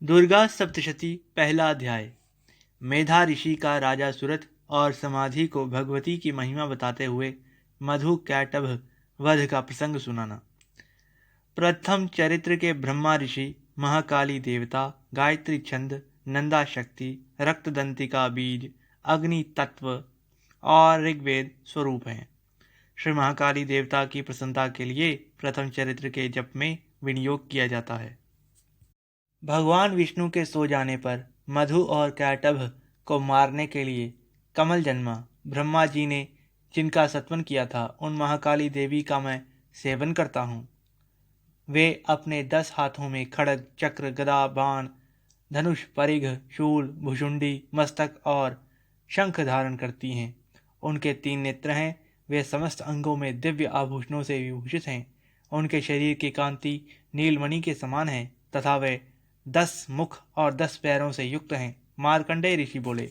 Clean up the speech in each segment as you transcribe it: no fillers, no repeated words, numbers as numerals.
दुर्गा सप्तशती पहला अध्याय। मेधा ऋषि का राजा सुरथ और समाधि को भगवती की महिमा बताते हुए मधु कैटभ वध का प्रसंग सुनाना। प्रथम चरित्र के ब्रह्मा ऋषि महाकाली देवता, गायत्री छंद, नंदा शक्ति, रक्तदंतिका बीज, अग्नि तत्व और ऋग्वेद स्वरूप हैं। श्री महाकाली देवता की प्रसन्नता के लिए प्रथम चरित्र के जप में विनियोग किया जाता है। भगवान विष्णु के सो जाने पर मधु और कैटभ को मारने के लिए कमल जन्मा। ब्रह्मा जी ने जिनका सत्वन किया था, उन महाकाली देवी का मैं सेवन करता हूँ। वे अपने 10 हाथों में खड्ग, चक्र, गदा, बाण, धनुष, परिघ, शूल, भुजुंडी, मस्तक और शंख धारण करती हैं। उनके 3 नेत्र हैं। वे समस्त अंगों में दिव्य आभूषणों से विभूषित हैं। उनके शरीर की कांति नीलमणि के समान है तथा वे 10 मुख और 10 पैरों से युक्त हैं। मार्कंडेय ऋषि बोले,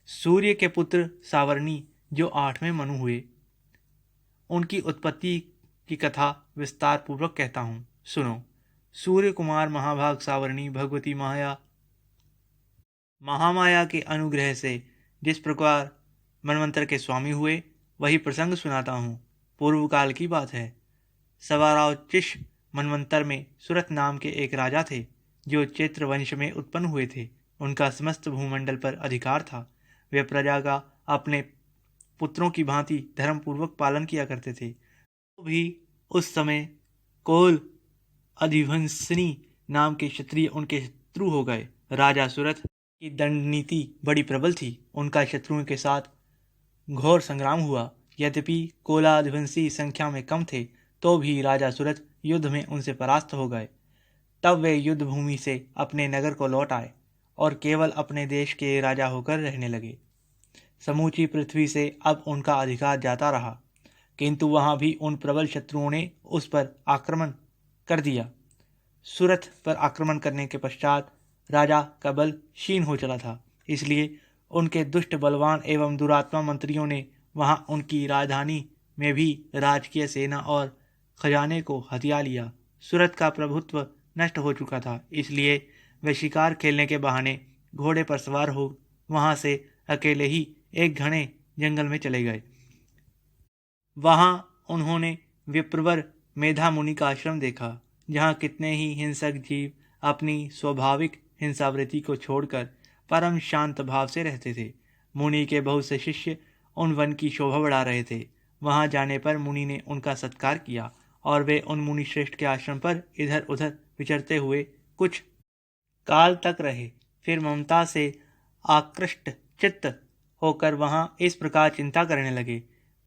सूर्य के पुत्र सावर्णी जो 8वें मनु हुए, उनकी उत्पत्ति की कथा विस्तार पूर्वक कहता हूँ, सुनो। सूर्य कुमार महाभाग सावर्णी भगवती महामाया के अनुग्रह से जिस प्रकार मनवंतर के स्वामी हुए, वही प्रसंग सुनाता हूँ। पूर्व काल की बात है। सवारावचिश मनवंतर में सुरथ नाम के एक राजा थे, जो चैत्र वंश में उत्पन्न हुए थे। उनका समस्त भूमंडल पर अधिकार था। वे प्रजा का अपने पुत्रों की भांति धर्मपूर्वक पालन किया करते थे। तो भी उस समय कोल अधिवंसनी नाम के क्षत्रिय उनके शत्रु हो गए। राजा सुरथ की दंड नीति बड़ी प्रबल थी। उनका शत्रुओं के साथ घोर संग्राम हुआ। यद्यपि कोलाधिवंशी संख्या में कम थे, तो भी राजा सुरथ युद्ध में उनसे परास्त हो गए। तब वे युद्ध भूमि से अपने नगर को लौट आए और केवल अपने देश के राजा होकर रहने लगे। समूची पृथ्वी से अब उनका अधिकार जाता रहा, किंतु वहां भी उन प्रबल शत्रुओं ने उस पर आक्रमण कर दिया। सुरथ पर आक्रमण करने के पश्चात राजा का बल क्षीण हो चला था, इसलिए उनके दुष्ट, बलवान एवं दुरात्मा मंत्रियों ने वहां उनकी राजधानी में भी राजकीय सेना और खजाने को हथिया लिया। सुरथ का प्रभुत्व नष्ट हो चुका था, इसलिए वे शिकार खेलने के बहाने घोड़े पर सवार हो वहां से अकेले ही एक घने जंगल में चले गए। वहां उन्होंने विप्रवर मेधा मुनि का आश्रम देखा, जहां कितने ही हिंसक जीव अपनी स्वाभाविक हिंसावृत्ति को छोड़कर परम शांत भाव से रहते थे। मुनि के बहुत से शिष्य उन वन की शोभा बढ़ा रहे थे। वहां जाने पर मुनि ने उनका सत्कार किया और वे उन मुनि श्रेष्ठ के आश्रम पर इधर उधर विचरते हुए कुछ काल तक रहे। फिर ममता से आकृष्ट चित्त होकर वहां इस प्रकार चिंता करने लगे,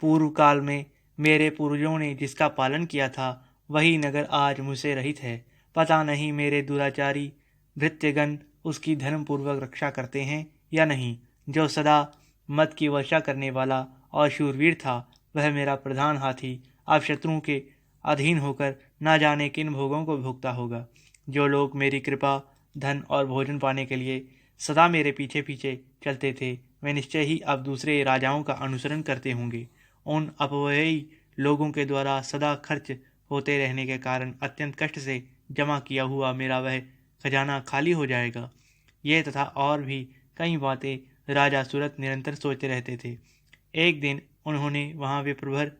पूर्व काल में मेरे पूर्वजों ने जिसका पालन किया था, वही नगर आज मुझसे रहित है। पता नहीं मेरे दुराचारी भृत्यगण उसकी धर्मपूर्वक रक्षा करते हैं या नहीं। जो सदा मत की वर्षा करने वाला और शूरवीर था, वह मेरा प्रधान हाथी अब शत्रुओं के अधीन होकर न जाने किन भोगों को भोगता होगा। जो लोग मेरी कृपा, धन और भोजन पाने के लिए सदा मेरे पीछे पीछे चलते थे, वे निश्चय ही अब दूसरे राजाओं का अनुसरण करते होंगे। उन अपव्ययी लोगों के द्वारा सदा खर्च होते रहने के कारण अत्यंत कष्ट से जमा किया हुआ मेरा वह खजाना खाली हो जाएगा। ये तथा और भी कई बातें राजा सुरथ निरंतर सोचते रहते थे। एक दिन उन्होंने वहां विप्रभर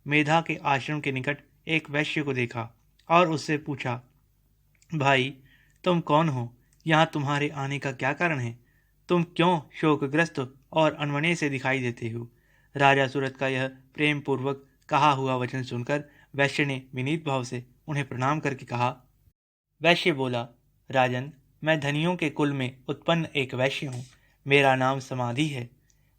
मेधा के आश्रम के निकट एक वैश्य को देखा और उससे पूछा, भाई, तुम कौन हो? यहाँ तुम्हारे आने का क्या कारण है? तुम क्यों शोकग्रस्त और अनमने से दिखाई देते हो? राजा सूरत का यह प्रेम पूर्वक कहा हुआ वचन सुनकर वैश्य ने विनीत भाव से उन्हें प्रणाम करके कहा। वैश्य बोला, राजन, मैं धनियों के कुल में उत्पन्न एक वैश्य हूँ। मेरा नाम समाधि है।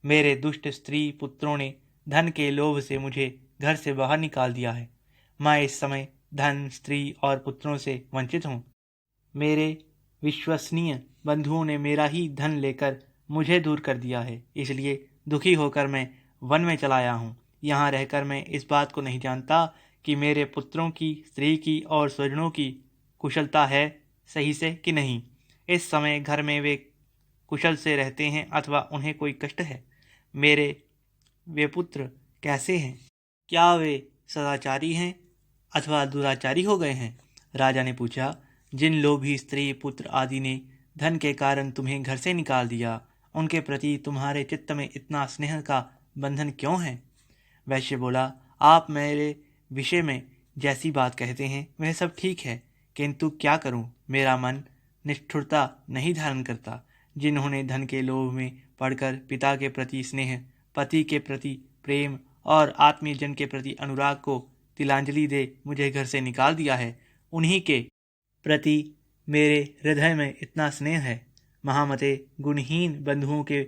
मेरे दुष्ट स्त्री पुत्रों ने धन के लोभ से मुझे घर से बाहर निकाल दिया है। मैं इस समय धन, स्त्री और पुत्रों से वंचित हूँ। मेरे विश्वसनीय बंधुओं ने मेरा ही धन लेकर मुझे दूर कर दिया है, इसलिए दुखी होकर मैं वन में चला आया हूँ। यहाँ रहकर मैं इस बात को नहीं जानता कि मेरे पुत्रों की, स्त्री की और स्वजनों की कुशलता है सही से कि नहीं। इस समय घर में वे कुशल से रहते हैं अथवा उन्हें कोई कष्ट है। मेरे वे पुत्र कैसे हैं? क्या वे सदाचारी हैं अथवा दुराचारी हो गए हैं? राजा ने पूछा। जिन लोभी स्त्री पुत्र आदि ने धन के कारण तुम्हें घर से निकाल दिया, उनके प्रति तुम्हारे चित्त में इतना स्नेह का बंधन क्यों है? वैश्य बोला, आप मेरे विषय में जैसी बात कहते हैं वह सब ठीक है, किंतु क्या करूं, मेरा मन निष्ठुरता नहीं धारण करता। जिन्होंने धन के लोभ में पड़कर पिता के प्रति स्नेह, पति के प्रति प्रेम और आत्मीय जन के प्रति अनुराग को तिलांजलि दे मुझे घर से निकाल दिया है, उन्हीं के प्रति मेरे हृदय में इतना स्नेह है। महामते, गुणहीन बंधुओं के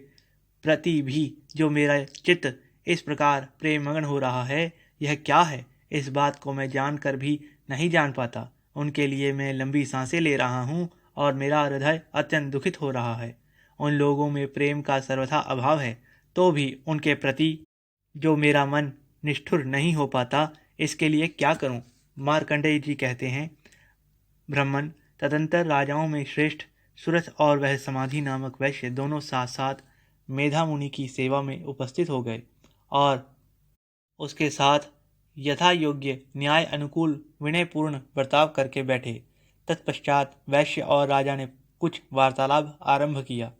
प्रति भी जो मेरा चित्त इस प्रकार प्रेम मगन हो रहा है, यह क्या है? इस बात को मैं जानकर भी नहीं जान पाता। उनके लिए मैं लंबी सांसें ले रहा हूँ और मेरा हृदय अत्यंत दुखित हो रहा है। उन लोगों में प्रेम का सर्वथा अभाव है, तो भी उनके प्रति जो मेरा मन निष्ठुर नहीं हो पाता, इसके लिए क्या करूं? मार्कंडेय जी कहते हैं, ब्राह्मण, तदंतर राजाओं में श्रेष्ठ सुरथ और वह समाधि नामक वैश्य दोनों साथ साथ मेधा मुनि की सेवा में उपस्थित हो गए और उसके साथ यथा योग्य न्याय अनुकूल विनयपूर्ण बर्ताव करके बैठे। तत्पश्चात वैश्य और राजा ने कुछ वार्तालाप आरंभ किया।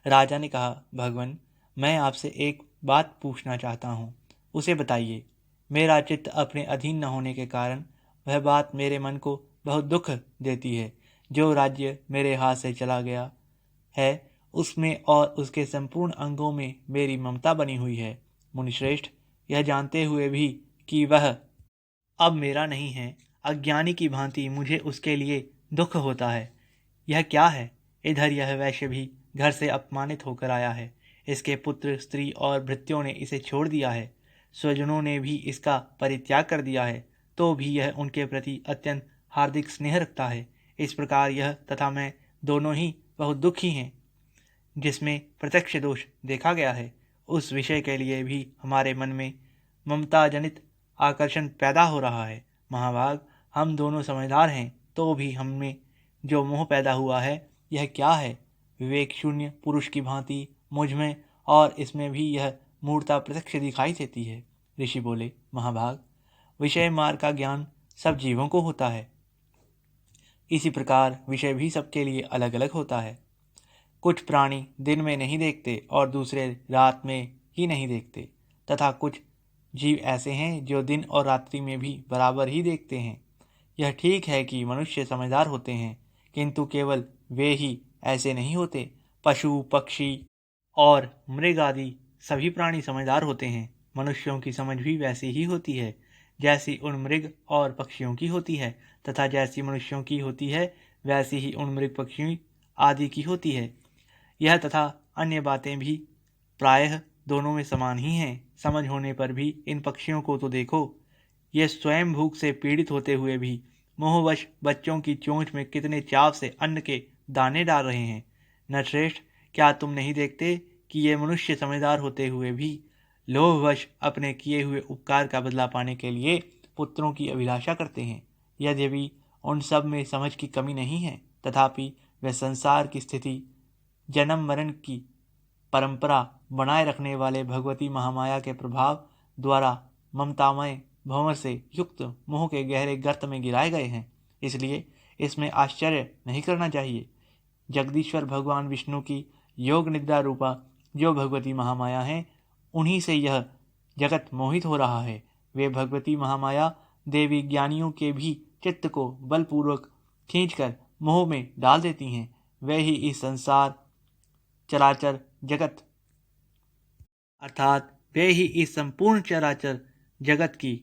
राजा ने कहा, भगवान, मैं आपसे एक बात पूछना चाहता हूँ, उसे बताइए। मेरा चित्त अपने अधीन न होने के कारण वह बात मेरे मन को बहुत दुख देती है। जो राज्य मेरे हाथ से चला गया है, उसमें और उसके संपूर्ण अंगों में मेरी ममता बनी हुई है। मुनिश्रेष्ठ, यह जानते हुए भी कि वह अब मेरा नहीं है, अज्ञानी की भांति मुझे उसके लिए दुख होता है। यह क्या है? इधर यह वैश्य भी घर से अपमानित होकर आया है। इसके पुत्र, स्त्री और भृत्यों ने इसे छोड़ दिया है। स्वजनों ने भी इसका परित्याग कर दिया है, तो भी यह उनके प्रति अत्यंत हार्दिक स्नेह रखता है। इस प्रकार यह तथा मैं दोनों ही बहुत दुखी हैं। जिसमें प्रत्यक्ष दोष देखा गया है, उस विषय के लिए भी हमारे मन में ममता जनित आकर्षण पैदा हो रहा है। महाभाग, हम दोनों समझदार हैं, तो भी हममें जो मोह पैदा हुआ है, यह क्या है? विवेक शून्य पुरुष की भांति मुझ में और इसमें भी यह मूर्ता प्रत्यक्ष दिखाई देती है। ऋषि बोले, महाभाग, विषय मार्ग का ज्ञान सब जीवों को होता है। इसी प्रकार विषय भी सबके लिए अलग अलग होता है। कुछ प्राणी दिन में नहीं देखते और दूसरे रात में ही नहीं देखते, तथा कुछ जीव ऐसे हैं जो दिन और रात्रि में भी बराबर ही देखते हैं। यह ठीक है कि मनुष्य समझदार होते हैं, किंतु केवल वे ही ऐसे नहीं होते। पशु, पक्षी और मृग आदि सभी प्राणी समझदार होते हैं। मनुष्यों की समझ भी वैसी ही होती है जैसी उन मृग और पक्षियों की होती है, तथा जैसी मनुष्यों की होती है वैसी ही उन मृग पक्षी आदि की होती है। यह तथा अन्य बातें भी प्रायः दोनों में समान ही हैं। समझ होने पर भी इन पक्षियों को तो देखो, ये स्वयं भूख से पीड़ित होते हुए भी मोहवश बच्चों की चोंच में कितने चाव से अन्न के दाने डाल रहे हैं। नरश्रेष्ठ, क्या तुम नहीं देखते कि ये मनुष्य समझदार होते हुए भी लोभवश अपने किए हुए उपकार का बदला पाने के लिए पुत्रों की अभिलाषा करते हैं? यद्यपि उन सब में समझ की कमी नहीं है, तथापि वे संसार की स्थिति, जन्म मरण की परंपरा बनाए रखने वाले भगवती महामाया के प्रभाव द्वारा ममतामय भंवर से युक्त मोह के गहरे गर्त में गिराए गए हैं। इसलिए इसमें आश्चर्य नहीं करना चाहिए। जगदीश्वर भगवान विष्णु की योग निद्रा रूपा जो भगवती महामाया है, उन्हीं से यह जगत मोहित हो रहा है। वे भगवती महामाया देवी ज्ञानियों के भी चित्त को बलपूर्वक खींचकर मोह में डाल देती हैं। वे ही इस संसार चराचर जगत अर्थात वे ही इस संपूर्ण चराचर जगत की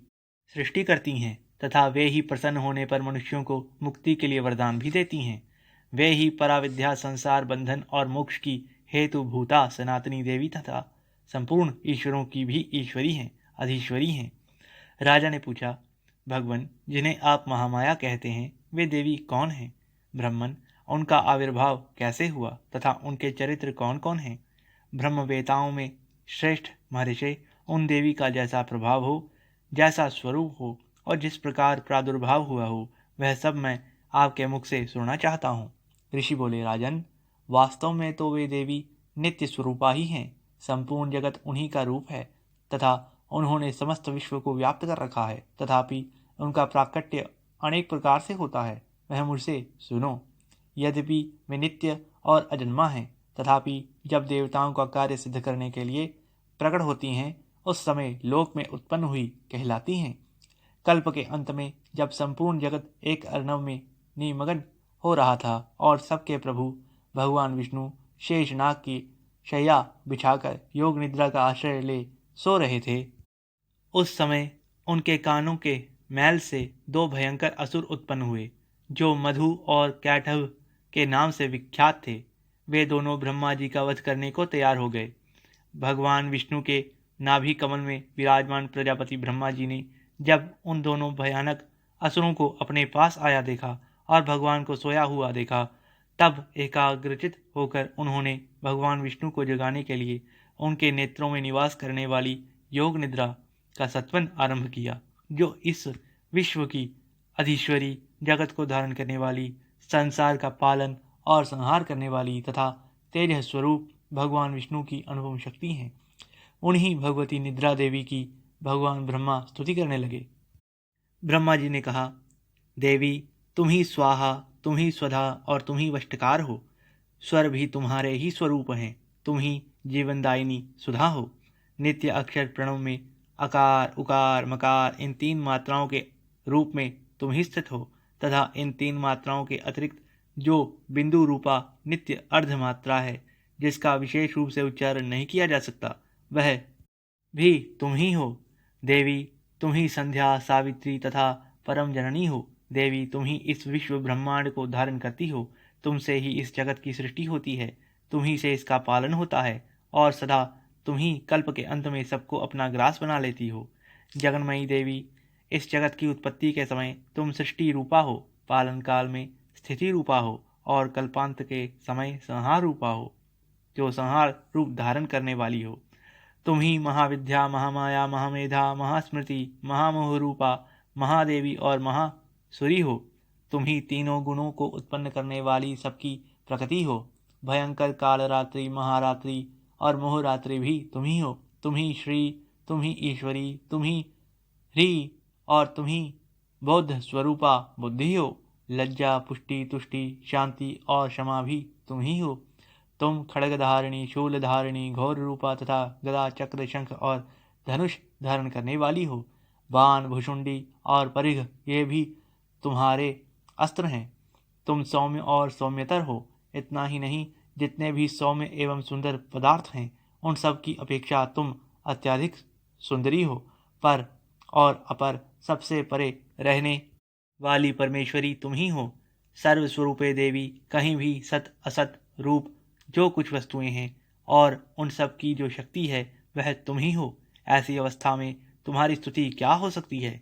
सृष्टि करती हैं, तथा वे ही प्रसन्न होने पर मनुष्यों को मुक्ति के लिए वरदान भी देती हैं। वे ही पराविद्या, संसार बंधन और मोक्ष की हेतु भूता सनातनी देवी तथा संपूर्ण ईश्वरों की भी ईश्वरी हैं, अधीश्वरी हैं। राजा ने पूछा, भगवान, जिन्हें आप महामाया कहते हैं, वे देवी कौन हैं? ब्राह्मण, उनका आविर्भाव कैसे हुआ तथा उनके चरित्र कौन कौन हैं? ब्रह्मवेताओं में श्रेष्ठ महर्षि उन देवी का जैसा प्रभाव हो, जैसा स्वरूप हो और जिस प्रकार प्रादुर्भाव हुआ हो, वह सब मैं आपके मुख से सुनना चाहता हूँ। ऋषि बोले, राजन, वास्तव में तो वे देवी नित्य स्वरूपा ही हैं। संपूर्ण जगत उन्हीं का रूप है तथा उन्होंने समस्त विश्व को व्याप्त कर रखा है, तथापि उनका प्राकट्य अनेक प्रकार से होता है। वह मुझसे सुनो। यद्यपि वे नित्य और अजन्मा हैं, तथापि जब देवताओं का कार्य सिद्ध करने के लिए प्रकट होती हैं, उस समय लोक में उत्पन्न हुई कहलाती हैं। कल्प के अंत में जब संपूर्ण जगत एक अर्णव में निमग्न हो रहा था और सबके प्रभु भगवान विष्णु शेषनाग की शैया बिछाकर योग निद्रा का आश्रय ले सो रहे थे, उस समय उनके कानों के मैल से दो भयंकर असुर उत्पन्न हुए, जो मधु और कैटभ के नाम से विख्यात थे। वे दोनों ब्रह्मा जी का वध करने को तैयार हो गए। भगवान विष्णु के नाभि कमल में विराजमान प्रजापति ब्रह्मा जी ने जब उन दोनों भयानक असुरों को अपने पास आया देखा और भगवान को सोया हुआ देखा, तब एकाग्रचित होकर उन्होंने भगवान विष्णु को जगाने के लिए उनके नेत्रों में निवास करने वाली योग निद्रा का सत्वन आरंभ किया, जो इस विश्व की अधीश्वरी, जगत को धारण करने वाली, संसार का पालन और संहार करने वाली तथा तेज स्वरूप भगवान विष्णु की अनुपम शक्ति हैं। उन्हीं भगवती निद्रा देवी की भगवान ब्रह्मा स्तुति करने लगे। ब्रह्मा जी ने कहा, देवी, तुम ही स्वाहा, तुम ही स्वधा और तुम ही वष्टकार हो। स्वर भी तुम्हारे ही स्वरूप हैं। तुम ही जीवनदायिनी सुधा हो। नित्य अक्षर प्रणव में अकार, उकार, मकार इन तीन मात्राओं के रूप में तुम ही स्थित हो तथा इन तीन मात्राओं के अतिरिक्त जो बिंदु रूपा नित्य अर्ध मात्रा है, जिसका विशेष रूप से उच्चारण नहीं किया जा सकता, वह भी तुम ही हो। देवी, तुम ही संध्या, सावित्री तथा परम जननी हो। देवी, तुम ही इस विश्व ब्रह्मांड को धारण करती हो। तुमसे ही इस जगत की सृष्टि होती है, तुम ही से इसका पालन होता है और सदा तुम ही कल्प के अंत में सबको अपना ग्रास बना लेती हो। जगन्मयी देवी, इस जगत की उत्पत्ति के समय तुम सृष्टि रूपा हो, पालन काल में स्थिति रूपा हो और कल्पांत के समय संहार रूपा हो, जो संहार रूप धारण करने वाली हो। तुम ही महाविद्या, महामाया, महामेधा, महास्मृति, महामोह रूपा महादेवी और महासुरी हो। तुम ही तीनों गुणों को उत्पन्न करने वाली सबकी प्रकृति हो। भयंकर कालरात्रि, महारात्रि और मोहरात्रि भी तुम ही हो। तुम ही श्री, तुम ही ईश्वरी, तुम ही ह्री और तुम ही बौद्ध स्वरूपा बुद्धि हो। लज्जा, पुष्टि, तुष्टि, शांति और क्षमा भी तुम ही हो। तुम खड्गधारिणी, शूलधारिणी, घोर रूपा तथा गदा, चक्र, शंख और धनुष धारण करने वाली हो। बाण, भुषुंडी और परिघ ये भी तुम्हारे अस्त्र हैं। तुम सौम्य और सौम्यतर हो। इतना ही नहीं, जितने भी सौम्य एवं सुंदर पदार्थ हैं, उन सब की अपेक्षा तुम अत्यधिक सुंदरी हो। पर और अपर सबसे परे रहने वाली परमेश्वरी तुम ही हो। सर्वस्वरूपे देवी, कहीं भी सत असत रूप जो कुछ वस्तुएं हैं और उन सब की जो शक्ति है, वह तुम ही हो। ऐसी अवस्था में तुम्हारी स्तुति क्या हो सकती है?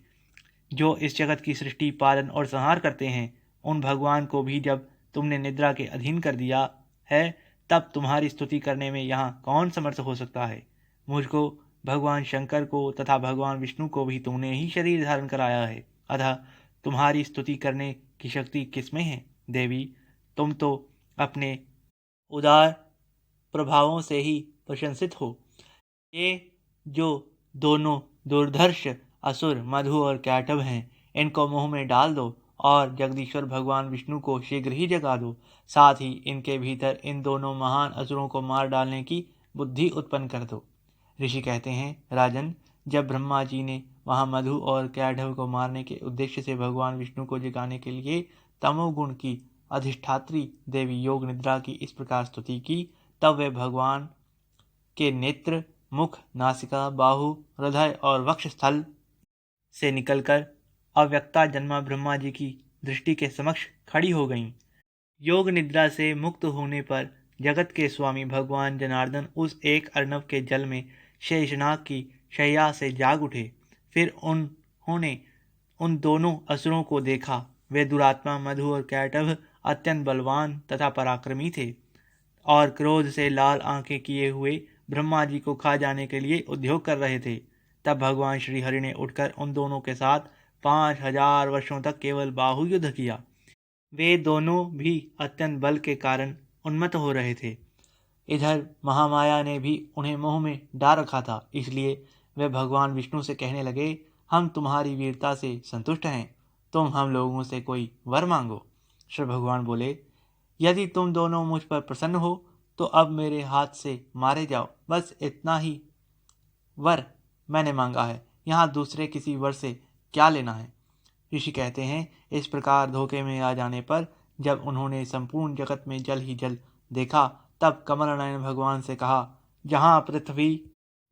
जो इस जगत की सृष्टि, पालन और संहार करते हैं, उन भगवान को भी जब तुमने निद्रा के अधीन कर दिया है, तब तुम्हारी स्तुति करने में यहाँ कौन समर्थ हो सकता है? मुझको, भगवान शंकर को तथा भगवान विष्णु को भी तुमने ही शरीर धारण कराया है, अतः तुम्हारी स्तुति करने की शक्ति किसमें है? देवी, तुम तो अपने उदार प्रभावों से ही प्रशंसित हो। ये जो दोनों दुर्धर्ष असुर मधु और कैटभ हैं, इनको मुंह में डाल दो और जगदीश्वर भगवान विष्णु को शीघ्र ही जगा दो। साथ ही इनके भीतर इन दोनों महान असुरों को मार डालने की बुद्धि उत्पन्न कर दो। ऋषि कहते हैं, राजन, जब ब्रह्मा जी ने वहाँ मधु और कैटभ को मारने के उद्देश्य से भगवान विष्णु को जगाने के लिए तमोगुण की अधिष्ठात्री देवी योग निद्रा की इस प्रकार स्तुति की, तब वे भगवान के नेत्र, मुख, नासिका, बाहु, हृदय और वक्ष स्थल से निकलकर अव्यक्ता जन्मा ब्रह्मा जी की दृष्टि के समक्ष खड़ी हो गईं। योग निद्रा से मुक्त होने पर जगत के स्वामी भगवान जनार्दन उस एक अर्णव के जल में शेषनाग की शैया से जाग उठे। फिर उन्होंने उन दोनों असुरों को देखा। वे दुरात्मा मधु और कैटभ अत्यंत बलवान तथा पराक्रमी थे और क्रोध से लाल आंखें किए हुए ब्रह्मा जी को खा जाने के लिए उद्योग कर रहे थे। तब भगवान श्री हरि ने उठकर उन दोनों के साथ 5000 वर्षों तक केवल बाहु युद्ध किया। वे दोनों भी अत्यंत बल के कारण उन्मत्त हो रहे थे। इधर महामाया ने भी उन्हें मोह में डाल रखा था, इसलिए वे भगवान विष्णु से कहने लगे, हम तुम्हारी वीरता से संतुष्ट हैं, तुम हम लोगों से कोई वर मांगो। श्री भगवान बोले, यदि तुम दोनों मुझ पर प्रसन्न हो तो अब मेरे हाथ से मारे जाओ, बस इतना ही वर मैंने मांगा है, यहाँ दूसरे किसी वर से क्या लेना है। ऋषि कहते हैं, इस प्रकार धोखे में आ जाने पर जब उन्होंने संपूर्ण जगत में जल ही जल देखा, तब कमल नयन भगवान से कहा, जहाँ पृथ्वी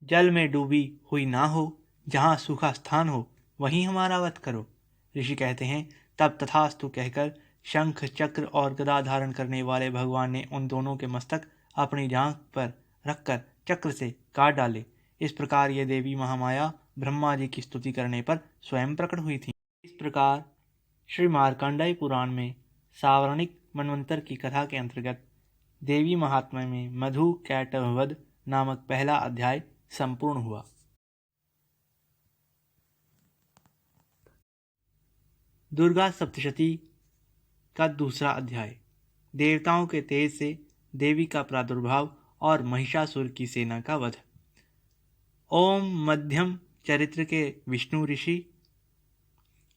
जल में डूबी हुई ना हो, जहाँ सूखा स्थान हो, वहीं हमारा वध करो। ऋषि कहते हैं, तब तथास्तु कहकर शंख चक्र और गदा धारण करने वाले भगवान ने उन दोनों के मस्तक अपनी जांघ पर रखकर चक्र से काट डाले। इस प्रकार ये देवी महामाया ब्रह्मा जी की स्तुति करने पर स्वयं प्रकट हुई थी। इस प्रकार श्री मार्कंडेय पुराण में सावर्णिक मनवंतर की कथा के अंतर्गत देवी महात्म्य में मधु कैटभ नामक पहला अध्याय संपूर्ण हुआ। दुर्गा सप्तशती का दूसरा अध्याय, देवताओं के तेज से देवी का प्रादुर्भाव और महिषासुर की सेना का वध। ओम मध्यम चरित्र के विष्णु ऋषि,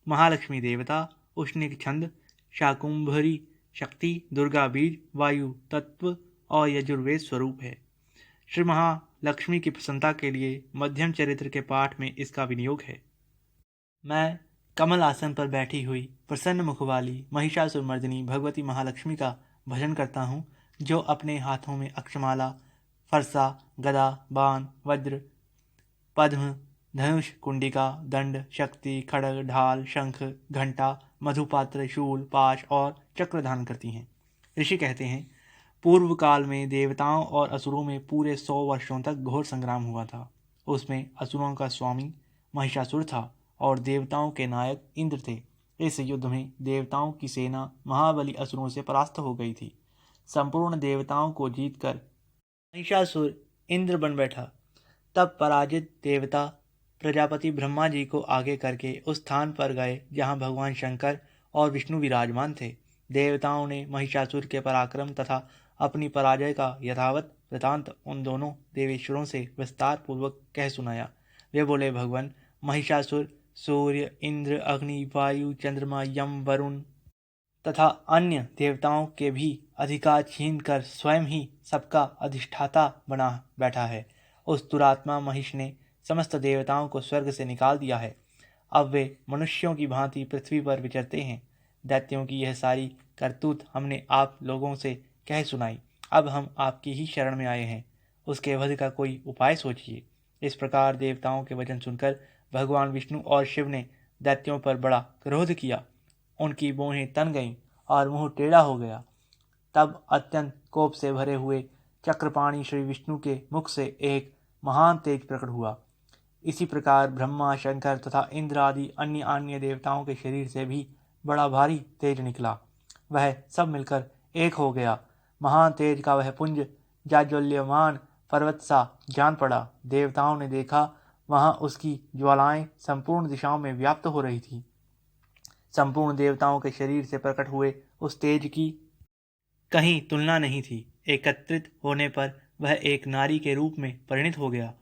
महालक्ष्मी देवता, उष्णिक छंद, शाकुंभरी शक्ति, दुर्गा बीज, वायु तत्व और यजुर्वेद स्वरूप है। श्री महालक्ष्मी की प्रसन्नता के लिए मध्यम चरित्र के पाठ में इसका विनियोग है। मैं कमल आसन पर बैठी हुई प्रसन्न मुख वाली महिषासुर मर्दिनी भगवती महालक्ष्मी का भजन करता हूँ, जो अपने हाथों में अक्षमाला, फरसा, गदा, बाण, वज्र, पद्म, धनुष, कुंडिका, दंड, शक्ति, खड्ग, ढाल, शंख, घंटा, मधुपात्र, शूल, पाश और चक्र धारण करती हैं। ऋषि कहते हैं, पूर्व काल में देवताओं और असुरों में पूरे 100 वर्षों तक घोर संग्राम हुआ था। उसमें असुरों का स्वामी महिषासुर था और देवताओं के नायक इंद्र थे। इस युद्ध में देवताओं की सेना महाबली असुरों से परास्त हो गई थी। संपूर्ण देवताओं को जीतकर महिषासुर इंद्र बन बैठा। तब पराजित देवता प्रजापति ब्रह्मा जी को आगे करके उस स्थान पर गए जहाँ भगवान शंकर और विष्णु विराजमान थे। देवताओं ने महिषासुर के पराक्रम तथा अपनी पराजय का यथावत वृतांत उन दोनों देवेश्वरों से विस्तार पूर्वक कह सुनाया। वे बोले, भगवान, महिषासुर सूर्य, इंद्र, अग्नि, वायु, चंद्रमा, यम, वरुण तथा अन्य देवताओं के भी अधिकार छीन कर स्वयं ही सबका अधिष्ठाता बना बैठा है। उस दुरात्मा महिष ने समस्त देवताओं को स्वर्ग से निकाल दिया है। अब वे मनुष्यों की भांति पृथ्वी पर विचरते हैं। दैत्यों की यह सारी करतूत हमने आप लोगों से कह सुनाई। अब हम आपकी ही शरण में आए हैं, उसके वध का कोई उपाय सोचिए। इस प्रकार देवताओं के वचन सुनकर भगवान विष्णु और शिव ने दैत्यों पर बड़ा क्रोध किया। उनकी भौहें तन गईं और मुंह टेढ़ा हो गया। तब अत्यंत कोप से भरे हुए चक्रपाणी श्री विष्णु के मुख से एक महान तेज प्रकट हुआ। इसी प्रकार ब्रह्मा, शंकर तथा इंद्र आदि अन्य अन्य देवताओं के शरीर से भी बड़ा भारी तेज निकला। वह सब मिलकर एक हो गया। महान तेज का वह पुंज जाज्वल्यमान पर्वत सा जान पड़ा। देवताओं ने देखा, वहां उसकी ज्वालाएं संपूर्ण दिशाओं में व्याप्त हो रही थी। संपूर्ण देवताओं के शरीर से प्रकट हुए उस तेज की कहीं तुलना नहीं थी। एकत्रित होने पर वह एक नारी के रूप में परिणित हो गया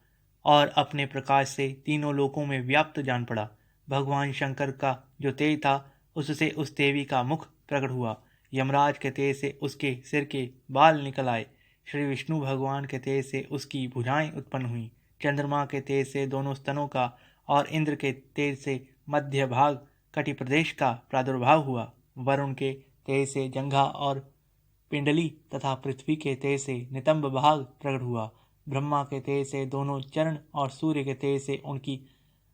और अपने प्रकाश से तीनों लोकों में व्याप्त जान पड़ा। भगवान शंकर का जो तेज था, उससे उस देवी का मुख प्रकट हुआ। यमराज के तेज से उसके सिर के बाल निकल आए। श्री विष्णु भगवान के तेज से उसकी भुजाएं उत्पन्न हुई। चंद्रमा के तेज से दोनों स्तनों का और इंद्र के तेज से मध्य भाग कटि प्रदेश का प्रादुर्भाव हुआ। वरुण के तेज से जंघा और पिंडली तथा पृथ्वी के तेज से नितंब भाग प्रकट हुआ। ब्रह्मा के तेज से दोनों चरण और सूर्य के तेज से उनकी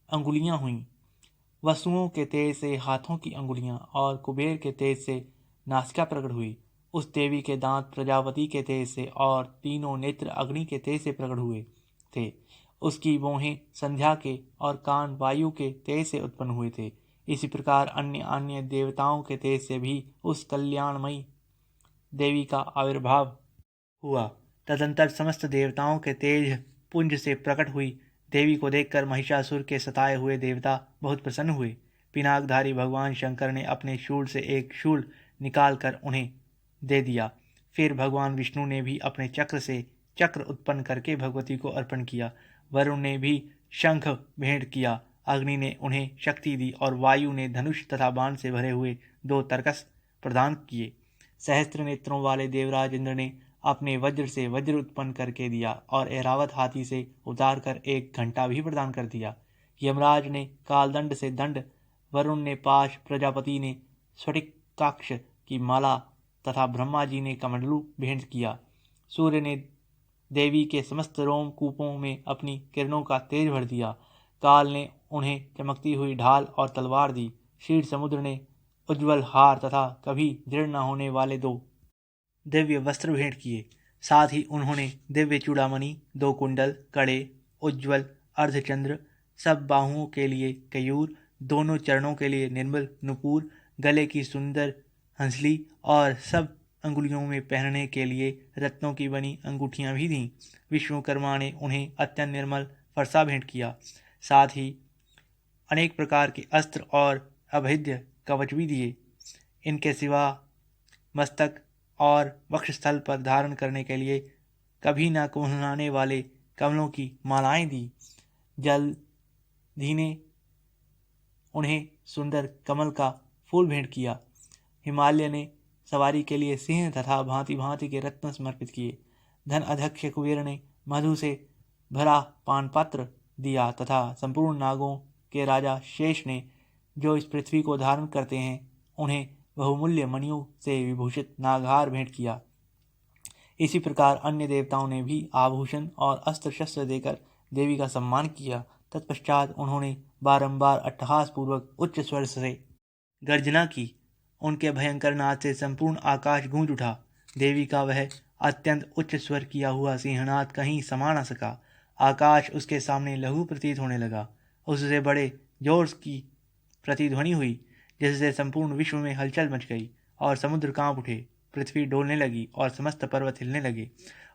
अंगुलियां हुईं। वसुओं के तेज से हाथों की अंगुलियां और कुबेर के तेज से नासिका प्रकट हुई। उस देवी के दांत प्रजापति के तेज से और तीनों नेत्र अग्नि के तेज से प्रकट हुए थे। उसकी भौहें संध्या के और कान वायु के तेज से उत्पन्न हुए थे। इसी प्रकार अन्य अन्य देवताओं के तेज से भी उस कल्याणमयी देवी का आविर्भाव हुआ। तदंतर समस्त देवताओं के तेज पुंज से प्रकट हुई देवी को देखकर महिषासुर के सताए हुए देवता बहुत प्रसन्न हुए। पिनाकधारी भगवान शंकर ने अपने शूल से एक शूल निकालकर उन्हें दे दिया। फिर भगवान विष्णु ने भी अपने चक्र से चक्र उत्पन्न करके भगवती को अर्पण किया। वरुण ने भी शंख भेंट किया। अग्नि ने उन्हें शक्ति दी और वायु ने धनुष तथा बाण से भरे हुए 2 तरकस प्रदान किए। सहस्त्र नेत्रों वाले देवराज इंद्र ने अपने वज्र से वज्र उत्पन्न करके दिया और ऐरावत हाथी से उतार कर एक घंटा भी प्रदान कर दिया। यमराज ने कालदंड से दंड, वरुण ने पाश, प्रजापति ने स्फटिकाक्ष की माला तथा ब्रह्मा जी ने कमंडलू भेंट किया। सूर्य ने देवी के समस्त रोम कूपों में अपनी किरणों का तेज भर दिया। काल ने उन्हें चमकती हुई ढाल और तलवार दी। क्षीर समुद्र ने उज्ज्वल हार तथा कभी दृढ़ न होने वाले 2 दिव्य वस्त्र भेंट किए। साथ ही उन्होंने दिव्य चूड़ामणि, 2 कुंडल, कड़े, उज्ज्वल अर्धचंद्र, सब बाहुओं के लिए कयूर, दोनों चरणों के लिए निर्मल नुपुर, गले की सुंदर हंसली और सब अंगुलियों में पहनने के लिए रत्नों की बनी अंगूठियां भी दीं। विश्वकर्मा ने उन्हें अत्यंत निर्मल फरसा भेंट किया। साथ ही अनेक प्रकार के अस्त्र और अभेद्य कवच भी दिए। इनके सिवा मस्तक और वक्षस्थल पर धारण करने के लिए कभी न कुम्हलाने वाले कमलों की मालाएं दी। जल्दी ने उन्हें सुंदर कमल का फूल भेंट किया। हिमालय ने सवारी के लिए सिंह तथा भांति भांति के रत्न समर्पित किए। धन अध्यक्ष कुबेर ने मधु से भरा पानपात्र दिया तथा संपूर्ण नागों के राजा शेष ने, जो इस पृथ्वी को धारण करते हैं, उन्हें बहुमूल्य मणियों से विभूषित नागहार भेंट किया। इसी प्रकार अन्य देवताओं ने भी आभूषण और अस्त्र शस्त्र देकर देवी का सम्मान किया। तत्पश्चात उन्होंने बारंबार अट्टहास पूर्वक उच्च स्वर से गर्जना की। उनके भयंकर नाद से संपूर्ण आकाश गूंज उठा। देवी का वह अत्यंत उच्च स्वर किया हुआ सिंहनाद कहीं समा न सका। आकाश उसके सामने लघु प्रतीत होने लगा। उससे बड़े जोर की प्रतिध्वनि हुई, जिससे संपूर्ण विश्व में हलचल मच गई और समुद्र कांप उठे, पृथ्वी डोलने लगी और समस्त पर्वत हिलने लगे।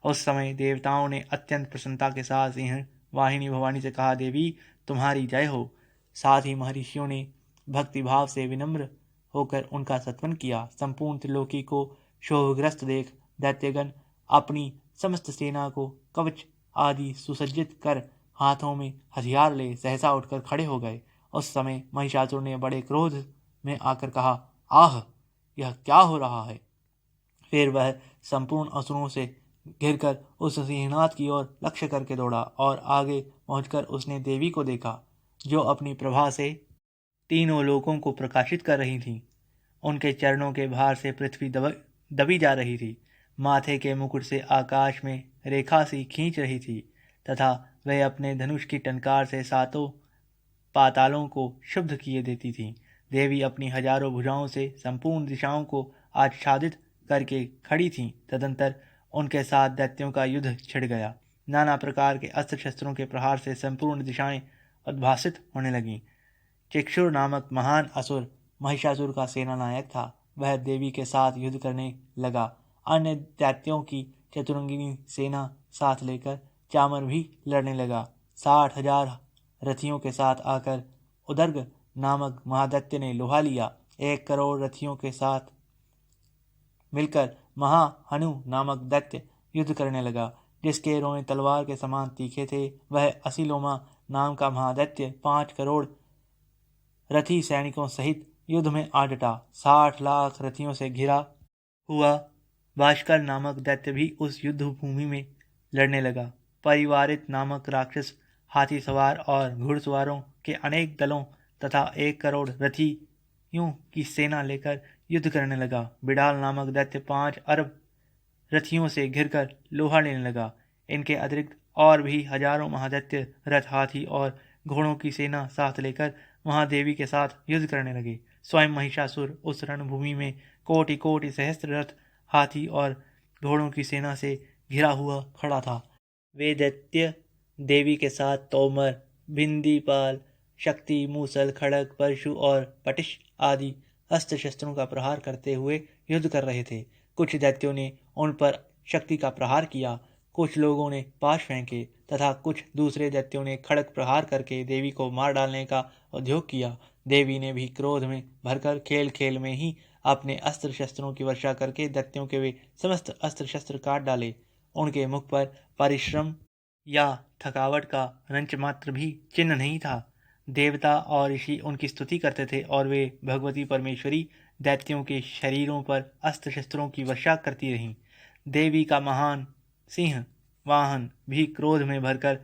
उस समय देवताओं ने अत्यंत प्रसन्नता के साथ सिंह वाहिनी भवानी से कहा, देवी तुम्हारी जय हो। साथ ही महर्षियों ने भक्तिभाव से विनम्र होकर उनका सत्वन किया। संपूर्ण त्रिलोकी को शोभग्रस्त देख दैत्यगण अपनी समस्त सेना को कवच आदि सुसज्जित कर हाथों में हथियार ले सहसा उठकर खड़े हो गए। उस समय महिषासुर ने बड़े क्रोध में आकर कहा, आह, यह क्या हो रहा है। फिर वह संपूर्ण असुरों से घिरकर उस सिंहनाद की ओर लक्ष्य करके दौड़ा और आगे पहुंचकर उसने देवी को देखा, जो अपनी प्रभा से तीनों लोकों को प्रकाशित कर रही थी। उनके चरणों के भार से पृथ्वी दबी जा रही थी। माथे के मुकुट से आकाश में रेखा सी खींच रही थी तथा वह अपने धनुष की टंकार से 7 पातालों को शुद्ध किए देती थी। देवी अपनी हजारों भुजाओं से संपूर्ण दिशाओं को आच्छादित करके खड़ी थीं। तदंतर उनके साथ दैत्यों का युद्ध छिड़ गया। नाना प्रकार के अस्त्र शस्त्रों के प्रहार से संपूर्ण दिशाएं उद्भासित होने लगीं। चिक्षुर नामक महान असुर महिषासुर का सेना नायक था। वह देवी के साथ युद्ध करने लगा। अन्य दैत्यों की चतुरंगिनी सेना साथ लेकर चामर भी लड़ने लगा। 60,000 रथियों के साथ आकर उदर्ग नामक महादैत्य ने लोहा लिया। 1 करोड़ रथियों के साथ मिलकर महाहनु नामक दैत्य युद्ध करने लगा, जिसके रोए तलवार के समान तीखे थे। वह असीलोमा नाम का महादैत्य 5 करोड़ रथी सैनिकों सहित युद्ध में आ डटा। 60 लाख रथियों से घिरा हुआ भास्कर नामक दैत्य भी उस युद्ध भूमि में लड़ने लगा। परिवारित नामक राक्षस हाथी सवार और घुड़सवारों के अनेक दलों तथा 1 करोड़ रथियों की सेना लेकर युद्ध करने लगा। बिडाल नामक दैत्य 5 अरब रथियों से घिरकर लोहा लेने लगा। इनके अतिरिक्त और भी हजारों महादैत्य रथ, हाथी और घोड़ों की सेना साथ लेकर महादेवी के साथ युद्ध करने लगे। स्वयं महिषासुर उस रणभूमि में कोटि कोटि सहस्त्र रथ, हाथी और घोड़ों की सेना से घिरा हुआ खड़ा था। वे दैत्य देवी के साथ तोमर, बिंदीपाल, शक्ति, मूसल, खड़ग, परशु और पटिश आदि अस्त्र शस्त्रों का प्रहार करते हुए युद्ध कर रहे थे। कुछ दैत्यों ने उन पर शक्ति का प्रहार किया, कुछ लोगों ने पाश फेंके तथा कुछ दूसरे दैत्यों ने खड़ग प्रहार करके देवी को मार डालने का उद्योग किया। देवी ने भी क्रोध में भरकर खेल खेल में ही अपने अस्त्र शस्त्रों की वर्षा करके दैत्यों के वे समस्त अस्त्र शस्त्र काट डाले। उनके मुख पर परिश्रम या थकावट का रंच मात्र भी चिन्ह नहीं था। देवता और ऋषि उनकी स्तुति करते थे और वे भगवती परमेश्वरी दैत्यों के शरीरों पर अस्त्र शस्त्रों की वर्षा करती रहीं। देवी का महान सिंह वाहन भी क्रोध में भरकर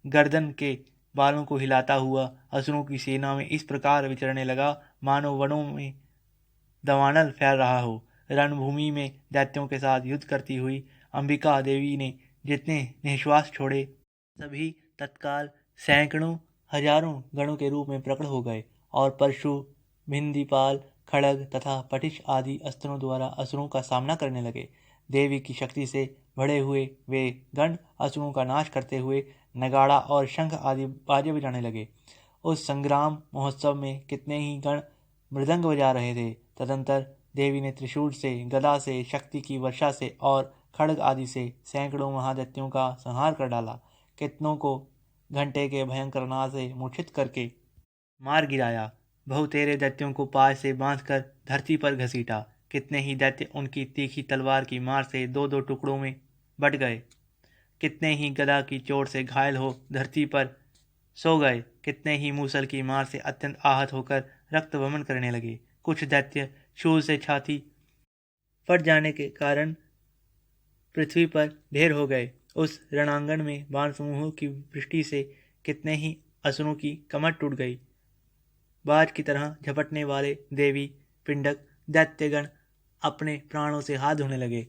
गर्दन के बालों को हिलाता हुआ असुरों की सेना में इस प्रकार विचरने लगा मानो वनों में दवानल फैल रहा हो। रणभूमि में दैत्यों के साथ युद्ध करती हुई अंबिका देवी ने जितने निश्वास छोड़े सभी तत्काल सैकड़ों हजारों गणों के रूप में प्रकट हो गए और परशु भिंदीपाल खड़ग तथा पटिश आदि अस्त्रों द्वारा असुरों का सामना करने लगे। देवी की शक्ति से बढ़े हुए वे गण असुरों का नाश करते हुए नगाड़ा और शंख आदि बाजे बजाने लगे। उस संग्राम महोत्सव में कितने ही गण मृदंग बजा रहे थे। तदंतर देवी ने त्रिशूल से, गदा से, शक्ति की वर्षा से और खड्ग आदि से सैकड़ों महादैत्यों का संहार कर डाला। कितनों को घंटे के भयंकर नाद से मूर्छित करके मार गिराया। बहुतेरे दैत्यों को पाय से बांधकर धरती पर घसीटा। कितने ही दैत्य उनकी तीखी तलवार की मार से दो दो टुकड़ों में बट गए। कितने ही गदा की चोट से घायल हो धरती पर सो गए। कितने ही मूसल की मार से अत्यंत आहत होकर रक्त वमन करने लगे। कुछ दैत्य शूल से छाती फट जाने के कारण पृथ्वी पर ढेर हो गए। उस रणांगण में बाण समूहों की वृष्टि से कितने ही असुरों की कमर टूट गई। बाज की तरह झपटने वाले देवी पिंडक दैत्यगण अपने प्राणों से हाथ धोने लगे।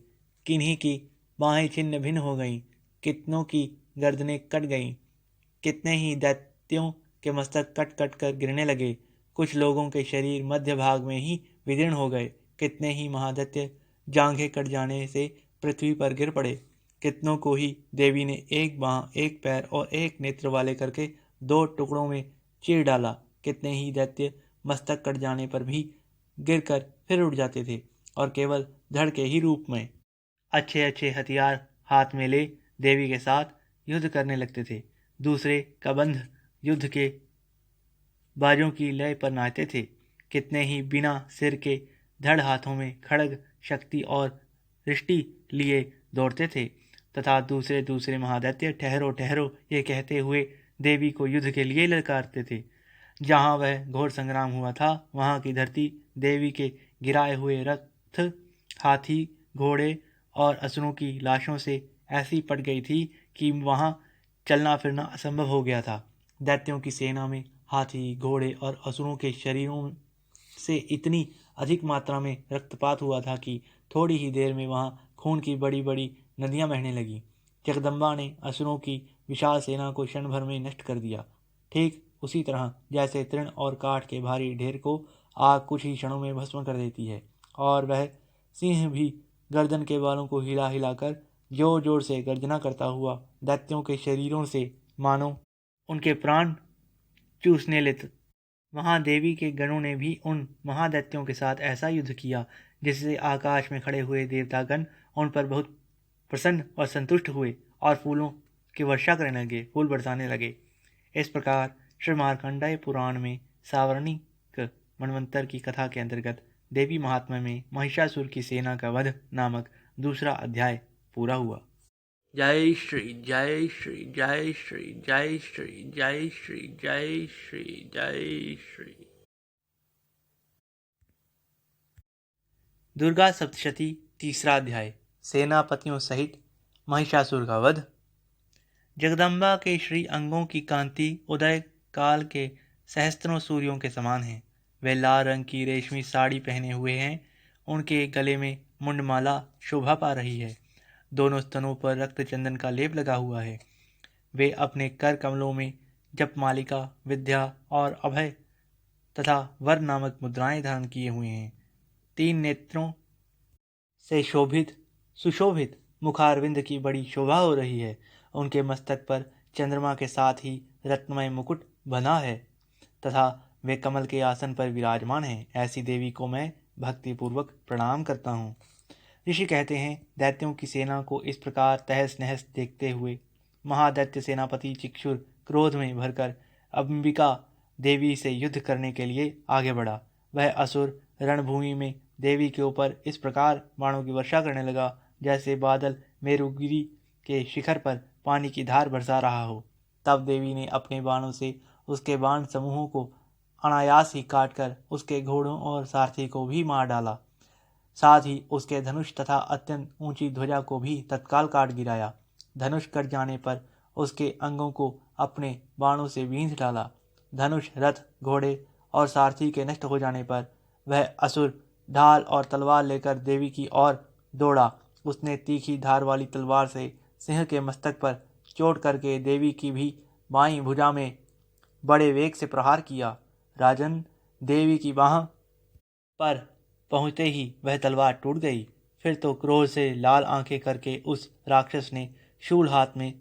किन्हीं की बाहें छिन्न भिन्न हो गईं, कितनों की गर्दनें कट गईं। कितने ही दैत्यों के मस्तक कट कट कर गिरने लगे। कुछ लोगों के शरीर मध्य भाग में ही विदीर्ण हो गए। कितने ही महादैत्य जांघें कट जाने से पृथ्वी पर गिर पड़े। कितनों को ही देवी ने एक बांह, एक पैर और एक नेत्र वाले करके दो टुकड़ों में चीर डाला। कितने ही दैत्य मस्तक कट जाने पर भी गिरकर फिर उठ जाते थे और केवल धड़ के ही रूप में अच्छे अच्छे हथियार हाथ में ले देवी के साथ युद्ध करने लगते थे। दूसरे कबंध युद्ध के बाजों की लय पर नाचते थे। कितने ही बिना सिर के धड़ हाथों में खड्ग, शक्ति और रिष्टि लिए दौड़ते थे तथा दूसरे दूसरे महादैत्य ठहरो ठहरो ये कहते हुए देवी को युद्ध के लिए ललकारते थे। जहाँ वह घोर संग्राम हुआ था वहाँ की धरती देवी के गिराए हुए रथ, हाथी, घोड़े और असुरों की लाशों से ऐसी पट गई थी कि वहाँ चलना फिरना असंभव हो गया था। दैत्यों की सेना में हाथी, घोड़े और असुरों के शरीरों से इतनी अधिक मात्रा में रक्तपात हुआ था कि थोड़ी ही देर में वहाँ खून की बड़ी बड़ी नदियाँ बहने लगीं। जगदम्बा ने असुरों की विशाल सेना को क्षण भर में नष्ट कर दिया। ठीक उसी तरह जैसे तृण और काठ के भारी ढेर को आग कुछ ही क्षणों में भस्म कर देती है, और वह सिंह भी गर्दन के बालों को हिला हिलाकर जोर जोर से गर्जना करता हुआ दैत्यों के शरीरों से मानो उनके प्राण चूसने लेता। वहाँ देवी के गणों ने भी उन महादैत्यों के साथ ऐसा युद्ध किया जिससे आकाश में खड़े हुए देवतागण उन पर बहुत प्रसन्न और संतुष्ट हुए और फूलों की वर्षा करने लगे, फूल बरसाने लगे। इस प्रकार श्री मार्कंडेय पुराण में सावर्णिक मनवंतर की कथा के अंतर्गत देवी महात्म्य में महिषासुर की सेना का वध नामक दूसरा अध्याय पूरा हुआ। जय श्री जय श्री जय श्री जय श्री जय श्री जय श्री जय श्री। दुर्गा सप्तशती तीसरा अध्याय सेनापतियों सहित महिषासुर का वध। जगदम्बा के श्री अंगों की कांति उदय काल के सहस्त्रों सूर्यों के समान है। वे लाल रंग की रेशमी साड़ी पहने हुए हैं। उनके गले में मुंडमाला शोभा पा रही है। दोनों स्तनों पर रक्त चंदन का लेप लगा हुआ है। वे अपने कर कमलों में जपमालिका, विद्या और अभय तथा वर नामक मुद्राएं धारण किए हुए हैं। 3 नेत्रों से शोभित सुशोभित मुखारविंद की बड़ी शोभा हो रही है। उनके मस्तक पर चंद्रमा के साथ ही रत्नमय मुकुट बना है तथा वे कमल के आसन पर विराजमान हैं। ऐसी देवी को मैं भक्तिपूर्वक प्रणाम करता हूँ। ऋषि कहते हैं, दैत्यों की सेना को इस प्रकार तहस नहस देखते हुए महादैत्य सेनापति चिक्षुर क्रोध में भरकर अंबिका देवी से युद्ध करने के लिए आगे बढ़ा। वह असुर रणभूमि में देवी के ऊपर इस प्रकार बाणों की वर्षा करने लगा जैसे बादल मेरुगिरी के शिखर पर पानी की धार बरसा रहा हो। तब देवी ने अपने बाणों से उसके बाण समूहों को अनायास ही काटकर उसके घोड़ों और सारथी को भी मार डाला। साथ ही उसके धनुष तथा अत्यंत ऊंची ध्वजा को भी तत्काल काट गिराया। धनुष कट जाने पर उसके अंगों को अपने बाणों से बींध डाला। धनुष, रथ, घोड़े और सारथी के नष्ट हो जाने पर वह असुर ढाल और तलवार लेकर देवी की ओर दौड़ा। उसने तीखी धार वाली तलवार से सिंह के मस्तक पर चोट करके देवी की भी बाईं भुजा में बड़े वेग से प्रहार किया। राजन, देवी की बाह पर पहुंचते ही वह तलवार टूट गई। फिर तो क्रोध से लाल आंखें करके उस राक्षस ने शूल हाथ में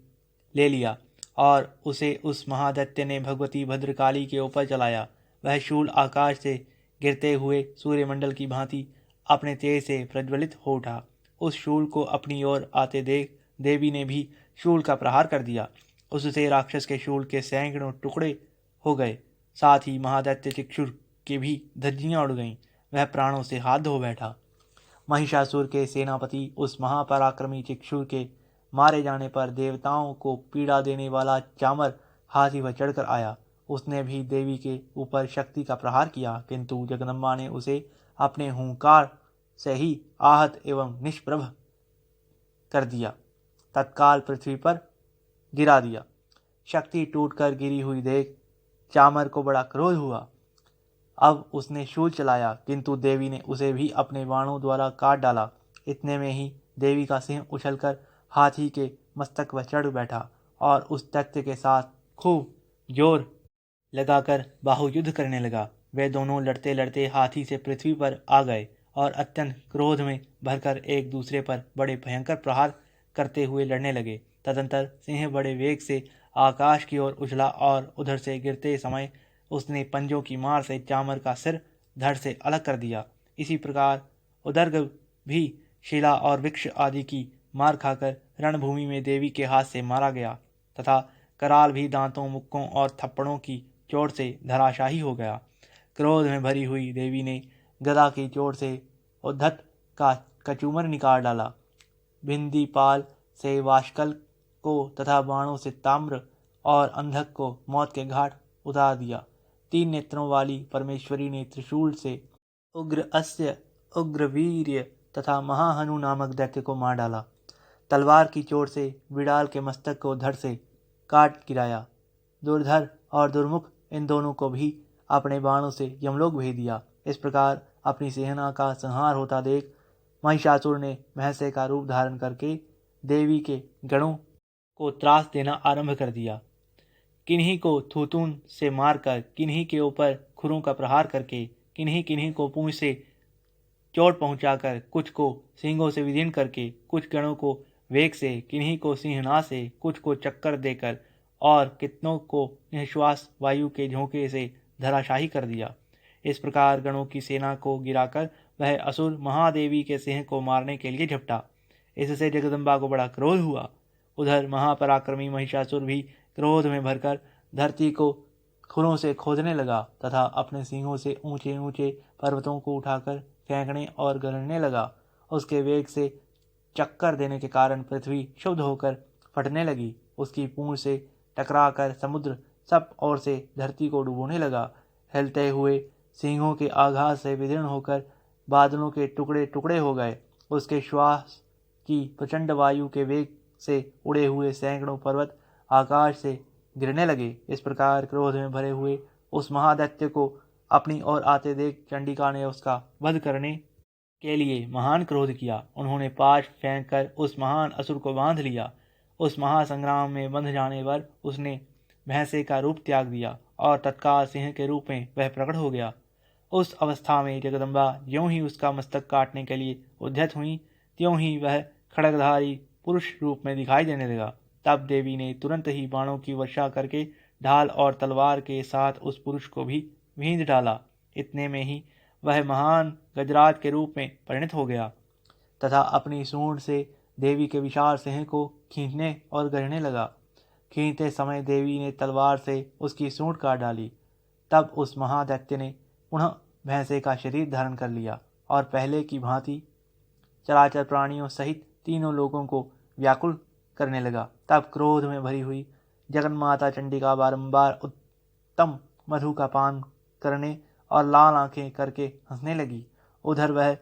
ले लिया और उसे उस महादैत्य ने भगवती भद्रकाली के ऊपर चलाया। वह शूल आकाश से गिरते हुए सूर्यमंडल की भांति अपने तेज से प्रज्वलित हो उठा। उस शूल को अपनी ओर आते देख देवी ने भी शूल का प्रहार कर दिया। उससे राक्षस के शूल के सैकड़ों टुकड़े हो गए। साथ ही महादैत्य चिक्षुर की भी धज्जियां उड़ गईं। वह प्राणों से हाथ धो बैठा। महिषासुर के सेनापति उस महापराक्रमी चिक्षुर के मारे जाने पर देवताओं को पीड़ा देने वाला चामर हाथी पर चढ़कर आया। उसने भी देवी के ऊपर शक्ति का प्रहार किया, किंतु जगदम्बा ने उसे अपने हुंकार से ही आहत एवं निष्प्रभ कर दिया, तत्काल पृथ्वी पर गिरा दिया। शक्ति टूटकर गिरी हुई देख चामर को बड़ा क्रोध हुआ। अब उसने शूल चलाया, किंतु देवी ने उसे भी अपने बाणों द्वारा काट डाला। इतने में ही देवी का सिंह उछलकर हाथी के मस्तक पर चढ़ बैठा और उस दैत्य के साथ खूब जोर लगाकर बाहुयुद्ध करने लगा। वे दोनों लड़ते लड़ते हाथी से पृथ्वी पर आ गए और अत्यंत क्रोध में भरकर एक दूसरे पर बड़े भयंकर प्रहार करते हुए लड़ने लगे। तदंतर सिंह बड़े वेग से आकाश की ओर उछला और उधर से गिरते समय उसने पंजों की मार से चामर का सिर धड़ से अलग कर दिया। इसी प्रकार उदर्ग भी शिला और वृक्ष आदि की मार खाकर रणभूमि में देवी के हाथ से मारा गया तथा कराल भी दांतों, मुक्कों और थप्पड़ों की चोट से धराशाही हो गया। क्रोध में भरी हुई देवी ने गदा की चोट से उद्धत का कचूमर निकाल डाला। बिंदीपाल से वाष्कल को तथा बाणों से ताम्र और अंधक को मौत के घाट उतार दिया। 3 नेत्रों वाली परमेश्वरी ने त्रिशूल से उग्र अस्य, उग्र वीर्य तथा महाहनु नामक दैत्य को मार डाला। तलवार की चोट से बिड़ाल के मस्तक को धड़ से काट गिराया। दुर्धर और दुर्मुख इन दोनों को भी अपने बाणों से यमलोक भेज दिया। इस प्रकार अपनी सेना का संहार होता देख महिषासुर ने महसे का रूप धारण करके देवी के गणों को त्रास देना आरंभ कर दिया। किन्हीं को थूतून से मारकर, किन्हीं के ऊपर खुरों का प्रहार करके, किन्हीं किन्हीं को पूंछ से चोट पहुंचाकर, कुछ को सींगों से विदीर्ण करके, कुछ गणों को वेग से, किन्हीं को सिंहनाद से, कुछ को चक्कर देकर और कितनों को निश्वास वायु के झोंके से धराशाही कर दिया। इस प्रकार गणों की सेना को गिराकर वह असुर महादेवी के सिंह को मारने के लिए झपटा। इससे जगदम्बा को बड़ा क्रोध हुआ। उधर महापराक्रमी महिषासुर भी क्रोध में भरकर धरती को खुरों से खोदने लगा तथा अपने सींगों से ऊंचे ऊंचे पर्वतों को उठाकर फेंकने और गलने लगा। उसके वेग से चक्कर देने के कारण पृथ्वी क्षुब्ध होकर फटने लगी। उसकी पूंछ से टकराकर समुद्र सब ओर से धरती को डुबोने लगा। हिलते हुए सिंहों के आघात से विदीर्ण होकर बादलों के टुकड़े टुकड़े हो गए। उसके श्वास की प्रचंड वायु के वेग से उड़े हुए सैकड़ों पर्वत आकाश से गिरने लगे। इस प्रकार क्रोध में भरे हुए उस महादैत्य को अपनी ओर आते देख चंडिका ने उसका वध करने के लिए महान क्रोध किया। उन्होंने पाश फेंक कर उस महान असुर को बांध लिया। उस महासंग्राम में बंध जाने पर उसने भैंसे का रूप त्याग दिया और तत्काल सिंह के रूप में वह प्रकट हो गया। उस अवस्था में जगदम्बा ज्यों ही उसका मस्तक काटने के लिए उद्यत हुई, त्यों ही वह खड्गधारी पुरुष रूप में दिखाई देने लगा। तब देवी ने तुरंत ही बाणों की वर्षा करके ढाल और तलवार के साथ उस पुरुष को भी भींज डाला। इतने में ही वह महान गजराज के रूप में परिणत हो गया तथा अपनी सूंड से देवी के विशाल सिंह को खींचने और गढ़ने लगा। खींचते समय देवी ने तलवार से उसकी सूंड काट डाली। तब उस महादैत्य ने पुनः भैंसे का शरीर धारण कर लिया और पहले की भांति चराचर प्राणियों सहित तीनों लोगों को व्याकुल करने लगा। तब क्रोध में भरी हुई जगन्माता चंडिका बारंबार उत्तम मधु का पान करने और लाल आंखें करके हंसने लगी। उधर वह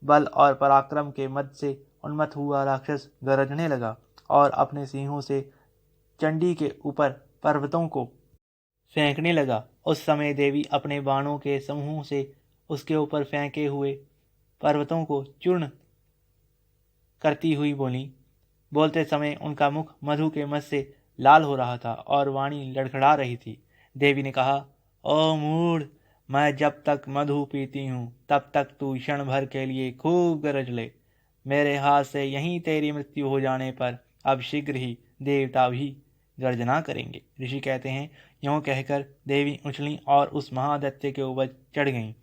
बल और पराक्रम के मद से उन्मत्त हुआ राक्षस गरजने लगा और अपने सिंहों से चंडी के ऊपर पर्वतों को फेंकने लगा। उस समय देवी अपने बाणों के समूह से उसके ऊपर फेंके हुए पर्वतों को चूर्ण करती हुई बोली। बोलते समय उनका मुख मधु के मद से लाल हो रहा था और वाणी लड़खड़ा रही थी। देवी ने कहा, ओ मूढ़, मैं जब तक मधु पीती हूँ तब तक तू क्षण भर के लिए खूब गरज ले। मेरे हाथ से यहीं तेरी मृत्यु हो जाने पर अब शीघ्र ही देवता भी गर्जना करेंगे। ऋषि कहते हैं, यूँ कहकर देवी उछली और उस महादैत्य के ऊपर चढ़ गईं।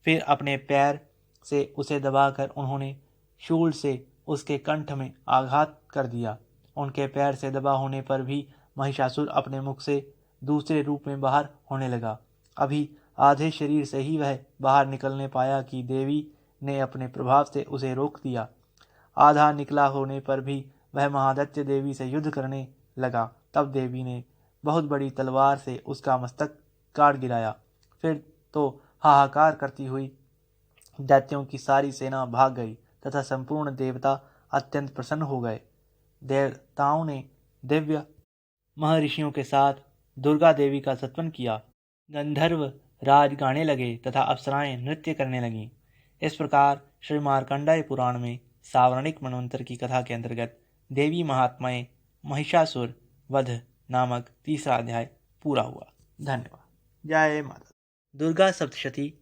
फिर अपने पैर से उसे दबाकर उन्होंने शूल से उसके कंठ में आघात कर दिया। उनके पैर से दबा होने पर भी महिषासुर अपने मुख से दूसरे रूप में बाहर होने लगा। अभी आधे शरीर से ही वह बाहर निकलने पाया कि देवी ने अपने प्रभाव से उसे रोक दिया। आधा निकला होने पर भी वह महादैत्य देवी से युद्ध करने लगा। तब देवी ने बहुत बड़ी तलवार से उसका मस्तक काट गिराया। फिर तो हाहाकार करती हुई दैत्यों की सारी सेना भाग गई तथा संपूर्ण देवता अत्यंत प्रसन्न हो गए। देवताओं ने दिव्य महर्षियों के साथ दुर्गा देवी का स्तवन किया। गंधर्व राज गाने लगे तथा अप्सराएं नृत्य करने लगीं। इस प्रकार श्री मार्कंडेय पुराण में सावर्णिक मनवंतर की कथा के अंतर्गत देवी महात्म्य महिषासुर वध नामक तीसरा अध्याय पूरा हुआ। धन्यवाद। जय माता। दुर्गा सप्तशती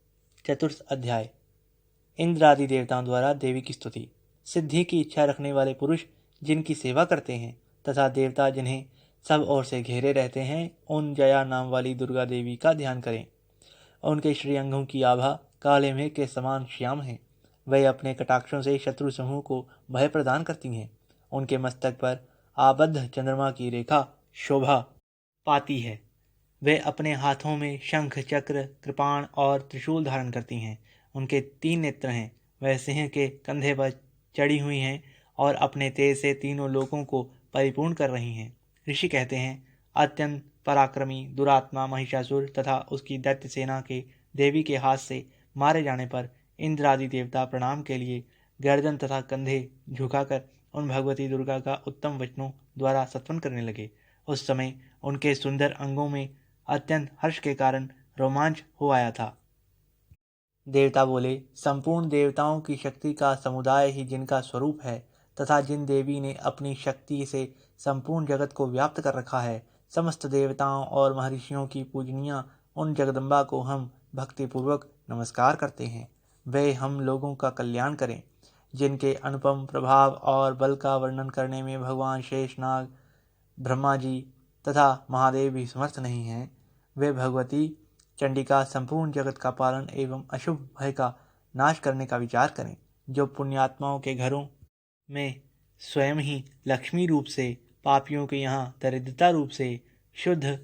चतुर्थ अध्याय। इंद्र आदि देवताओं द्वारा देवी की स्तुति। सिद्धि की इच्छा रखने वाले पुरुष जिनकी सेवा करते हैं तथा देवता जिन्हें सब ओर से घेरे रहते हैं, उन जया नाम वाली दुर्गा देवी का ध्यान करें। उनके श्रीअंगों की आभा काले मेघ के समान श्याम है। वे अपने कटाक्षों से शत्रु समूह को भय प्रदान करती हैं। उनके मस्तक पर आबद्ध चंद्रमा की रेखा शोभा पाती है। वे अपने हाथों में शंख, चक्र, कृपाण और त्रिशूल धारण करती हैं। उनके 3 नेत्र हैं। वह सिंह के कंधे पर चढ़ी हुई हैं और अपने तेज से तीनों लोकों को परिपूर्ण कर रही हैं। ऋषि कहते हैं, अत्यंत पराक्रमी दुरात्मा महिषासुर तथा उसकी दैत्य सेना के देवी के हाथ से मारे जाने पर इंद्र आदि देवता प्रणाम के लिए गर्दन तथा कंधे झुकाकर उन भगवती दुर्गा का उत्तम वचनों द्वारा स्तवन करने लगे। उस समय उनके सुंदर अंगों में अत्यंत हर्ष के कारण रोमांच हो आया था। देवता बोले, संपूर्ण देवताओं की शक्ति का समुदाय ही जिनका स्वरूप है तथा जिन देवी ने अपनी शक्ति से संपूर्ण जगत को व्याप्त कर रखा है, समस्त देवताओं और महर्षियों की पूजनीय उन जगदम्बा को हम भक्तिपूर्वक नमस्कार करते हैं। वे हम लोगों का कल्याण करें। जिनके अनुपम प्रभाव और बल का वर्णन करने में भगवान शेषनाग, ब्रह्मा जी तथा महादेव भी समर्थ नहीं हैं, वे भगवती चंडिका संपूर्ण जगत का पालन एवं अशुभ भय का नाश करने का विचार करें। जो पुण्यात्माओं के घरों में स्वयं ही लक्ष्मी रूप से, पापियों के यहाँ दरिद्रता रूप से, शुद्ध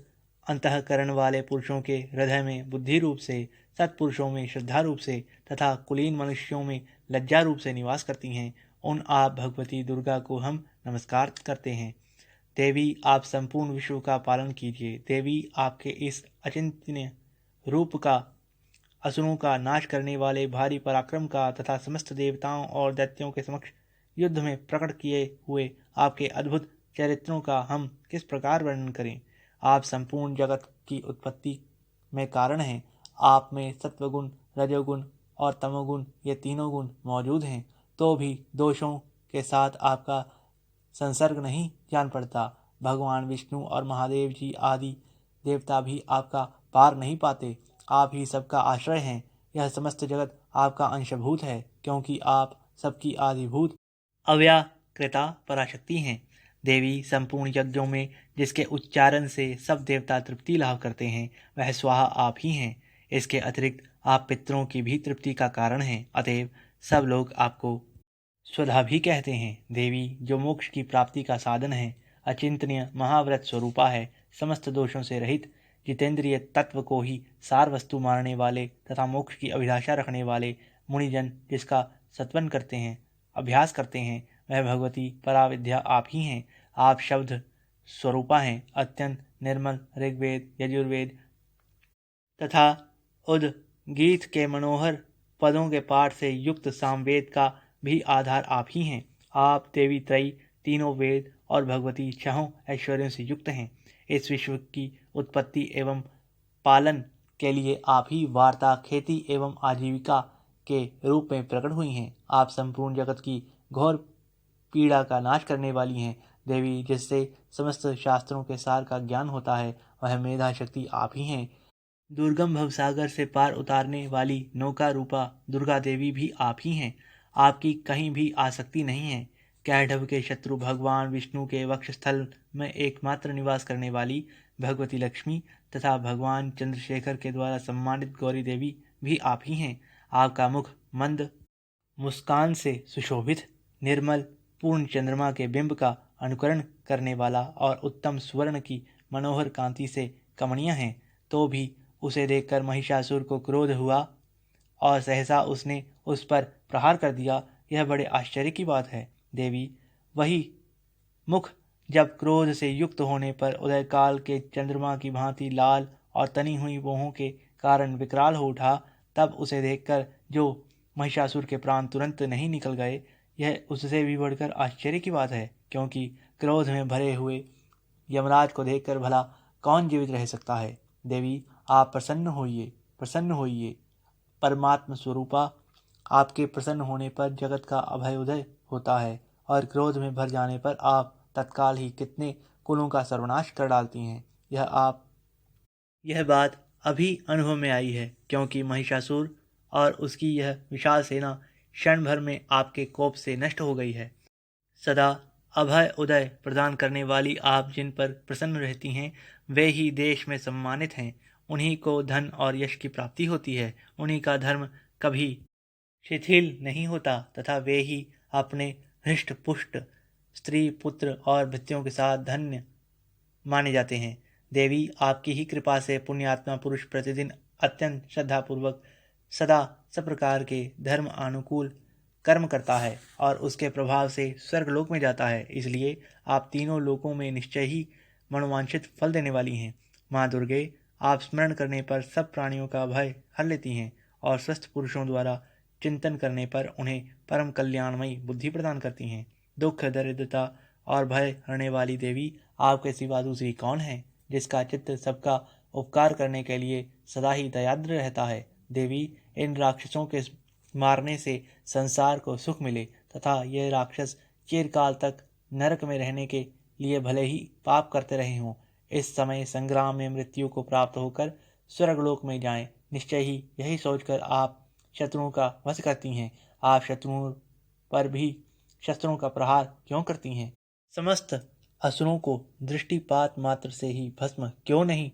अंतःकरण वाले पुरुषों के हृदय में बुद्धि रूप से, सत्पुरुषों में श्रद्धा रूप से तथा कुलीन मनुष्यों में लज्जा रूप से निवास करती हैं, उन आप भगवती दुर्गा को हम नमस्कार करते हैं। देवी, आप संपूर्ण विश्व का पालन कीजिए। देवी, आपके इस अचिंतनीय रूप का, असुरों का नाश करने वाले भारी पराक्रम का तथा समस्त देवताओं और दैत्यों के समक्ष युद्ध में प्रकट किए हुए आपके अद्भुत चरित्रों का हम किस प्रकार वर्णन करें। आप संपूर्ण जगत की उत्पत्ति में कारण हैं। आप में सत्वगुण, रजोगुण और तमोगुण, ये तीनों गुण मौजूद हैं, तो भी दोषों के साथ आपका संसर्ग नहीं जान पड़ता। भगवान विष्णु और महादेव जी आदि देवता भी आपका पार नहीं पाते। आप ही सबका आश्रय हैं। यह समस्त जगत आपका अंशभूत है, क्योंकि आप सबकी आदिभूत अव्याकृता पराशक्ति हैं। देवी, संपूर्ण यज्ञों में जिसके उच्चारण से सब देवता तृप्ति लाभ करते हैं, वह स्वाहा आप ही हैं। इसके अतिरिक्त आप पितरों की भी तृप्ति का कारण हैं। अतएव सब लोग आपको स्वधा भी कहते हैं। देवी, जो मोक्ष की प्राप्ति का साधन है, अचिंतनीय महाव्रत स्वरूपा है, समस्त दोषों से रहित, जितेंद्रिय तत्व को ही सार वस्तु मानने वाले तथा मोक्ष की अभिलाषा रखने वाले मुनिजन जिसका सत्वन करते हैं, अभ्यास करते हैं, वह भगवती पराविद्या आप ही हैं। आप शब्द स्वरूपा हैं। अत्यंत निर्मल ऋग्वेद, यजुर्वेद तथा उद्गीत के मनोहर पदों के पाठ से युक्त सामवेद का भी आधार आप ही हैं। आप देवी त्रयी, तीनों वेद और भगवती छहों ऐश्वर्यों से युक्त हैं। इस विश्व की उत्पत्ति एवं पालन के लिए आप ही वार्ता, खेती एवं आजीविका के रूप में प्रकट हुई हैं। आप संपूर्ण जगत की घोर पीड़ा का नाश करने वाली हैं। देवी, जिससे समस्त शास्त्रों के सार का ज्ञान होता है, वह मेधा शक्ति आप ही हैं। दुर्गम भवसागर से पार उतारने वाली नौका रूपा दुर्गा देवी भी आप ही हैं। आपकी कहीं भी आसक्ति नहीं है। कैढ़व के शत्रु भगवान विष्णु के वक्षस्थल में एकमात्र निवास करने वाली भगवती लक्ष्मी तथा भगवान चंद्रशेखर के द्वारा सम्मानित गौरी देवी भी आप ही हैं। आपका मुख मंद मुस्कान से सुशोभित, निर्मल, पूर्ण चंद्रमा के बिंब का अनुकरण करने वाला और उत्तम स्वर्ण की मनोहर कांति से कमनीय है। तो भी उसे देखकर महिषासुर को क्रोध हुआ और सहसा उसने उस पर प्रहार कर दिया। यह बड़े आश्चर्य की बात है। देवी, वही मुख जब क्रोध से युक्त होने पर उदयकाल के चंद्रमा की भांति लाल और तनी हुई भौहों के कारण विकराल हो उठा, तब उसे देखकर जो महिषासुर के प्राण तुरंत नहीं निकल गए, यह उससे भी बढ़कर आश्चर्य की बात है, क्योंकि क्रोध में भरे हुए यमराज को देखकर भला कौन जीवित रह सकता है। देवी, आप प्रसन्न होइए, प्रसन्न होइए। परमात्म स्वरूपा, आपके प्रसन्न होने पर जगत का अभय उदय होता है और क्रोध में भर जाने पर आप तत्काल ही कितने कुलों का सर्वनाश कर डालती हैं। यह बात अभी अनुभव में आई है, क्योंकि महिषासुर और उसकी यह विशाल सेना क्षण भर में आपके कोप से नष्ट हो गई है। सदा अभय उदय प्रदान करने वाली आप जिन पर प्रसन्न रहती हैं, वे ही देश में सम्मानित हैं। उन्हीं को धन और यश की प्राप्ति होती है। उन्हीं का धर्म कभी शिथिल नहीं होता तथा वे ही अपने हृष्ट पुष्ट स्त्री पुत्र और भृत्यों के साथ धन्य माने जाते हैं। देवी, आपकी ही कृपा से पुण्यात्मा पुरुष प्रतिदिन अत्यंत श्रद्धापूर्वक सदा सब प्रकार के धर्म अनुकूल कर्म करता है और उसके प्रभाव से स्वर्गलोक में जाता है। इसलिए आप तीनों लोकों में निश्चय ही मनोवांछित फल देने वाली हैं। माँ दुर्गे, आप स्मरण करने पर सब प्राणियों का भय हर लेती हैं और स्वस्थ पुरुषों द्वारा चिंतन करने पर उन्हें परम कल्याणमयी बुद्धि प्रदान करती हैं। दुख, दरिद्रता और भय हरने वाली देवी, आपके सिवा दूसरी कौन है, जिसका चित्त सबका उपकार करने के लिए सदा ही दयाद्र रहता है। देवी, इन राक्षसों के मारने से संसार को सुख मिले तथा ये राक्षस चिरकाल तक नरक में रहने के लिए भले ही पाप करते रहे हों, इस समय संग्राम में मृत्यु को प्राप्त होकर स्वर्गलोक में जाएं। निश्चय ही यही सोचकर आप शत्रुओं का वध करती हैं। आप शत्रुओं पर भी शस्त्रों का प्रहार क्यों करती हैं? समस्त असुरों को दृष्टिपात मात्र से ही भस्म क्यों नहीं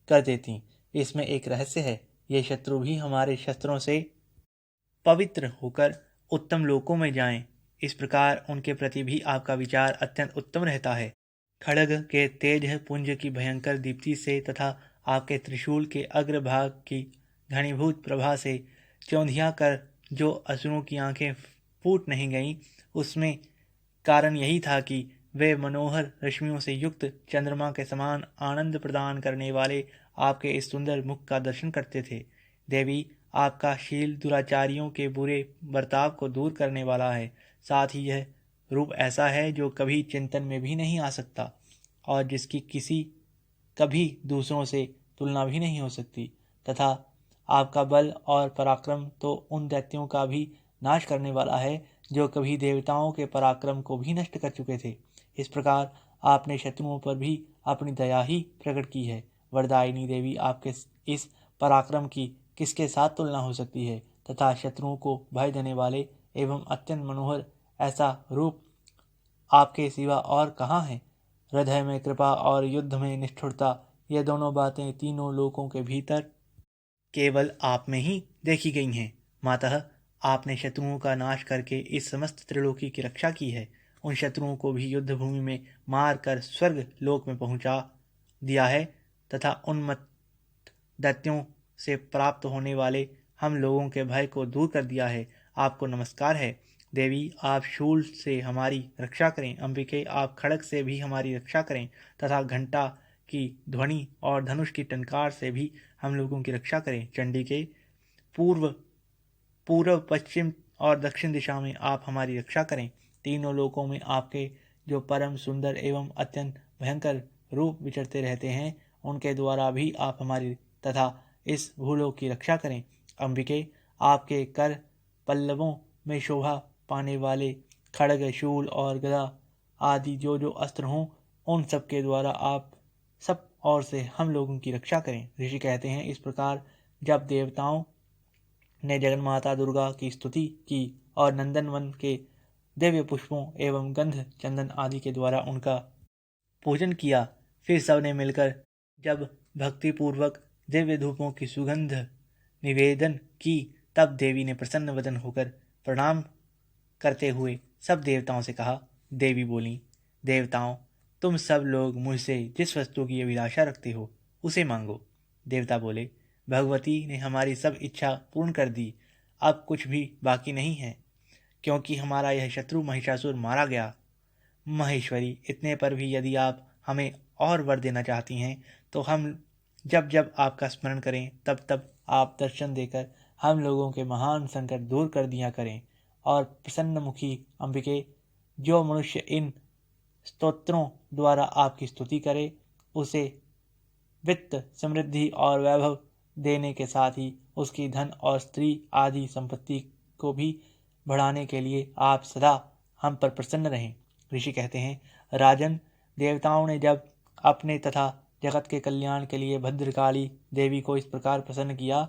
कर देती? इसमें एक रहस्य है। ये शत्रु भी हमारे शस्त्रों से पवित्र होकर उत्तम लोकों में जाएं। इस प्रकार उनके प्रति भी आपका विचार अत्यंत उत्तम रहता है। खड्ग के तेज पुंज की भयंकर दीप्ति से तथा आपके त्रिशूल के अग्रभाग की घनीभूत प्रभा से चौंधिया कर जो असुरों की आंखें फूट नहीं गईं, उसमें कारण यही था कि वे मनोहर रश्मियों से युक्त चंद्रमा के समान आनंद प्रदान करने वाले आपके इस सुंदर मुख का दर्शन करते थे। देवी, आपका शील दुराचारियों के बुरे बर्ताव को दूर करने वाला है। साथ ही यह रूप ऐसा है जो कभी चिंतन में भी नहीं आ सकता और जिसकी किसी कभी दूसरों से तुलना भी नहीं हो सकती, तथा आपका बल और पराक्रम तो उन दैत्यों का भी नाश करने वाला है जो कभी देवताओं के पराक्रम को भी नष्ट कर चुके थे। इस प्रकार आपने शत्रुओं पर भी अपनी दया ही प्रकट की है। वरदायिनी देवी, आपके इस पराक्रम की किसके साथ तुलना हो सकती है तथा शत्रुओं को भय देने वाले एवं अत्यंत मनोहर ऐसा रूप आपके सिवा और कहाँ है? हृदय में कृपा और युद्ध में निष्ठुरता, ये दोनों बातें तीनों लोकों के भीतर केवल आप में ही देखी गई हैं। मातः, आपने शत्रुओं का नाश करके इस समस्त त्रिलोकी की रक्षा की है। उन शत्रुओं को भी युद्ध भूमि में मार कर स्वर्ग लोक में पहुंचा दिया है तथा उन्मत्त दैत्यों से प्राप्त होने वाले हम लोगों के भय को दूर कर दिया है। आपको नमस्कार है। देवी, आप शूल से हमारी रक्षा करें। अंबिके, आप खड़ग से भी हमारी रक्षा करें तथा घंटा की ध्वनि और धनुष की टंकार से भी हम लोगों की रक्षा करें। चंडी के पूर्व पूर्व पश्चिम और दक्षिण दिशा में आप हमारी रक्षा करें। तीनों लोकों में आपके जो परम सुंदर एवं अत्यंत भयंकर रूप विचरते रहते हैं, उनके द्वारा भी आप हमारी तथा इस भूलोक की रक्षा करें। अंबिके, आपके कर पल्लवों में शोभा पाने वाले खड्ग, शूल और गदा आदि जो जो अस्त्र हों, उन सब के द्वारा आप सब ओर से हम लोगों की रक्षा करें। ऋषि कहते हैं, इस प्रकार जब देवताओं ने जगन्माता दुर्गा की स्तुति की और नंदनवन के दिव्य पुष्पों एवं गंध चंदन आदि के द्वारा उनका पूजन किया, फिर सबने मिलकर जब भक्तिपूर्वक दिव्य धूपों की सुगंध निवेदन की, तब देवी ने प्रसन्न वदन होकर प्रणाम करते हुए सब देवताओं से कहा। देवी बोली, देवताओं, तुम सब लोग मुझसे जिस वस्तु की अभिलाषा रखते हो उसे मांगो। देवता बोले, भगवती ने हमारी सब इच्छा पूर्ण कर दी, अब कुछ भी बाकी नहीं है, क्योंकि हमारा यह शत्रु महिषासुर मारा गया। महेश्वरी, इतने पर भी यदि आप हमें और वर देना चाहती हैं तो हम जब जब आपका स्मरण करें तब तब आप दर्शन देकर हम लोगों के महान संकट दूर कर दिया करें। और प्रसन्नमुखी अंबिके, जो मनुष्य इन स्तोत्रों द्वारा आपकी स्तुति करे, उसे वित्त, समृद्धि और वैभव देने के साथ ही उसकी धन और स्त्री आदि संपत्ति को भी बढ़ाने के लिए आप सदा हम पर प्रसन्न रहें। ऋषि कहते हैं, राजन, देवताओं ने जब अपने तथा जगत के कल्याण के लिए भद्रकाली देवी को इस प्रकार प्रसन्न किया,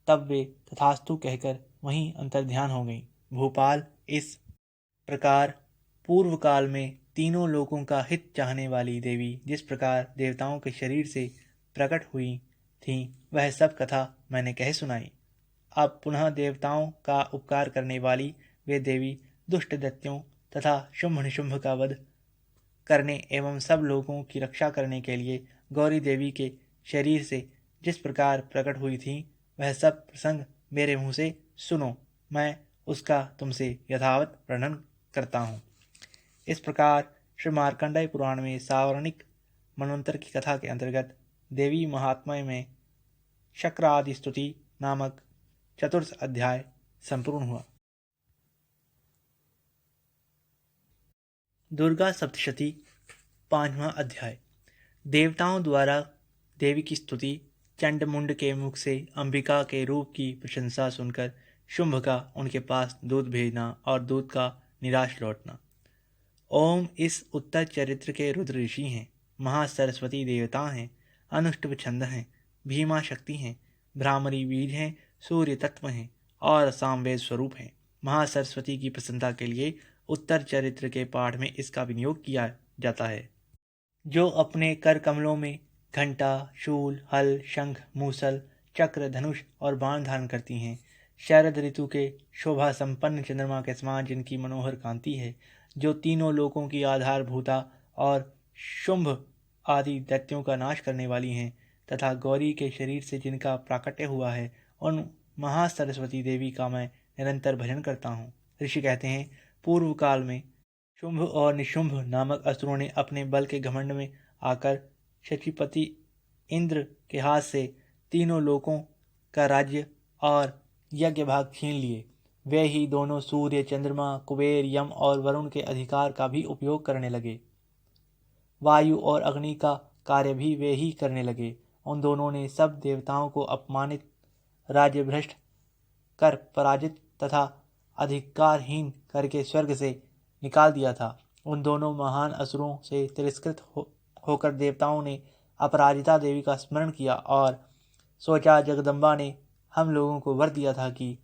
तब वे तथास्तु कहकर वहीं अंतर्ध्यान हो गई। भूपाल, इस प्रकार पूर्व काल में तीनों लोगों का हित चाहने वाली देवी जिस प्रकार देवताओं के शरीर से प्रकट हुई थीं, वह सब कथा मैंने कह सुनाई। अब पुनः देवताओं का उपकार करने वाली वे देवी दुष्ट दैत्यों तथा शुंभ निशुंभ का वध करने एवं सब लोगों की रक्षा करने के लिए गौरी देवी के शरीर से जिस प्रकार प्रकट हुई थी, वह सब प्रसंग मेरे मुंह से सुनो, मैं उसका तुमसे यथावत वर्णन करता हूँ। इस प्रकार श्री मार्कंडेय पुराण में सावर्णिक मनवंतर की कथा के अंतर्गत देवी महात्म्य में शक्र आदि स्तुति नामक चतुर्थ अध्याय संपूर्ण हुआ। दुर्गा सप्तशती, 5वां अध्याय। देवताओं द्वारा देवी की स्तुति। चंडमुंड के मुख से अंबिका के रूप की प्रशंसा सुनकर शुंभ का उनके पास दूध भेजना और दूध का निराश लौटना। ओम इस उत्तर चरित्र के रुद्र ऋषि हैं, महासरस्वती देवता हैं, अनुष्टुप छंद हैं, भीमा शक्ति हैं, भ्रामरी बीज हैं, सूर्य तत्व हैं और सामवेद स्वरूप हैं। महासरस्वती की प्रसन्नता के लिए उत्तर चरित्र के पाठ में इसका विनियोग किया जाता है। जो अपने कर कमलों में घंटा, शूल, हल, शंख, मूसल, चक्र, धनुष और बाण धारण करती हैं, शरद ऋतु के शोभा संपन्न चंद्रमा के समान जिनकी मनोहर कांति है, जो तीनों लोकों की आधारभूता और शुंभ आदि दैत्यों का नाश करने वाली हैं, तथा गौरी के शरीर से जिनका प्राकट्य हुआ है, उन महासरस्वती देवी का मैं निरंतर भजन करता हूँ। ऋषि कहते हैं, पूर्व काल में शुंभ और निशुंभ नामक असुरों ने अपने बल के घमंड में आकर शचीपति इंद्र के हाथ से तीनों लोकों का राज्य और यज्ञ भाग छीन लिए। वे ही दोनों सूर्य, चंद्रमा, कुबेर, यम और वरुण के अधिकार का भी उपयोग करने लगे। वायु और अग्नि का कार्य भी वे ही करने लगे। उन दोनों ने सब देवताओं को अपमानित, राज्य भ्रष्ट कर पराजित तथा अधिकारहीन करके स्वर्ग से निकाल दिया था। उन दोनों महान असुरों से तिरस्कृत होकर देवताओं ने अपराजिता देवी का स्मरण किया और सोचा, जगदम्बा ने हम लोगों को वर दिया था कि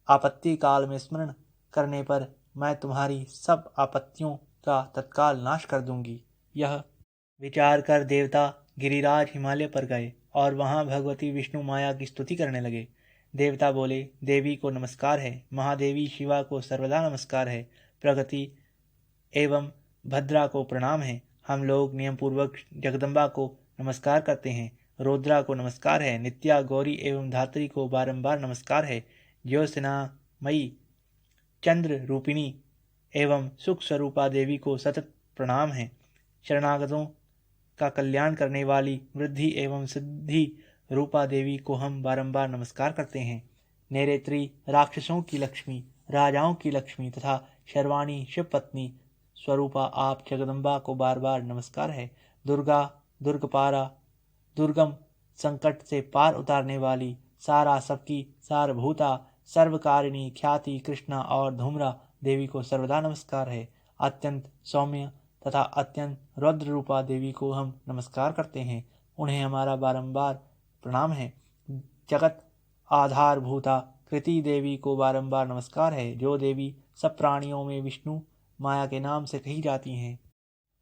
आपत्ति काल में स्मरण करने पर मैं तुम्हारी सब आपत्तियों का तत्काल नाश कर दूंगी। यह विचार कर देवता गिरिराज हिमालय पर गए और वहां भगवती विष्णु माया की स्तुति करने लगे। देवता बोले, देवी को नमस्कार है, महादेवी शिवा को सर्वदा नमस्कार है, प्रगति एवं भद्रा को प्रणाम है। हम लोग नियम पूर्वक जगदम्बा को नमस्कार करते हैं। रुद्रा को नमस्कार है, नित्या, गौरी एवं धात्री को बारंबार नमस्कार है। ज्योत्सनामयी, चंद्र रूपिणी एवं सुख स्वरूपा देवी को सतत प्रणाम है। शरणागतों का कल्याण करने वाली वृद्धि एवं सिद्धि रूपा देवी को हम बारंबार नमस्कार करते हैं। नेरेत्री राक्षसों की लक्ष्मी, राजाओं की लक्ष्मी तथा शर्वाणी शिव पत्नी स्वरूपा आप जगदम्बा को बार बार नमस्कार है। दुर्गा, दुर्गपारा, दुर्गम, संकट से पार उतारने वाली, सारा सबकी सारभूता, सर्वकारिणी ख्याति कृष्णा और धूम्रा देवी को सर्वदा नमस्कार है। अत्यंत सौम्य तथा अत्यंत रौद्र रूपा देवी को हम नमस्कार करते हैं। उन्हें हमारा बारंबार प्रणाम है। जगत आधारभूता कृति देवी को बारंबार नमस्कार है। जो देवी सब प्राणियों में विष्णु माया के नाम से कही जाती हैं,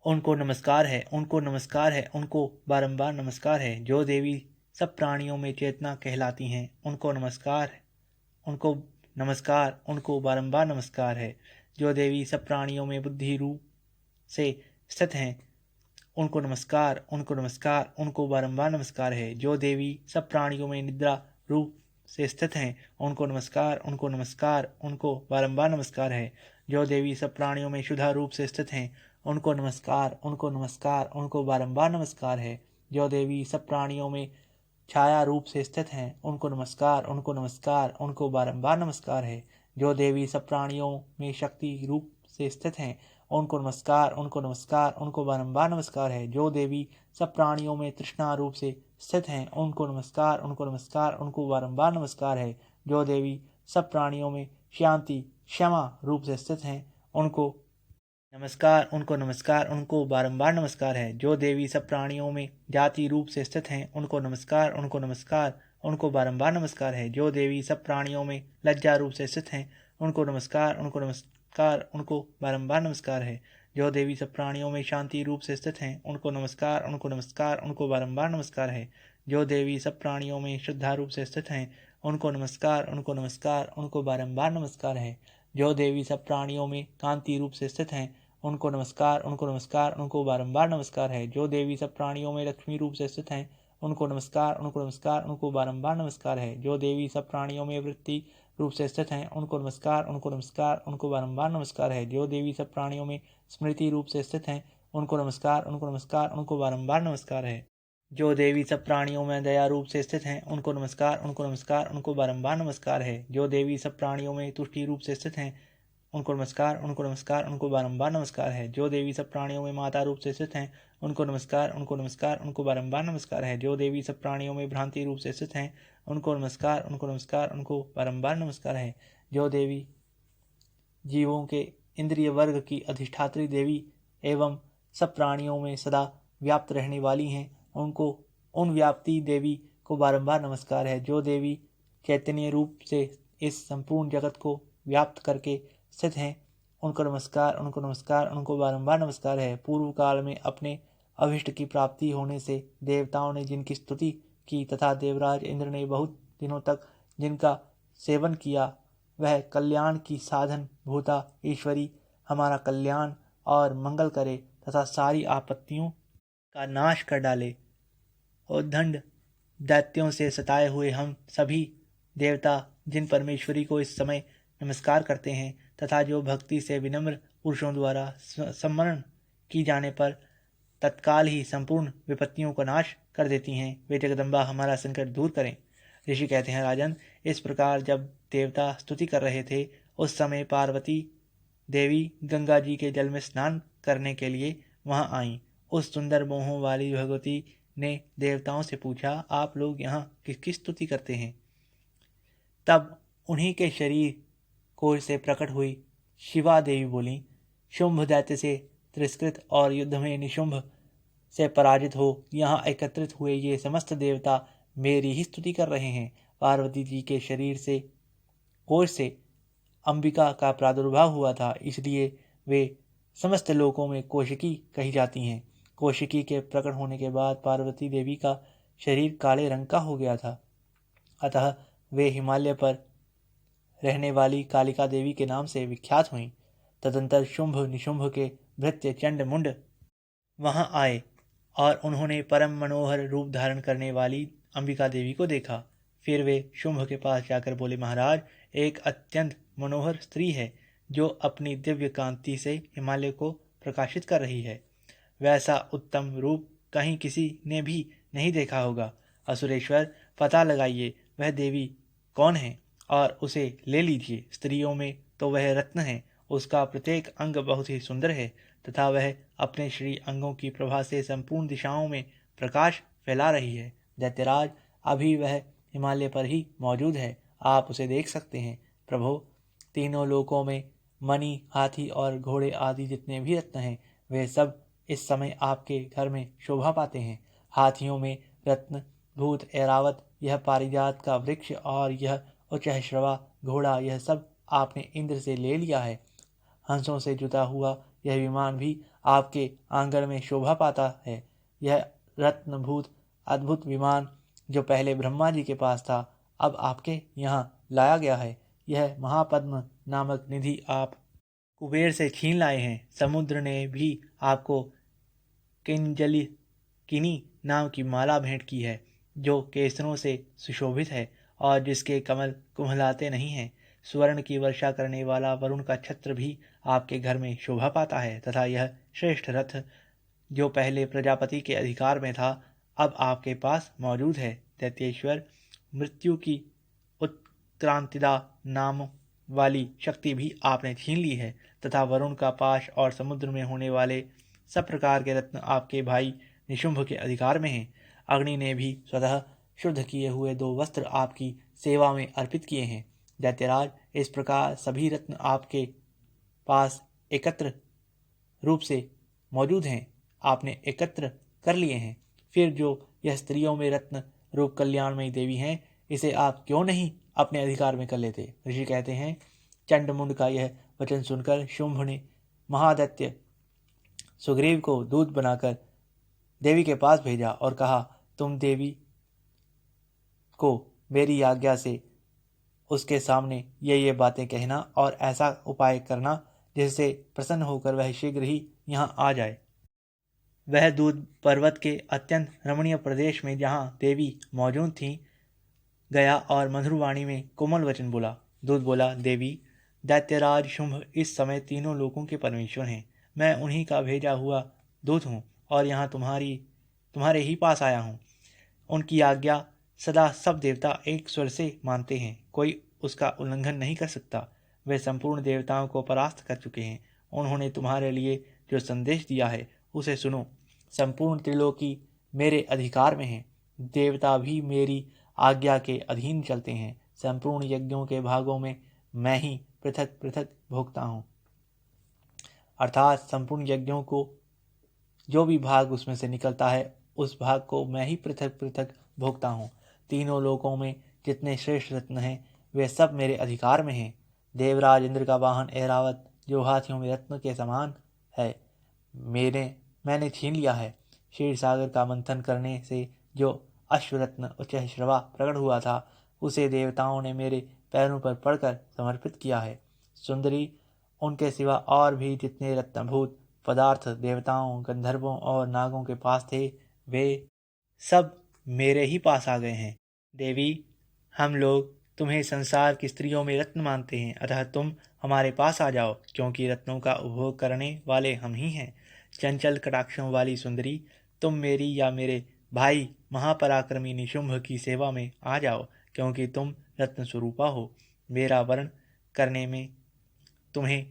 उनको नमस्कार है, उनको नमस्कार है, उनको बारंबार नमस्कार है। जो देवी सब प्राणियों में चेतना कहलाती हैं, उनको नमस्कार है, उनको नमस्कार, उनको बारंबार नमस्कार है। जो देवी सब प्राणियों में बुद्धि रूप से स्थित हैं, उनको नमस्कार, उनको नमस्कार, उनको बारंबार नमस्कार है। जो देवी सब प्राणियों में निद्रा रूप से स्थित हैं, उनको नमस्कार, उनको नमस्कार, उनको बारंबार नमस्कार है। जो देवी सब प्राणियों में शुद्धा रूप से स्थित हैं, उनको नमस्कार, उनको नमस्कार, उनको बारंबार नमस्कार है। जो देवी सब प्राणियों में छाया रूप से स्थित हैं, उनको नमस्कार, उनको नमस्कार, उनको बारंबार नमस्कार है। जो देवी सब प्राणियों में शक्ति रूप से स्थित हैं, उनको नमस्कार, उनको नमस्कार, उनको बारंबार नमस्कार है। जो देवी सब प्राणियों में तृष्णा रूप से स्थित हैं, उनको नमस्कार, उनको नमस्कार, उनको बारंबार नमस्कार है। जो देवी सब प्राणियों में शांति क्षमा रूप से स्थित हैं, उनको नमस्कार, उनको नमस्कार, उनको बारंबार नमस्कार है। जो देवी सब प्राणियों में जाति रूप से स्थित हैं, उनको नमस्कार, उनको नमस्कार, उनको बारंबार नमस्कार है। जो देवी सब प्राणियों में लज्जा रूप से स्थित हैं, उनको नमस्कार, उनको नमस्कार, उनको बारंबार नमस्कार है। जो देवी सब प्राणियों में शांति रूप से स्थित हैं, उनको नमस्कार, उनको नमस्कार, उनको बारंबार नमस्कार है। जो देवी सब प्राणियों में श्रद्धा रूप से स्थित हैं, उनको नमस्कार, उनको नमस्कार, उनको बारंबार नमस्कार है। जो देवी सब प्राणियों में कांति रूप से स्थित हैं, उनको नमस्कार, उनको नमस्कार, उनको बारंबार नमस्कार है। जो देवी सब प्राणियों में लक्ष्मी रूप से स्थित हैं, उनको नमस्कार, उनको नमस्कार, उनको बारंबार नमस्कार है। जो देवी सब प्राणियों में वृत्ति रूप से स्थित हैं, उनको नमस्कार, उनको नमस्कार, उनको बारंबार नमस्कार है। जो देवी सब प्राणियों में स्मृति रूप से स्थित हैं, उनको नमस्कार, उनको नमस्कार, उनको बारंबार नमस्कार है। जो देवी सब प्राणियों में दया रूप से स्थित हैं, उनको नमस्कार, उनको नमस्कार, उनको बारंबार नमस्कार है। जो देवी सब प्राणियों में तुष्टि रूप से स्थित हैं, उनको नमस्कार, उनको नमस्कार, उनको बारंबार नमस्कार है। जो देवी सब प्राणियों में माता रूप से स्थित हैं, उनको नमस्कार, उनको नमस्कार, उनको बारंबार नमस्कार है। जो देवी सब प्राणियों में भ्रांति रूप से स्थित हैं, उनको नमस्कार, उनको नमस्कार, उनको बारंबार नमस्कार है। जो देवी जीवों के इंद्रिय वर्ग की अधिष्ठात्री देवी एवं सब प्राणियों में सदा व्याप्त रहने वाली हैं, उनको उन व्याप्ति देवी को बारंबार नमस्कार है। जो देवी चैतन्य रूप से इस संपूर्ण जगत को व्याप्त करके स्थित हैं, उनको नमस्कार, उनको नमस्कार, उनको बारंबार नमस्कार है। पूर्व काल में अपने अभिष्ट की प्राप्ति होने से देवताओं ने जिनकी स्तुति की तथा देवराज इंद्र ने बहुत दिनों तक जिनका सेवन किया, वह कल्याण की साधन भूता ईश्वरी हमारा कल्याण और मंगल करे तथा सारी आपत्तियों का नाश कर डाले। उद्दंड दैत्यों से सताए हुए हम सभी देवता जिन परमेश्वरी को इस समय नमस्कार करते हैं तथा जो भक्ति से विनम्र पुरुषों द्वारा सम्मरण की जाने पर तत्काल ही संपूर्ण विपत्तियों का नाश कर देती हैं, वे जगदम्बा हमारा संकट दूर करें। ऋषि कहते हैं, राजन, इस प्रकार जब देवता स्तुति कर रहे थे, उस समय पार्वती देवी गंगा जी के जल में स्नान करने के लिए वहां आईं। उस सुंदर मोहों वाली भगवती ने देवताओं से पूछा, आप लोग यहाँ किसकी स्तुति करते हैं? तब उन्हीं के शरीर कोर से प्रकट हुई शिवा देवी बोली, शुंभ दैत्य से तिरस्कृत और युद्ध में निशुंभ से पराजित हो यहाँ एकत्रित हुए ये समस्त देवता मेरी ही स्तुति कर रहे हैं। पार्वती जी के शरीर से कोर से अंबिका का प्रादुर्भाव हुआ था, इसलिए वे समस्त लोकों में कौशिकी कही जाती हैं। कौशिकी के प्रकट होने के बाद पार्वती देवी का शरीर काले रंग का हो गया था, अतः वे हिमालय पर रहने वाली कालिका देवी के नाम से विख्यात हुईं। तदंतर शुंभ निशुंभ के भृत्य चंड मुंड वहां आए और उन्होंने परम मनोहर रूप धारण करने वाली अंबिका देवी को देखा। फिर वे शुंभ के पास जाकर बोले, महाराज, एक अत्यंत मनोहर स्त्री है जो अपनी दिव्य कांति से हिमालय को प्रकाशित कर रही है। वैसा उत्तम रूप कहीं किसी ने भी नहीं देखा होगा। असुरेश्वर, पता लगाइए वह देवी कौन है और उसे ले लीजिए। स्त्रियों में तो वह रत्न है, उसका प्रत्येक अंग बहुत ही सुंदर है तथा वह अपने श्री अंगों की प्रभा से संपूर्ण दिशाओं में प्रकाश फैला रही है। दैत्यराज, अभी वह हिमालय पर ही मौजूद है, आप उसे देख सकते हैं। प्रभो, तीनों लोकों में मणि, हाथी और घोड़े आदि जितने भी रत्न हैं, वे सब इस समय आपके घर में शोभा पाते हैं। हाथियों में रत्न भूत ऐरावत, यह पारिजात का वृक्ष और यह उच्चैःश्रवा घोड़ा, यह सब आपने इंद्र से ले लिया है। हंसों से जुता हुआ यह विमान भी आपके आंगन में शोभा पाता है। यह रत्नभूत अद्भुत विमान जो पहले ब्रह्मा जी के पास था, अब आपके यहाँ लाया गया है। यह महापद्म नामक निधि आप कुबेर से छीन लाए हैं। समुद्र ने भी आपको किनी नाम की माला भेंट की है, जो केसरों से सुशोभित है और जिसके कमल कुम्हलाते नहीं हैं। स्वर्ण की वर्षा करने वाला वरुण का छत्र भी आपके घर में शोभा पाता है तथा यह श्रेष्ठ रथ जो पहले प्रजापति के अधिकार में था, अब आपके पास मौजूद है। दैत्येश्वर, मृत्यु की उत्क्रांतिदा नाम वाली शक्ति भी आपने छीन ली है तथा वरुण का पाश और समुद्र में होने वाले सब प्रकार के रत्न आपके भाई निशुंभ के अधिकार में हैं। अग्नि ने भी स्वतः शुद्ध किए हुए 2 वस्त्र आपकी सेवा में अर्पित किए हैं। दैत्यराज, इस प्रकार सभी रत्न आपके पास एकत्र रूप से मौजूद हैं, आपने एकत्र कर लिए हैं। फिर जो यह स्त्रियों में रत्न रूप कल्याणमयी देवी हैं, इसे आप क्यों नहीं अपने अधिकार में कर लेते? ऋषि कहते हैं, चंडमुंड का यह वचन सुनकर शुंभ ने महादैत्य सुग्रीव को दूत बनाकर देवी के पास भेजा और कहा, तुम देवी को मेरी आज्ञा से उसके सामने ये बातें कहना और ऐसा उपाय करना जिससे प्रसन्न होकर वह शीघ्र ही यहाँ आ जाए। वह दूत पर्वत के अत्यंत रमणीय प्रदेश में जहाँ देवी मौजूद थी गया और मधुर वाणी में कोमल वचन बोला। दूत बोला, देवी, दैत्यराज शुंभ इस समय तीनों लोकों के परमेश्वर हैं। मैं उन्हीं का भेजा हुआ दूत हूँ और यहाँ तुम्हारे ही पास आया हूँ। उनकी आज्ञा सदा सब देवता एक स्वर से मानते हैं, कोई उसका उल्लंघन नहीं कर सकता। वे संपूर्ण देवताओं को परास्त कर चुके हैं। उन्होंने तुम्हारे लिए जो संदेश दिया है उसे सुनो। संपूर्ण त्रिलोकी मेरे अधिकार में है, देवता भी मेरी आज्ञा के अधीन चलते हैं। संपूर्ण यज्ञों के भागों में मैं ही पृथक पृथक भोगता हूँ, अर्थात संपूर्ण यज्ञों को जो भी भाग उसमें से निकलता है उस भाग को मैं ही पृथक पृथक भोगता हूँ। तीनों लोकों में जितने श्रेष्ठ रत्न हैं वे सब मेरे अधिकार में हैं। देवराज इंद्र का वाहन ऐरावत जो हाथियों में रत्न के समान है, मैंने छीन लिया है। क्षीर सागर का मंथन करने से जो अश्वरत्न उच्चैःश्रवा प्रकट हुआ था, उसे देवताओं ने मेरे पैरों पर पड़कर समर्पित किया है। सुंदरी, उनके सिवा और भी जितने रत्नभूत पदार्थ देवताओं, गंधर्वों और नागों के पास थे, वे सब मेरे ही पास आ गए हैं। देवी, हम लोग तुम्हें संसार की स्त्रियों में रत्न मानते हैं, अतः तुम हमारे पास आ जाओ, क्योंकि रत्नों का उपभोग करने वाले हम ही हैं। चंचल कटाक्षों वाली सुंदरी, तुम मेरी या मेरे भाई महापराक्रमी निशुंभ की सेवा में आ जाओ, क्योंकि तुम रत्न स्वरूपा हो। मेरा वर्ण करने में तुम्हें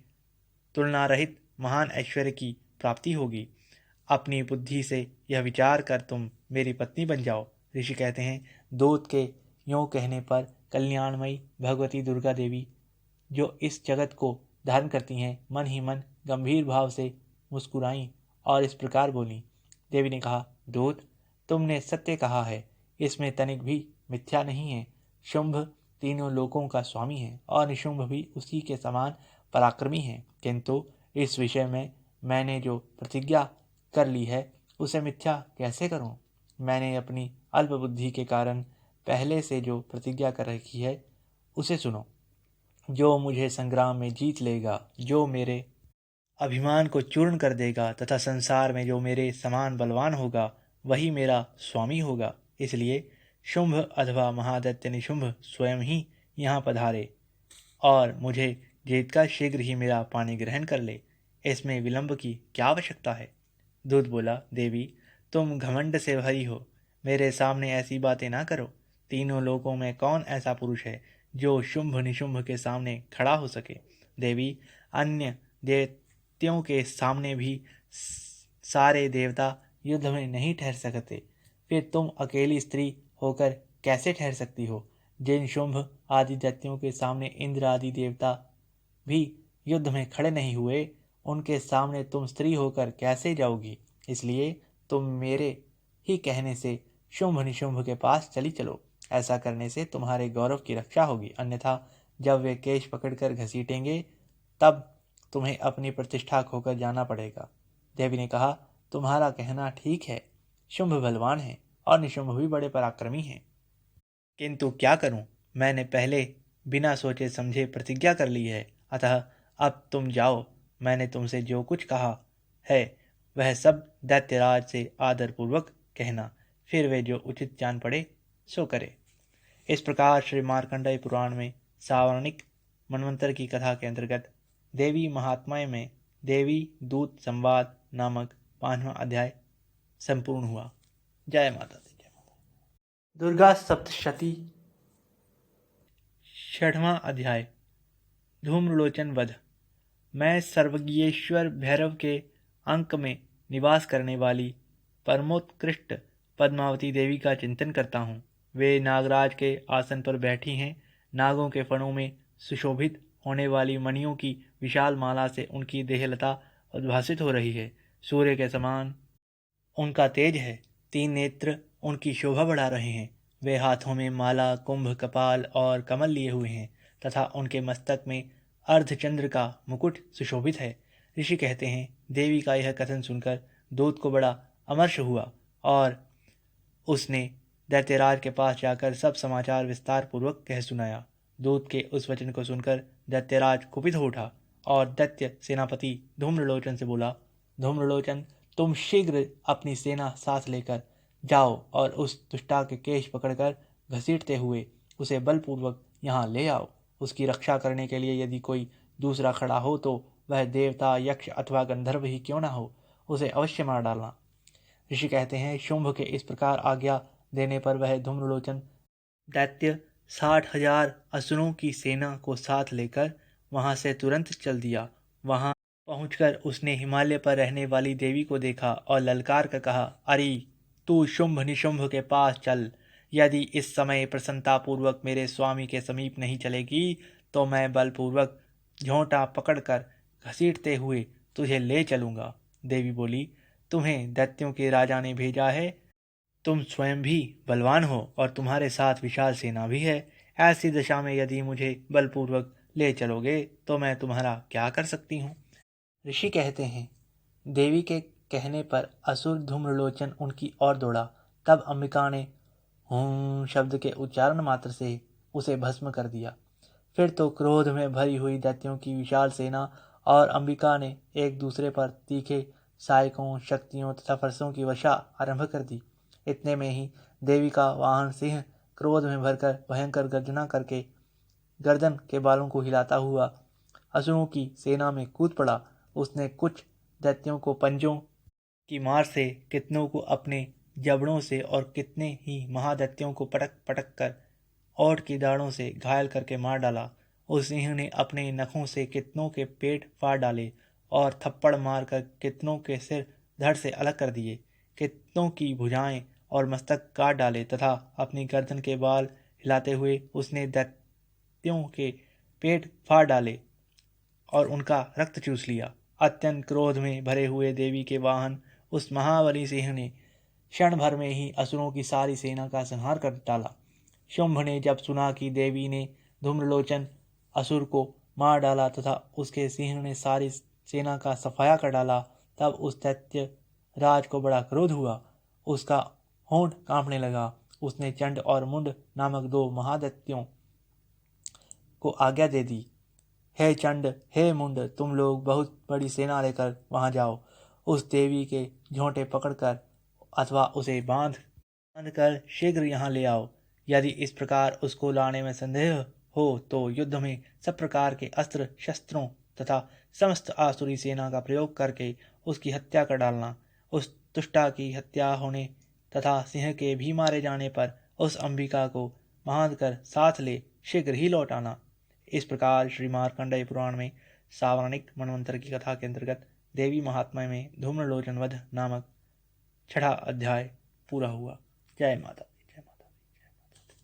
तुलना रहित महान ऐश्वर्य की प्राप्ति होगी। अपनी बुद्धि से यह विचार कर तुम मेरी पत्नी बन जाओ। ऋषि कहते हैं, दूत के यों कहने पर कल्याणमयी भगवती दुर्गा देवी जो इस जगत को धारण करती हैं, मन ही मन गंभीर भाव से मुस्कुराईं और इस प्रकार बोली। देवी ने कहा, दूत, तुमने सत्य कहा है, इसमें तनिक भी मिथ्या नहीं है। शुंभ तीनों लोकों का स्वामी है और निशुंभ भी उसी के समान पराक्रमी है, किंतु इस विषय में मैंने जो प्रतिज्ञा कर ली है उसे मिथ्या कैसे करूं? मैंने अपनी अल्प बुद्धि के कारण पहले से जो प्रतिज्ञा कर रखी है उसे सुनो। जो मुझे संग्राम में जीत लेगा, जो मेरे अभिमान को चूर्ण कर देगा तथा संसार में जो मेरे समान बलवान होगा, वही मेरा स्वामी होगा। इसलिए शुंभ अथवा महादैत्य निशुंभ स्वयं ही यहाँ पधारे और मुझे जीतकर शीघ्र ही मेरा पानी ग्रहण कर ले। इसमें विलंब की क्या आवश्यकता है? दूत बोला, देवी, तुम घमंड से भरी हो, मेरे सामने ऐसी बातें ना करो। तीनों लोकों में कौन ऐसा पुरुष है जो शुंभ निशुंभ के सामने खड़ा हो सके? देवी, अन्य देवताओं के सामने भी सारे देवता युद्ध में नहीं ठहर सकते, फिर तुम अकेली स्त्री होकर कैसे ठहर सकती हो? जिन शुंभ आदि दैत्यों के सामने इंद्र आदि देवता भी युद्ध में खड़े नहीं हुए, उनके सामने तुम स्त्री होकर कैसे जाओगी? इसलिए तुम मेरे ही कहने से शुंभ निशुंभ के पास चली चलो। ऐसा करने से तुम्हारे गौरव की रक्षा होगी, अन्यथा जब वे केश पकड़कर घसीटेंगे तब तुम्हें अपनी प्रतिष्ठा खोकर जाना पड़ेगा। देवी ने कहा, तुम्हारा कहना ठीक है, शुंभ बलवान है और निशुंभ भी बड़े पराक्रमी हैं, किंतु क्या करूं? मैंने पहले बिना सोचे समझे प्रतिज्ञा कर ली है, अतः अब तुम जाओ। मैंने तुमसे जो कुछ कहा है वह सब दैत्यराज से आदरपूर्वक कहना, फिर वे जो उचित जान पड़े सो करे। इस प्रकार श्री मार्कंडेय पुराण में सावर्णिक मनवंतर की कथा के अंतर्गत देवी महात्म्य में देवी दूत संवाद नामक 5वां अध्याय संपूर्ण हुआ। जय माता दी। जय माता। दुर्गा सप्तशती 6वां अध्याय धूम्रलोचन वध। मैं सर्वज्ञेश्वर भैरव के अंक में निवास करने वाली परमोत्कृष्ट पद्मावती देवी का चिंतन करता हूँ। वे नागराज के आसन पर बैठी हैं। नागों के फणों में सुशोभित होने वाली मणियों की विशाल माला से उनकी देहलता उद्भासित हो रही है। सूर्य के समान उनका तेज है। 3 नेत्र उनकी शोभा बढ़ा रहे हैं। वे हाथों में माला, कुंभ, कपाल और कमल लिए हुए हैं तथा उनके मस्तक में अर्धचंद्र का मुकुट सुशोभित है। ऋषि कहते हैं, देवी का यह कथन सुनकर दूत को बड़ा अमर्ष हुआ और उसने दैत्यराज के पास जाकर सब समाचार विस्तार पूर्वक कह सुनाया। दूत के उस वचन को सुनकर दैत्यराज कुपित हो उठा और दैत्य सेनापति धूम्रलोचन से बोला, धूम्रलोचन, तुम शीघ्र अपनी सेना साथ लेकर जाओ और उस दुष्टा के केश पकड़कर घसीटते हुए उसे बलपूर्वक यहाँ ले आओ। उसकी रक्षा करने के लिए यदि कोई दूसरा खड़ा हो तो वह देवता, यक्ष अथवा गंधर्व ही क्यों ना हो, उसे अवश्य मार डालना। ऋषि कहते हैं, शुंभ के इस प्रकार आज्ञा देने पर वह धूम्रलोचन दैत्य 60,000 असुरों की सेना को साथ लेकर वहां से तुरंत चल दिया। वहां पहुंचकर उसने हिमालय पर रहने वाली देवी को देखा और ललकार कर कहा, अरे तू शुंभ निशुंभ के पास चल। यदि इस समय प्रसन्नतापूर्वक मेरे स्वामी के समीप नहीं चलेगी तो मैं बलपूर्वक झोंटा पकड़कर घसीटते हुए तुझे ले चलूंगा। देवी बोली, तुम्हें दैत्यों के राजा ने भेजा है, तुम स्वयं भी बलवान हो और तुम्हारे साथ विशाल सेना भी है। ऐसी दशा में यदि मुझे बलपूर्वक ले चलोगे तो मैं तुम्हारा क्या कर सकती हूँ? ऋषि कहते हैं, देवी के कहने पर असुर धूम्रलोचन उनकी ओर दौड़ा। तब अंबिका ने हूं शब्द के उच्चारण मात्र से उसे भस्म कर दिया। फिर तो क्रोध में भरी हुई दैत्यों की विशाल सेना और अंबिका ने एक दूसरे पर तीखे सहायकों, शक्तियों तथा फरसों की वर्षा आरंभ कर दी। इतने में ही देवी का वाहन सिंह क्रोध में भरकर भयंकर गर्जना करके गर्दन के बालों को हिलाता हुआ असुरों की सेना में कूद पड़ा। उसने कुछ दैत्यों को पंजों की मार से, कितनों को अपने जबड़ों से और कितने ही महादैत्यों को पटक पटक कर ओठ की दाढ़ों से घायल करके मार डाला। उस सिंह ने अपने नखों से कितनों के पेट फाड़ डाले और थप्पड़ मारकर कितनों के सिर धड़ से अलग कर दिए। कितनों की भुजाएं और मस्तक काट डाले तथा अपनी गर्दन के बाल हिलाते हुए उसने दैत्यों के पेट फाड़ डाले और उनका रक्त चूस लिया। अत्यंत क्रोध में भरे हुए देवी के वाहन उस महाबली सिंह ने क्षण भर में ही असुरों की सारी सेना का संहार कर डाला। शुंभ ने जब सुना कि देवी ने धूम्रलोचन असुर को मार डाला तथा उसके सिंह ने सारी सेना का सफाया कर डाला, तब उस दैत्य राज को बड़ा क्रोध हुआ। उसका होंठ कांपने लगा। उसने चंड और मुंड नामक 2 महादैत्यों को आज्ञा दे दी, हे चंड, हे मुंड, तुम लोग बहुत बड़ी सेना लेकर वहां जाओ। उस देवी के झोंटे पकड़कर अथवा उसे बांध कर शीघ्र यहाँ ले आओ। यदि इस प्रकार उसको लाने में संदेह हो तो युद्ध में सब प्रकार के अस्त्र शस्त्रों तथा समस्त आसुरी सेना का प्रयोग करके उसकी हत्या कर डालना। उस तुष्टा की हत्या होने तथा सिंह के भी मारे जाने पर उस अंबिका को बांध कर साथ ले शीघ्र ही लौट आना। इस प्रकार श्री मार्कंडेय पुराण में सावर्णिक मनवंतर की कथा के अंतर्गत देवी महात्म्य में धूम्रलोचन वध नामक 6वां अध्याय पूरा हुआ। जय माता दी, जय माता दी, जय माता दी।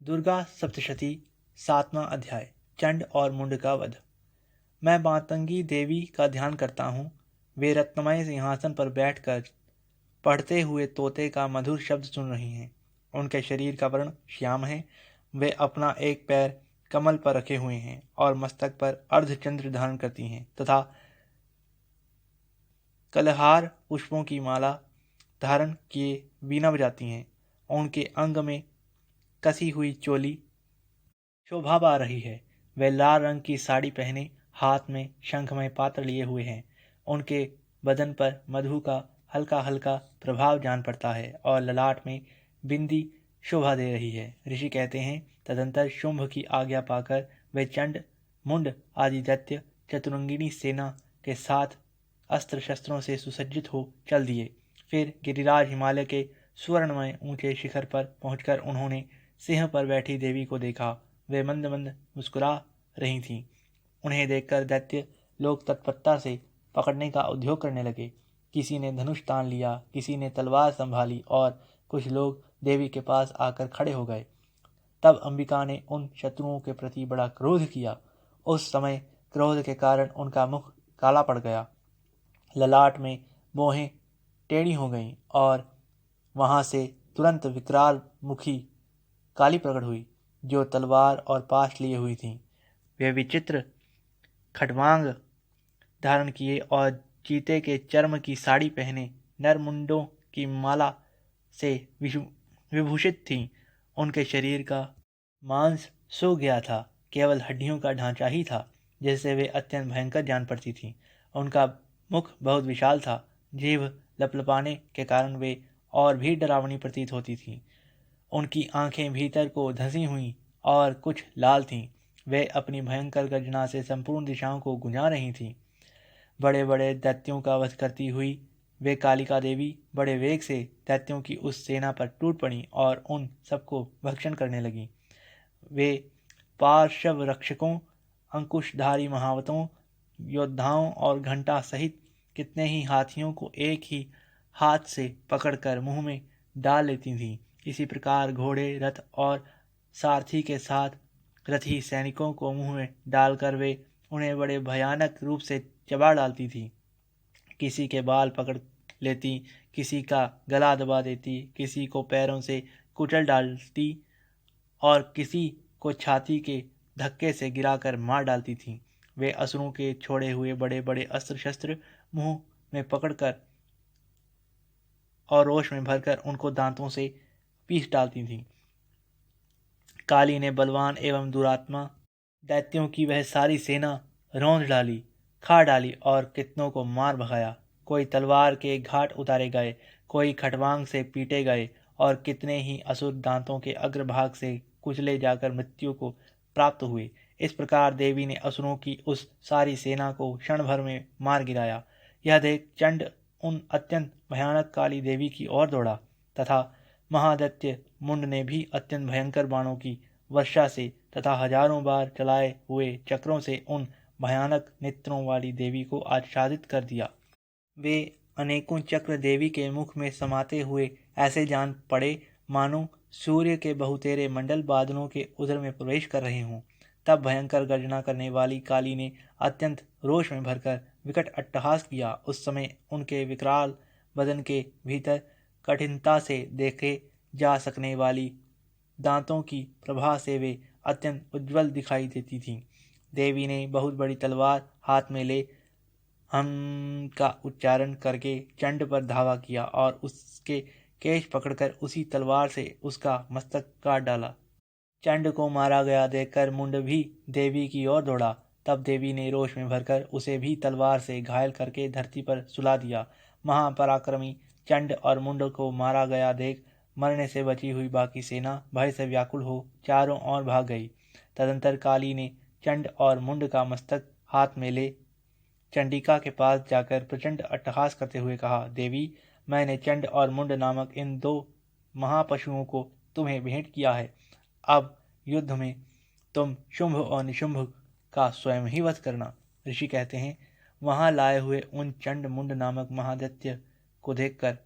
दुर्गा सप्तशती 7वां अध्याय चंड और मुंड का वध। मैं मातंगी देवी का ध्यान करता हूँ। वे रत्नमय सिंहासन पर बैठकर पढ़ते हुए तोते का मधुर शब्द सुन रही हैं। उनके शरीर का वर्ण श्याम है। वे अपना एक पैर कमल पर रखे हुए हैं और मस्तक पर अर्धचंद्र धारण करती हैं तथा कलहार पुष्पों की माला धारण किए वीणा बजाती हैं। उनके अंग में कसी हुई चोली शोभा पा रही है। वे लाल रंग की साड़ी पहने हाथ में शंखमय पात्र लिए हुए हैं। उनके बदन पर मधु का हल्का हल्का प्रभाव जान पड़ता है और ललाट में बिंदी शोभा दे रही है। ऋषि कहते हैं, तदंतर शुंभ की आज्ञा पाकर वे चंड, मुंड आदि दैत्य चतुरंगिनी सेना के साथ अस्त्र शस्त्रों से सुसज्जित हो चल दिए। फिर गिरिराज हिमालय के स्वर्णमय ऊंचे शिखर पर पहुंचकर उन्होंने सिंह पर बैठी देवी को देखा। वे मंद मंद मुस्कुरा रही थीं। उन्हें देखकर दैत्य लोग तत्परता से पकड़ने का उद्योग करने लगे। किसी ने धनुष तान लिया, किसी ने तलवार संभाली और कुछ लोग देवी के पास आकर खड़े हो गए। तब अंबिका ने उन शत्रुओं के प्रति बड़ा क्रोध किया। उस समय क्रोध के कारण उनका मुख काला पड़ गया, ललाट में मोहें टेढ़ी हो गईं और वहां से तुरंत विकराल मुखी काली प्रकट हुई, जो तलवार और पाश लिए हुई थी। वे विचित्र खटवांग धारण किए और चीते के चर्म की साड़ी पहने नरमुंडों की माला से विभूषित थीं। उनके शरीर का मांस सूख गया था, केवल हड्डियों का ढांचा ही था, जिससे वे अत्यंत भयंकर जान पड़ती थीं। उनका मुख बहुत विशाल था, जीभ लपलपाने के कारण वे और भी डरावनी प्रतीत होती थीं। उनकी आंखें भीतर को धंसी हुई और कुछ लाल थीं। वे अपनी भयंकर गर्जना से संपूर्ण दिशाओं को गुंजा रही थीं। बड़े बड़े दैत्यों का वध करती हुई वे कालिका देवी बड़े वेग से दैत्यों की उस सेना पर टूट पड़ी और उन सबको भक्षण करने लगी। वे पार्श्व रक्षकों, अंकुशधारी महावतों, योद्धाओं और घंटा सहित कितने ही हाथियों को एक ही हाथ से पकड़कर मुंह में डाल लेती थीं। इसी प्रकार घोड़े, रथ और सारथी के साथ रथी सैनिकों को मुंह में डालकर वे उन्हें बड़े भयानक रूप से चबा डालती थी। किसी के बाल पकड़ लेती, किसी का गला दबा देती, किसी को पैरों से कुचल डालती और किसी को छाती के धक्के से गिराकर मार डालती थीं। वे असुरों के छोड़े हुए बड़े बड़े अस्त्र शस्त्र मुंह में पकड़कर और रोष में भरकर उनको दांतों से पीस डालती थीं। काली ने बलवान एवं दुरात्मा दैत्यों की वह सारी सेना रौंद डाली, खा डाली और कितनों को मार भगाया। कोई तलवार के घाट उतारे गए, कोई खटवांग से पीटे गए और कितने ही असुर दांतों के अग्रभाग से कुचले जाकर मृत्यु को प्राप्त हुए। इस प्रकार देवी ने असुरों की उस सारी सेना को क्षण भर में मार गिराया। यह देख चंड उन अत्यंत भयानक काली देवी की ओर दौड़ा तथा महादैत्य मुंड ने भी अत्यंत भयंकर बाणों की वर्षा से तथा हजारों बार चलाए हुए चक्रों से उन भयानक नेत्रों वाली देवी को आच्छादित कर दिया। वे अनेकों चक्र देवी के मुख में समाते हुए ऐसे जान पड़े मानो सूर्य के बहुतेरे मंडल बादलों के उदर में प्रवेश कर रहे हों। तब भयंकर गर्जना करने वाली काली ने अत्यंत रोष में भरकर विकट अट्टहास किया। उस समय उनके विकराल बदन के भीतर कठिनता से देखे जा सकने वाली दांतों की प्रभा से वे अत्यंत उज्ज्वल दिखाई देती थीं। देवी ने बहुत बड़ी तलवार हाथ में ले हम का उच्चारण करके चंड पर धावा किया और उसके केश पकड़कर उसी तलवार से उसका मस्तक काट डाला। चंड को मारा गया देखकर मुंड भी देवी की ओर दौड़ा। तब देवी ने रोष में भरकर उसे भी तलवार से घायल करके धरती पर सुला दिया। महापराक्रमी चंड और मुंड को मारा गया देख मरने से बची हुई बाकी सेना भय से व्याकुल हो चारों ओर भाग गई। तदंतर काली ने चंड और मुंड का मस्तक हाथ में ले चंडिका के पास जाकर प्रचंड अट्टहास करते हुए कहा, देवी, मैंने चंड और मुंड नामक इन 2 महापशुओं को तुम्हें भेंट किया है। अब युद्ध में तुम शुंभ और निशुंभ का स्वयं ही वध करना। ऋषि कहते हैं, वहां लाए हुए उन चंड मुंड नामक महादैत्य को देखकर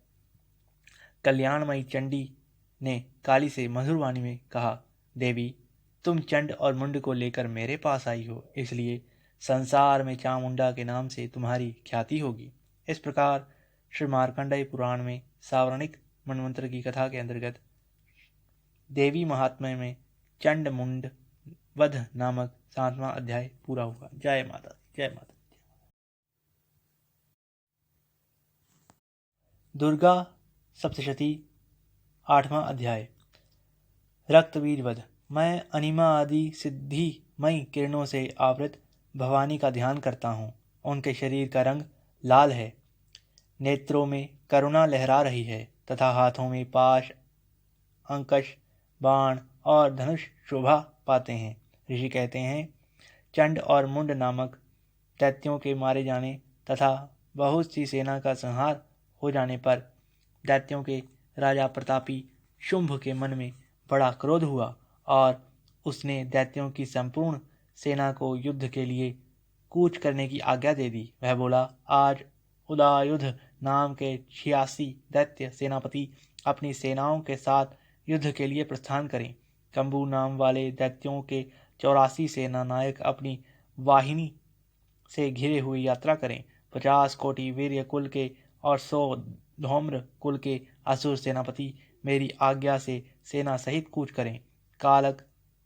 कल्याणमयी चंडी ने काली से मधुर वाणी में कहा, देवी, तुम चंड और मुंड को लेकर मेरे पास आई हो, इसलिए संसार में चामुंडा के नाम से तुम्हारी ख्याति होगी। इस प्रकार श्री मार्कंडेय पुराण में सावर्णिक मनवंतर की कथा के अंतर्गत देवी महात्म्य में चंड मुंड वध नामक 7वां अध्याय पूरा हुआ। जय माता दी, जय माता दी। दुर्गा सप्तशती 8वां अध्याय। रक्तबीज वध। मैं अनिमा आदि सिद्धिमयी किरणों से आवृत भवानी का ध्यान करता हूँ। उनके शरीर का रंग लाल है, नेत्रों में करुणा लहरा रही है तथा हाथों में पाश, अंकश, बाण और धनुष शोभा पाते हैं। ऋषि कहते हैं, चंड और मुंड नामक दैत्यों के मारे जाने तथा बहुत सी सेना का संहार हो जाने पर दैत्यों के राजा प्रतापी शुंभ के मन में बड़ा क्रोध हुआ और उसने दैत्यों की संपूर्ण सेना को युद्ध के लिए कूच करने की आज्ञा दे दी। वह बोला, आज उदायुध नाम के 86 दैत्य सेनापति अपनी सेनाओं के साथ युद्ध के लिए प्रस्थान करें। कंबू नाम वाले दैत्यों के 84 सेना नायक अपनी वाहिनी से घिरे हुए यात्रा करें। 50 कोटि वीर्य कुल के और 100 धौम्र कुल के असुर सेनापति मेरी आज्ञा से सेना सहित कूच करें। कालक,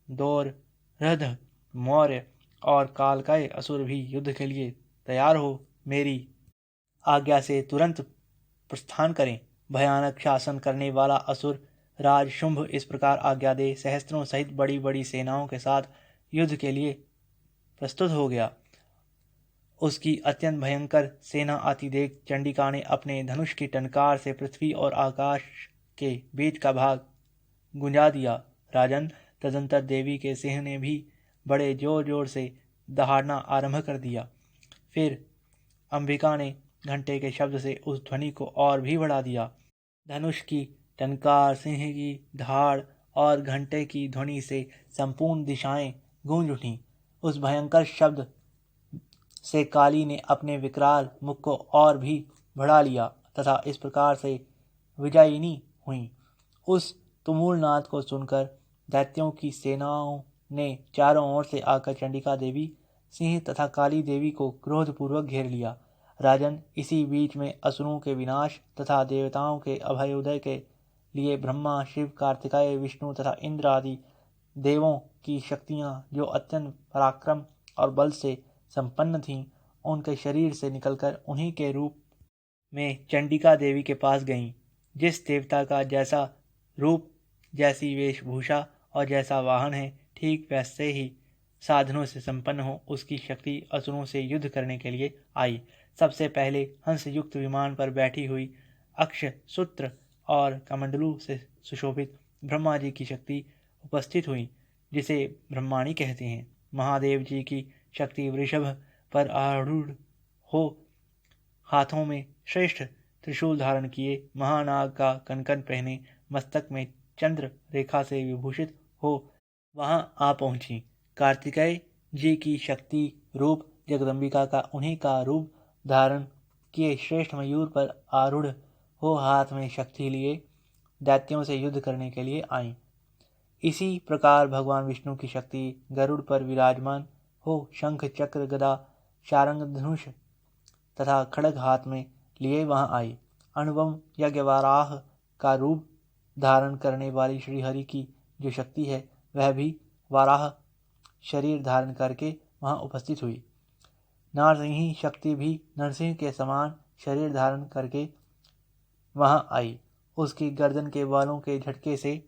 दौर, रध, मौर्य और कालकाय असुर भी युद्ध के लिए तैयार हो मेरी आज्ञा से तुरंत प्रस्थान करें। भयानक शासन करने वाला असुर राज शुंभ इस प्रकार आज्ञा दे सहस्त्रों सहित बड़ी बड़ी सेनाओं के साथ युद्ध के लिए प्रस्तुत हो गया। उसकी अत्यंत भयंकर सेना आती देख चंडिका ने अपने धनुष की टंकार से पृथ्वी और आकाश के बीच का भाग गुंजा दिया। राजन, तदंतर देवी के सिंह ने भी बड़े जोर जोर से दहाड़ना आरंभ कर दिया। फिर अंबिका ने घंटे के शब्द से उस ध्वनि को और भी बढ़ा दिया। धनुष की टंकार, सिंह की दहाड़ और घंटे की ध्वनि से संपूर्ण दिशाएं गूंज उठीं। उस भयंकर शब्द से काली ने अपने विकराल मुख को और भी बढ़ा लिया तथा इस प्रकार से विजयिनी हुई। उस तुमुल नाद को सुनकर दैत्यों की सेनाओं ने चारों ओर से आकर चंडिका देवी, सिंह तथा काली देवी को क्रोधपूर्वक घेर लिया। राजन, इसी बीच में असुरों के विनाश तथा देवताओं के अभयोदय के लिए ब्रह्मा, शिव, कार्तिकेय, विष्णु तथा इंद्र आदि देवों की शक्तियां जो अत्यंत पराक्रम और बल से संपन्न थीं, उनके शरीर से निकलकर उन्हीं के रूप में चंडिका देवी के पास गईं। जिस देवता का जैसा रूप, जैसी वेशभूषा और जैसा वाहन है, ठीक वैसे ही साधनों से संपन्न हो उसकी शक्ति असुरों से युद्ध करने के लिए आई। सबसे पहले हंस युक्त विमान पर बैठी हुई अक्ष सूत्र और कमंडलू से सुशोभित ब्रह्मा जी की शक्ति उपस्थित हुई, जिसे ब्रह्माणी कहते हैं। महादेव जी की शक्ति वृषभ पर आरूढ़ हो हाथों में श्रेष्ठ त्रिशूल धारण किए, महानाग का कनकन पहने, मस्तक में चंद्र रेखा से विभूषित हो वहां आ पहुंची। कार्तिकेय जी की शक्ति रूप जगदम्बिका का उन्हीं का रूप धारण किए श्रेष्ठ मयूर पर आरूढ़ हो हाथ में शक्ति लिए दैत्यों से युद्ध करने के लिए आई। इसी प्रकार भगवान विष्णु की शक्ति गरुड़ पर विराजमान हो शंख, चक्र, गदा, शारंग, धनुष तथा खड्ग हाथ में लिए वहां आई। अनुपम यज्ञवाराह का रूप धारण करने वाली श्रीहरि की जो शक्ति है, वह भी वाराह शरीर धारण करके वहां उपस्थित हुई। नारसिंही शक्ति भी नरसिंह के समान शरीर धारण करके वहां आई। उसकी गर्दन के बालों के झटके से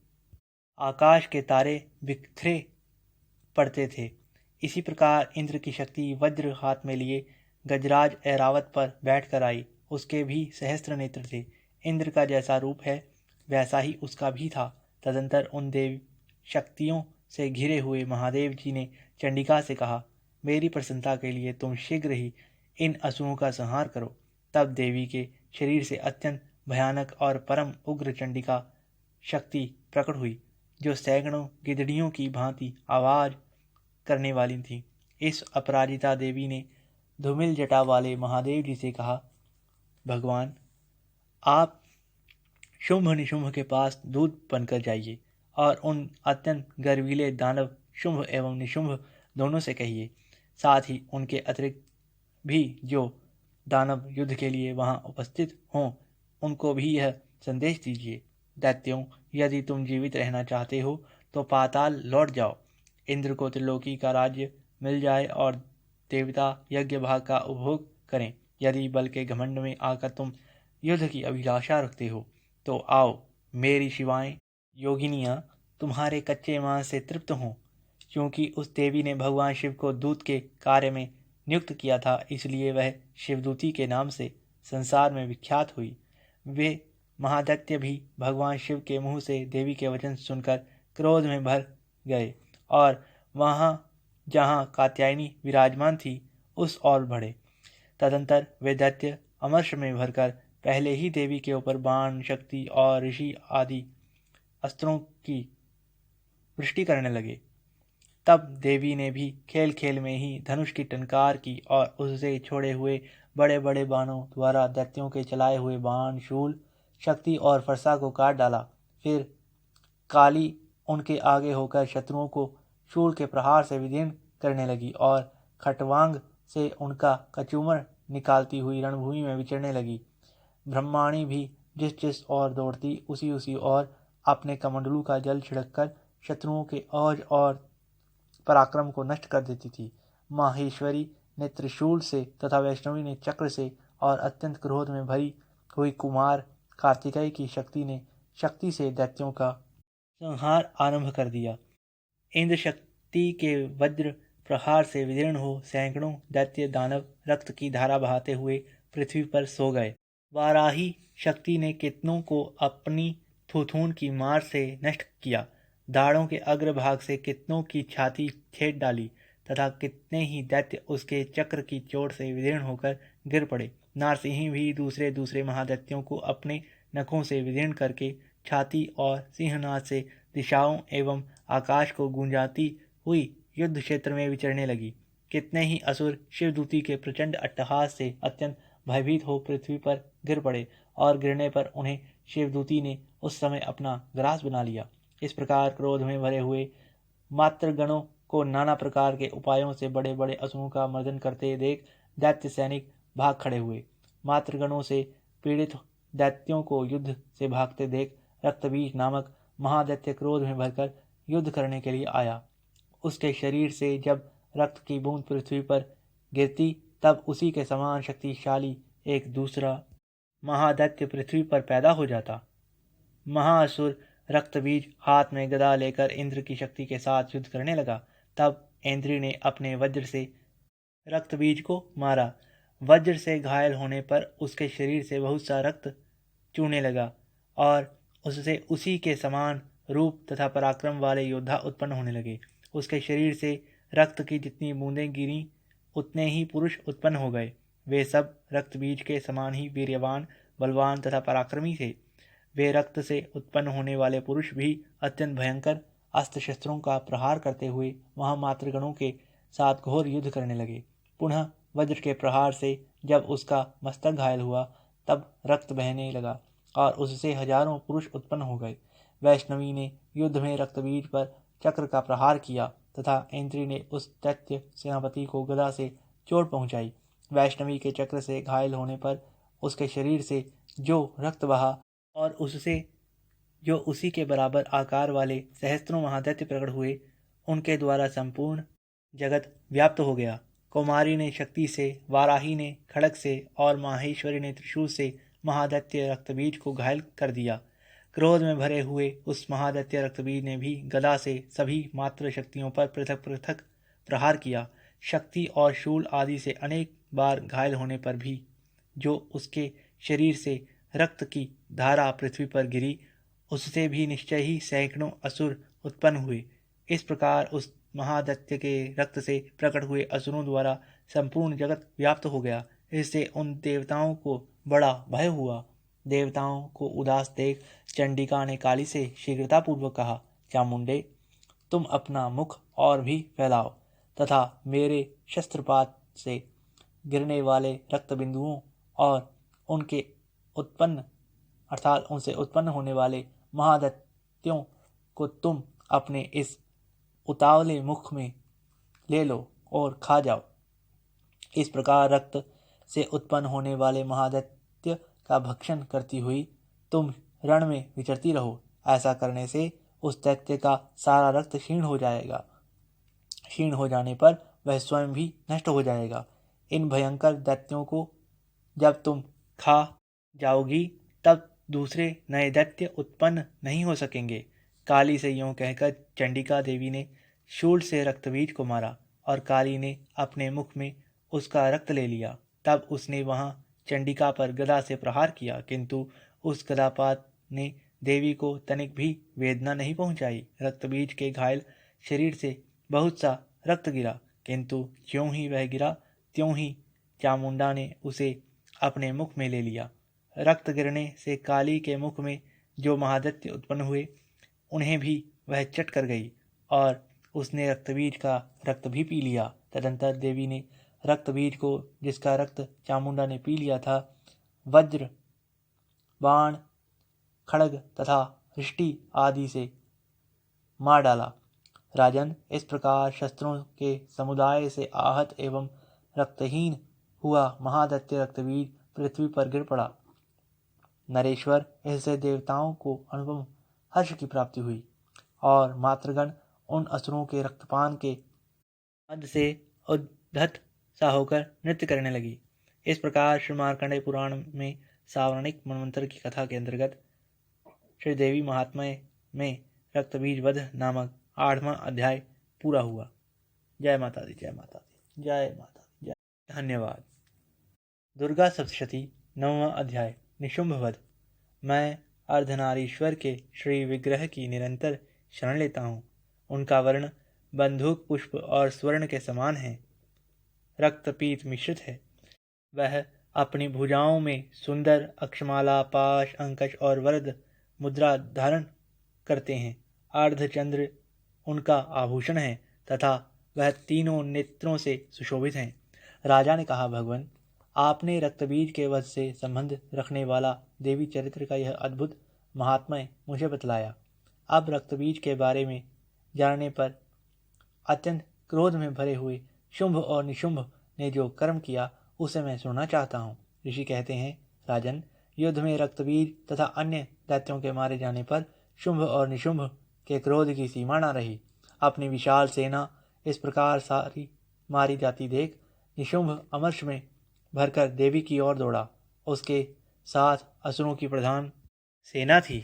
आकाश के तारे बिखरे पड़ते थे। इसी प्रकार इंद्र की शक्ति वज्र हाथ में लिए गजराज ऐरावत पर बैठकर आई। उसके भी सहस्त्र नेत्र थे। इंद्र का जैसा रूप है वैसा ही उसका भी था। तदंतर उन देव शक्तियों से घिरे हुए महादेव जी ने चंडिका से कहा, मेरी प्रसन्नता के लिए तुम शीघ्र ही इन असुरों का संहार करो। तब देवी के शरीर से अत्यंत भयानक और परम उग्र चंडिका शक्ति प्रकट हुई, जो सैकड़ों गिदड़ियों की भांति आवाज करने वाली थी। इस अपराजिता देवी ने धूमिल जटा वाले महादेव जी से कहा, भगवान, आप शुंभ निशुंभ के पास दूत बनकर जाइए और उन अत्यंत गर्वीले दानव शुंभ एवं निशुंभ दोनों से कहिए, साथ ही उनके अतिरिक्त भी जो दानव युद्ध के लिए वहां उपस्थित हों, उनको भी यह संदेश दीजिए, दैत्यों, यदि तुम जीवित रहना चाहते हो तो पाताल लौट जाओ। इंद्र को त्रिलोकी का राज्य मिल जाए और देवता यज्ञ भाग का उपभोग करें। यदि बल के घमंड में आकर तुम युद्ध की अभिलाषा रखते हो तो आओ, मेरी शिवाएं योगिनियां तुम्हारे कच्चे मांस से तृप्त हों। क्योंकि उस देवी ने भगवान शिव को दूत के कार्य में नियुक्त किया था, इसलिए वह शिवदूती के नाम से संसार में विख्यात हुई। वे महादैत्य भी भगवान शिव के मुंह से देवी के वचन सुनकर क्रोध में भर गए और वहां जहां कात्यायनी विराजमान थी उस ओर बढ़े। तदंतर वे दैत्य अमर्ष में भरकर पहले ही देवी के ऊपर बाण, शक्ति और ऋषि आदि अस्त्रों की वृष्टि करने लगे। तब देवी ने भी खेल खेल में ही धनुष की टंकार की और उससे छोड़े हुए बड़े बड़े बाणों द्वारा दैत्यों के चलाए हुए बाण, शूल, शक्ति और फरसा को काट डाला। फिर काली उनके आगे होकर शत्रुओं को शूल के प्रहार से विदीर्ण करने लगी और खटवांग से उनका कचूमर निकालती हुई रणभूमि में विचरने लगी। ब्रह्माणी भी जिस जिस ओर दौड़ती उसी उसी ओर अपने कमंडलू का जल छिड़ककर शत्रुओं के औज और पराक्रम को नष्ट कर देती थी। माहेश्वरी ने त्रिशूल से तथा वैष्णवी ने चक्र से और अत्यंत क्रोध में भरी हुई कुमार कार्तिकेय की शक्ति से दैत्यों का संहार आरंभ कर दिया। इंद्र शक्ति के वज्र प्रहार से विदीर्ण हो सैकड़ों दैत्य दानव रक्त की धारा बहाते हुए पृथ्वी पर सो गए। वाराही शक्ति ने कितनों को अपनी थुथुन की मार से नष्ट किया। दाढ़ों के अग्रभाग से कितनों की छाती छेद डाली तथा कितने ही दैत्य उसके चक्र की चोट से विदीर्ण होकर गिर पड़े। नारसिंह भी दूसरे दूसरे महादैत्यों को अपने नखों से विदीर्ण करके छाती और सिंहनाद से दिशाओं एवं आकाश को गूंजाती हुई युद्ध क्षेत्र में विचरने लगी। कितने ही असुर शिवदूती के प्रचंड अट्टहास से अत्यंत भयभीत हो पृथ्वी पर गिर पड़े और गिरने पर उन्हें शिवदूती ने उस समय अपना ग्रास बना लिया। इस प्रकार क्रोध में भरे हुए मातृगणों को नाना प्रकार के उपायों से बड़े बड़े असुरों का मर्दन करते देख दैत्य सैनिक भाग खड़े हुए। मातृगणों से पीड़ित दैत्यों को युद्ध से भागते देख रक्तबीज नामक महादैत्य क्रोध में भरकर युद्ध करने के लिए आया। उसके शरीर से जब रक्त की बूंद पृथ्वी पर गिरती तब उसी के समान शक्तिशाली एक दूसरा महादैत्य पृथ्वी पर पैदा हो जाता। महाअसुर रक्तबीज हाथ में गदा लेकर इंद्र की शक्ति के साथ युद्ध करने लगा। तब इंद्र ने अपने वज्र से रक्तबीज को मारा। वज्र से घायल होने पर उसके शरीर से बहुत सा रक्त चूने लगा और उससे उसी के समान रूप तथा पराक्रम वाले योद्धा उत्पन्न होने लगे। उसके शरीर से रक्त की जितनी बूंदें गिरी उतने ही पुरुष उत्पन्न हो गए। वे सब रक्तबीज के समान ही वीर्यवान, बलवान तथा पराक्रमी थे। वे रक्त से उत्पन्न होने वाले पुरुष भी अत्यंत भयंकर अस्त्र शस्त्रों का प्रहार करते हुए वहां मातृगणों के साथ घोर युद्ध करने लगे। पुनः वज्र के प्रहार से जब उसका मस्तक घायल हुआ तब रक्त बहने लगा और उससे हजारों पुरुष उत्पन्न हो गए। वैष्णवी ने युद्ध में रक्तबीज पर चक्र का प्रहार किया तथा इंद्र ने उस दैत्य सेनापति को गदा से चोट पहुंचाई। वैष्णवी के चक्र से घायल होने पर उसके शरीर से जो रक्त बहा और उससे जो उसी के बराबर आकार वाले सहस्त्रों महादैत्य प्रकट हुए, उनके द्वारा संपूर्ण जगत व्याप्त हो गया। कुमारी ने शक्ति से, वाराही ने खड़ग से और माहेश्वरी ने त्रिशूल से महादैत्य रक्तबीज को घायल कर दिया। क्रोध में भरे हुए उस महादैत्य रक्तबीज ने भी गदा से सभी मात्र शक्तियों पर पृथक पृथक प्रहार किया। शक्ति और शूल आदि से अनेक बार घायल होने पर भी जो उसके शरीर से रक्त की धारा पृथ्वी पर गिरी, उससे भी निश्चय ही सैकड़ों असुर उत्पन्न हुए। इस प्रकार उस महादैत्य के रक्त से प्रकट हुए असुरों द्वारा संपूर्ण जगत व्याप्त हो गया। इससे उन देवताओं को बड़ा भय हुआ। देवताओं को उदास देख चंडिका ने काली से शीघ्रतापूर्वक कहा, चामुंडे, तुम अपना मुख और भी फैलाओ तथा मेरे शस्त्रपात से गिरने वाले रक्त बिंदुओं और उनके उत्पन्न अर्थात उनसे उत्पन्न होने वाले महादैत्यों को तुम अपने इस उतावले मुख में ले लो और खा जाओ। इस प्रकार रक्त से उत्पन्न होने वाले महादैत्य का भक्षण करती हुई तुम रण में विचरती रहो। ऐसा करने से उस दैत्य का सारा रक्त क्षीण हो जाएगा। क्षीण हो जाने पर वह स्वयं भी नष्ट हो जाएगा। इन भयंकर दैत्यों को जब तुम खा जाओगी तब दूसरे नए दैत्य उत्पन्न नहीं हो सकेंगे। काली से यूं कहकर चंडिका देवी ने शूल से रक्तबीज को मारा और काली ने अपने मुख में उसका रक्त ले लिया। तब उसने वहां चंडिका पर गदा से प्रहार किया, किंतु उस गदापात ने देवी को तनिक भी वेदना नहीं पहुंचाई। रक्तबीज के घायल शरीर से बहुत सा रक्त गिरा, किंतु ज्यों ही वह गिरा त्यों ही चामुंडा ने उसे अपने मुख में ले लिया। रक्त गिरने से काली के मुख में जो महादैत्य उत्पन्न हुए उन्हें भी वह चट कर गई और उसने रक्तबीज का रक्त भी पी लिया। तदंतर देवी ने रक्तबीज को, जिसका रक्त चामुंडा ने पी लिया था, वज्र, बाण, खड्ग तथा रिष्टि आदि से मार डाला। राजन, इस प्रकार शस्त्रों के समुदाय से आहत एवं रक्तहीन हुआ महादैत्य रक्तबीज पृथ्वी पर गिर पड़ा। नरेश्वर, इससे देवताओं को अनुपम हर्ष की प्राप्ति हुई और मातृगण उन असुरों के रक्तपान के मद से उद्धत सा होकर नृत्य करने लगी। इस प्रकार श्री मार्कंडेय पुराण में सावर्णिक मनवंतर की कथा के अंतर्गत श्री देवी महात्म्य में रक्तबीज वध नामक 8वां अध्याय पूरा हुआ। जय माता दी, जय माता दी, जय माता दी, जय। धन्यवाद। दुर्गा सप्तशती 9वां अध्याय निशुंभ वध। मैं अर्धनारीश्वर के श्री विग्रह की निरंतर शरण लेता हूँ। उनका वर्ण बंदूक पुष्प और स्वर्ण के समान है, रक्तपीत मिश्रित है। वह अपनी भुजाओं में सुंदर अक्षमाला, पाश, अंकश और वरद मुद्रा धारण करते हैं। अर्धचंद्र उनका आभूषण है तथा वह तीनों नेत्रों से सुशोभित हैं। राजा ने कहा, भगवान, आपने रक्तबीज के वध से संबंध रखने वाला देवी चरित्र का यह अद्भुत महात्म्य मुझे बतलाया। अब रक्तबीज के बारे में जानने पर अत्यंत क्रोध में भरे हुए शुंभ और निशुंभ ने जो कर्म किया उसे मैं सुनना चाहता हूँ। ऋषि कहते हैं, राजन, युद्ध में रक्तबीज तथा अन्य दैत्यों के मारे जाने पर शुंभ और निशुंभ के क्रोध की सीमा न रही। अपनी विशाल सेना इस प्रकार सारी मारी जाती देख निशुंभ अमर्ष में भरकर देवी की ओर दौड़ा। उसके साथ असुरों की प्रधान सेना थी।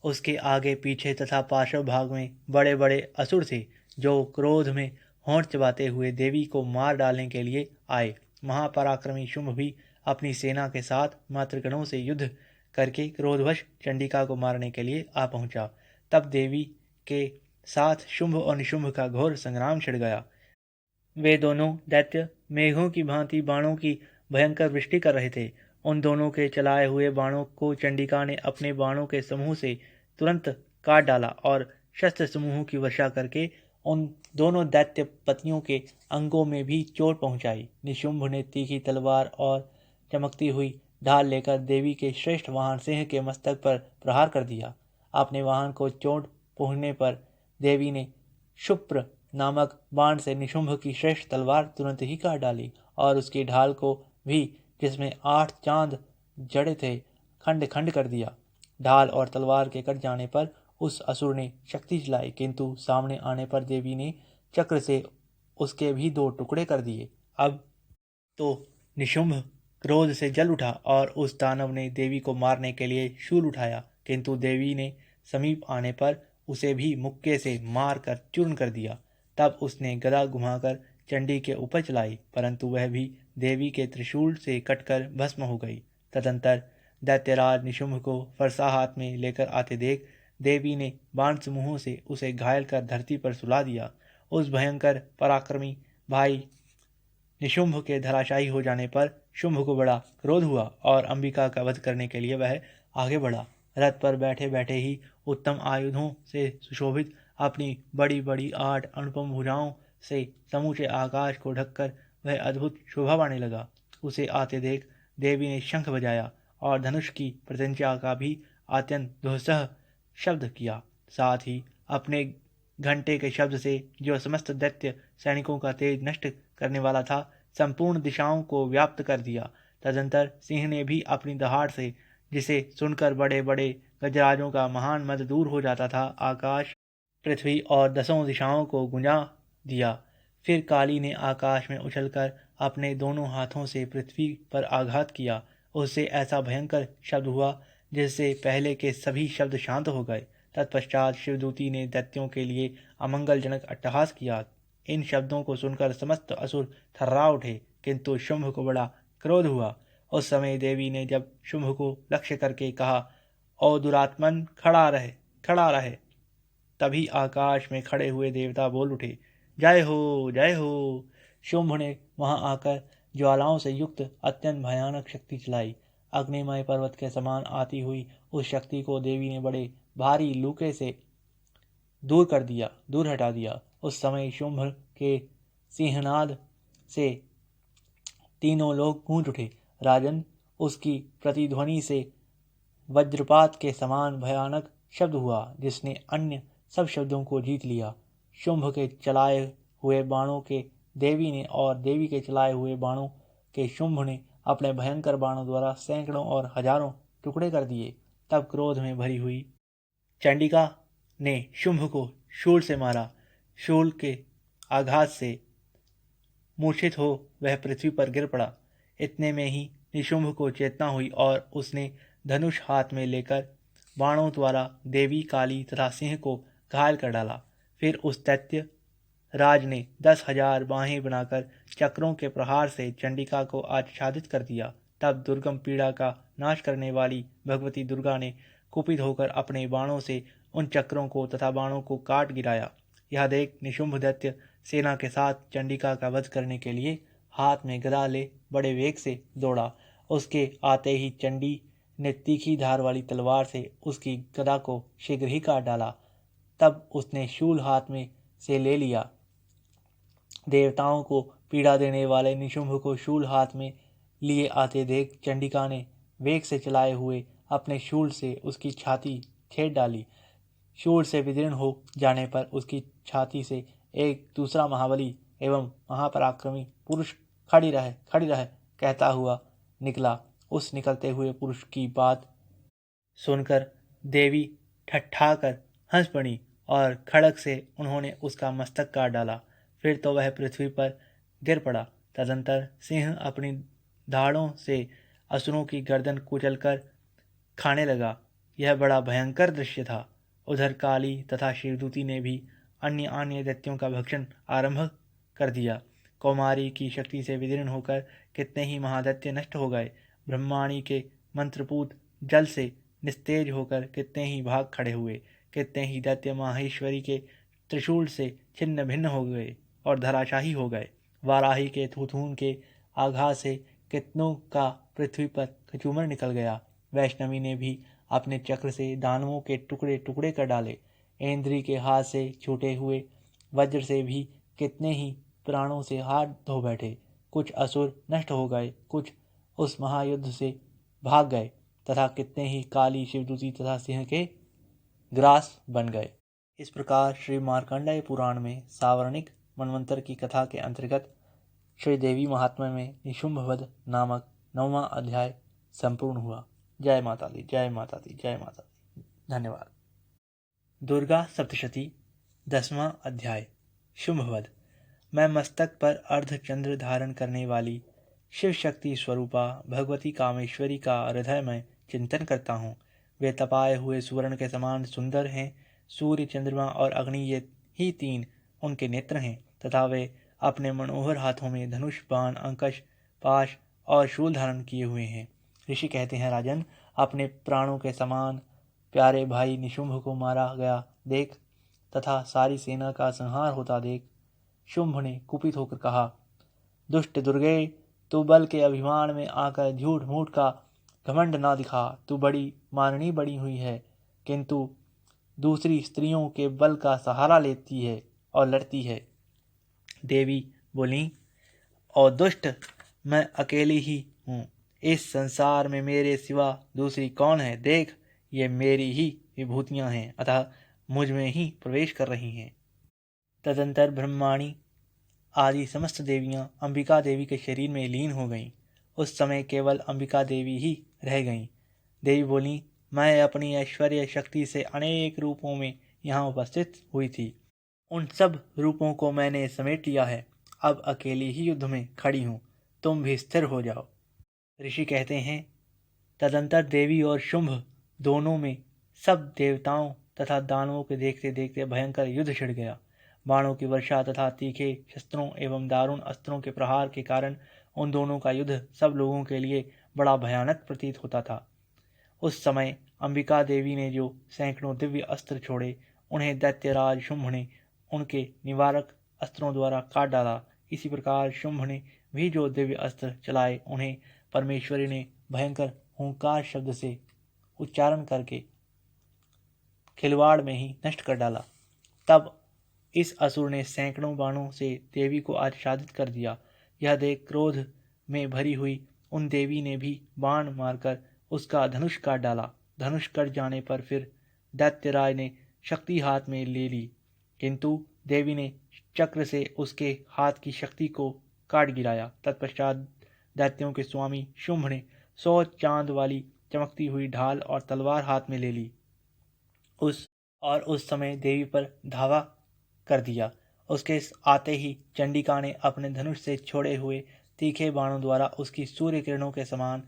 उसके आगे पीछे तथा पार्श्व भाग में बड़े बड़े असुर थे, जो क्रोध में होंठ चबाते हुए देवी को मार डालने के लिए आए। महापराक्रमी शुंभ भी अपनी सेना के साथ मातृगणों से युद्ध करके क्रोधवश चंडिका को मारने के लिए आ पहुंचा। तब देवी के साथ शुंभ और निशुंभ का घोर संग्राम छिड़ गया। वे दोनों दैत्य मेघों की भांति बाणों की भयंकर वृष्टि कर रहे थे। उन दोनों के चलाए हुए बाणों को चंडिका ने अपने बाणों के समूह से तुरंत काट डाला और शस्त्र समूहों की वर्षा करके उन दोनों दैत्य पतियों के अंगों में भी चोट पहुंचाई। निशुंभ ने तीखी तलवार और चमकती हुई ढाल लेकर देवी के श्रेष्ठ वाहन सिंह के मस्तक पर प्रहार कर दिया। अपने वाहन को चोट पहुंचने पर देवी ने शुप्र नामक बाण से निशुंभ की श्रेष्ठ तलवार तुरंत ही काट डाली और उसकी ढाल को भी, जिसमें 8 चांद जड़े थे, खंड खंड कर दिया। ढाल और तलवार के कट जाने पर उस असुर ने शक्ति चलाई, किंतु सामने आने पर देवी ने चक्र से उसके भी 2 टुकड़े कर दिए। अब तो निशुंभ क्रोध से जल उठा और उस दानव ने देवी को मारने के लिए शूल उठाया, किंतु देवी ने समीप आने पर उसे भी मुक्के से मार कर चूर्ण कर दिया। तब उसने गदा घुमाकर चंडी के ऊपर चलाई, परंतु वह भी देवी के त्रिशूल से कटकर भस्म हो गई। तदंतर दैत्यराज निशुंभ को फरसा हाथ में लेकर आते देख देवी ने बाण समूहों से उसे घायल कर धरती पर सुला दिया। उस भयंकर पराक्रमी भाई निशुंभ के धराशायी हो जाने पर शुंभ को बड़ा क्रोध हुआ और अंबिका का वध करने के लिए वह आगे बढ़ा। रथ पर बैठे बैठे ही उत्तम आयुधों से सुशोभित अपनी बड़ी बड़ी 8 अनुपम भुजाओं से समूचे आकाश को ढककर वह अद्भुत शोभा पाने लगा। उसे आते देख देवी ने शंख बजाया और धनुष की प्रत्यंचा का भी अत्यंत दुस्सह शब्द किया। साथ ही अपने घंटे के शब्द से जो समस्त दैत्य सैनिकों का तेज नष्ट करने वाला था, संपूर्ण दिशाओं को व्याप्त कर दिया। तदंतर सिंह ने भी अपनी दहाड़ से, जिसे सुनकर बड़े बड़े गजराजों का महान मद दूर हो जाता था, आकाश, पृथ्वी और 10 दिशाओं को गुंजा दिया। फिर काली ने आकाश में उछलकर अपने दोनों हाथों से पृथ्वी पर आघात किया। उससे ऐसा भयंकर शब्द हुआ जिससे पहले के सभी शब्द शांत हो गए। तत्पश्चात शिवदूती ने दैत्यों के लिए अमंगलजनक अट्टहास किया। इन शब्दों को सुनकर समस्त असुर थर्रा उठे, किंतु शुंभ को बड़ा क्रोध हुआ। उस समय देवी ने जब शुंभ को लक्ष्य करके कहा, ओ दुरात्मन, खड़ा रहे, खड़ा रहे, तभी आकाश में खड़े हुए देवता बोल उठे, जय हो, जय हो। शुंभ ने वहां आकर ज्वालाओं से युक्त अत्यंत भयानक शक्ति चलाई। अग्निमय पर्वत के समान आती हुई उस शक्ति को देवी ने बड़े भारी लूके से दूर हटा दिया। उस समय शुंभ के सिंहनाद से तीनों लोग गूंज उठे। राजन, उसकी प्रतिध्वनि से वज्रपात के समान भयानक शब्द हुआ, जिसने अन्य सब शब्दों को जीत लिया। शुंभ के चलाए हुए बाणों के देवी ने और देवी के चलाए हुए बाणों के शुंभ ने अपने भयंकर बाणों द्वारा सैकड़ों और हजारों टुकड़े कर दिए। तब क्रोध में भरी हुई चंडिका ने शुंभ को शूल से मारा। शूल के आघात से मूर्छित हो वह पृथ्वी पर गिर पड़ा। इतने में ही निशुंभ को चेतना हुई और उसने धनुष हाथ में लेकर बाणों द्वारा देवी, काली तथा सिंह को घायल कर डाला। फिर उस दैत्य राज ने 10,000 बाहें बनाकर चक्रों के प्रहार से चंडिका को आच्छादित कर दिया। तब दुर्गम पीड़ा का नाश करने वाली भगवती दुर्गा ने कुपित होकर अपने बाणों से उन चक्रों को तथा बाणों को काट गिराया। यह देख निशुंभ दैत्य सेना के साथ चंडिका का वध करने के लिए हाथ में गदा ले बड़े वेग से दौड़ा। उसके आते ही चंडी ने तीखी धार वाली तलवार से उसकी गदा को शीघ्र ही काट डाला। तब उसने शूल हाथ में से ले लिया। देवताओं को पीड़ा देने वाले निशुंभ को शूल हाथ में लिए आते देख चंडिका ने वेग से चलाए हुए अपने शूल से उसकी छाती छेद डाली। शूल से विदीर्ण हो जाने पर उसकी छाती से एक दूसरा महाबली एवं महापराक्रमी पुरुष खड़ी रहे कहता हुआ निकला। उस निकलते हुए पुरुष की बात सुनकर देवी ठट्ठाकर हंस पड़ी और खड़ग से उन्होंने उसका मस्तक काट डाला। फिर तो वह पृथ्वी पर गिर पड़ा। तदंतर सिंह अपनी दाढ़ों से असुरों की गर्दन कुचलकर खाने लगा। यह बड़ा भयंकर दृश्य था। उधर काली तथा शिवदूती ने भी अन्य दैत्यों का भक्षण आरंभ कर दिया। कौमारी की शक्ति से विदीर्ण होकर कितने ही महादैत्य नष्ट हो गए। ब्रह्माणी के मंत्रपूत जल से निस्तेज होकर कितने ही भाग खड़े हुए। कितने ही दैत्य माहेश्वरी के त्रिशूल से छिन्न भिन्न हो गए और धराशाही हो गए। वाराही के थूथून के आघात से कितनों का पृथ्वी पर कचूमर निकल गया। वैष्णवी ने भी अपने चक्र से दानवों के टुकड़े टुकड़े कर डाले। इंद्री के हाथ से छूटे हुए वज्र से भी कितने ही प्राणों से हाथ धो बैठे। कुछ असुर नष्ट हो गए, कुछ उस महायुद्ध से भाग गए तथा कितने ही काली, शिवदूती तथा सिंह के ग्रास बन गए। इस प्रकार श्री मार्कंडेय पुराण में सावर्णिक मनवंतर की कथा के अंतर्गत श्री देवी महात्म्य में निशुंभ वध नामक 9वां अध्याय संपूर्ण हुआ। जय माता दी, जय माता दी, जय माता दी। धन्यवाद। दुर्गा सप्तशती 10वां अध्याय शुंभवध। मैं मस्तक पर अर्धचंद्र धारण करने वाली शिव शक्ति स्वरूपा भगवती कामेश्वरी का हृदय में चिंतन करता हूँ। वे तपाए हुए सुवर्ण के समान सुंदर हैं। सूर्य, चंद्रमा और अग्नि ये ही 3 उनके नेत्र हैं तथा वे अपने मनोहर हाथों में धनुष, बाण, अंकश, पाश और शूल धारण किए हुए हैं। ऋषि कहते हैं, राजन, अपने प्राणों के समान प्यारे भाई निशुंभ को मारा गया देख तथा सारी सेना का संहार होता देख शुंभ ने कुपित होकर कहा, दुष्ट दुर्गे, तू बल के अभिमान में आकर झूठ मूठ का घमंड ना दिखा। तू बड़ी माननी बनी हुई है, किंतु दूसरी स्त्रियों के बल का सहारा लेती है और लड़ती है। देवी बोली, और दुष्ट, मैं अकेली ही हूँ। इस संसार में मेरे सिवा दूसरी कौन है? देख, ये मेरी ही विभूतियाँ हैं, अतः मुझ में ही प्रवेश कर रही हैं। तदंतर ब्रह्माणी आदि समस्त देवियाँ अंबिका देवी के शरीर में लीन हो गईं। उस समय केवल अंबिका देवी ही रह गईं। देवी बोली, मैं अपनी ऐश्वर्य शक्ति से अनेक रूपों में यहाँ उपस्थित हुई थी। उन सब रूपों को मैंने समेट लिया है। अब अकेली ही युद्ध में खड़ी हूँ, तुम भी स्थिर हो जाओ। ऋषि कहते हैं, तदंतर देवी और शुंभ दोनों में सब देवताओं तथा दानवों के देखते देखते भयंकर युद्ध छिड़ गया। बाणों की वर्षा तथा तीखे शस्त्रों एवं दारुण अस्त्रों के प्रहार के कारण उन दोनों का युद्ध सब लोगों के लिए बड़ा भयानक प्रतीत होता था। उस समय अंबिका देवी ने जो सैकड़ों दिव्य अस्त्र छोड़े, उन्हें दैत्यराज शुंभ ने उनके निवारक अस्त्रों द्वारा काट डाला। इसी प्रकार शुंभ ने भी जो दिव्य अस्त्र चलाए, उन्हें परमेश्वरी ने भयंकर हुंकार शब्द से उच्चारण करके खिलवाड़ में ही नष्ट कर डाला। तब इस असुर ने सैकड़ों बाणों से देवी को आच्छादित कर दिया। यह देख क्रोध में भरी हुई उन देवी ने भी बाण मारकर उसका धनुष काट डाला। धनुष कट जाने पर फिर दैत्यराज ने शक्ति हाथ में ले ली, किंतु देवी ने चक्र से उसके हाथ की शक्ति को काट गिराया। तत्पश्चात दैत्यों के स्वामी शुंभ ने 100 चांद वाली चमकती हुई ढाल और तलवार हाथ में ले ली उस समय देवी पर धावा कर दिया। उसके आते ही चंडिका ने अपने धनुष से छोड़े हुए तीखे बाणों द्वारा उसकी सूर्य किरणों के समान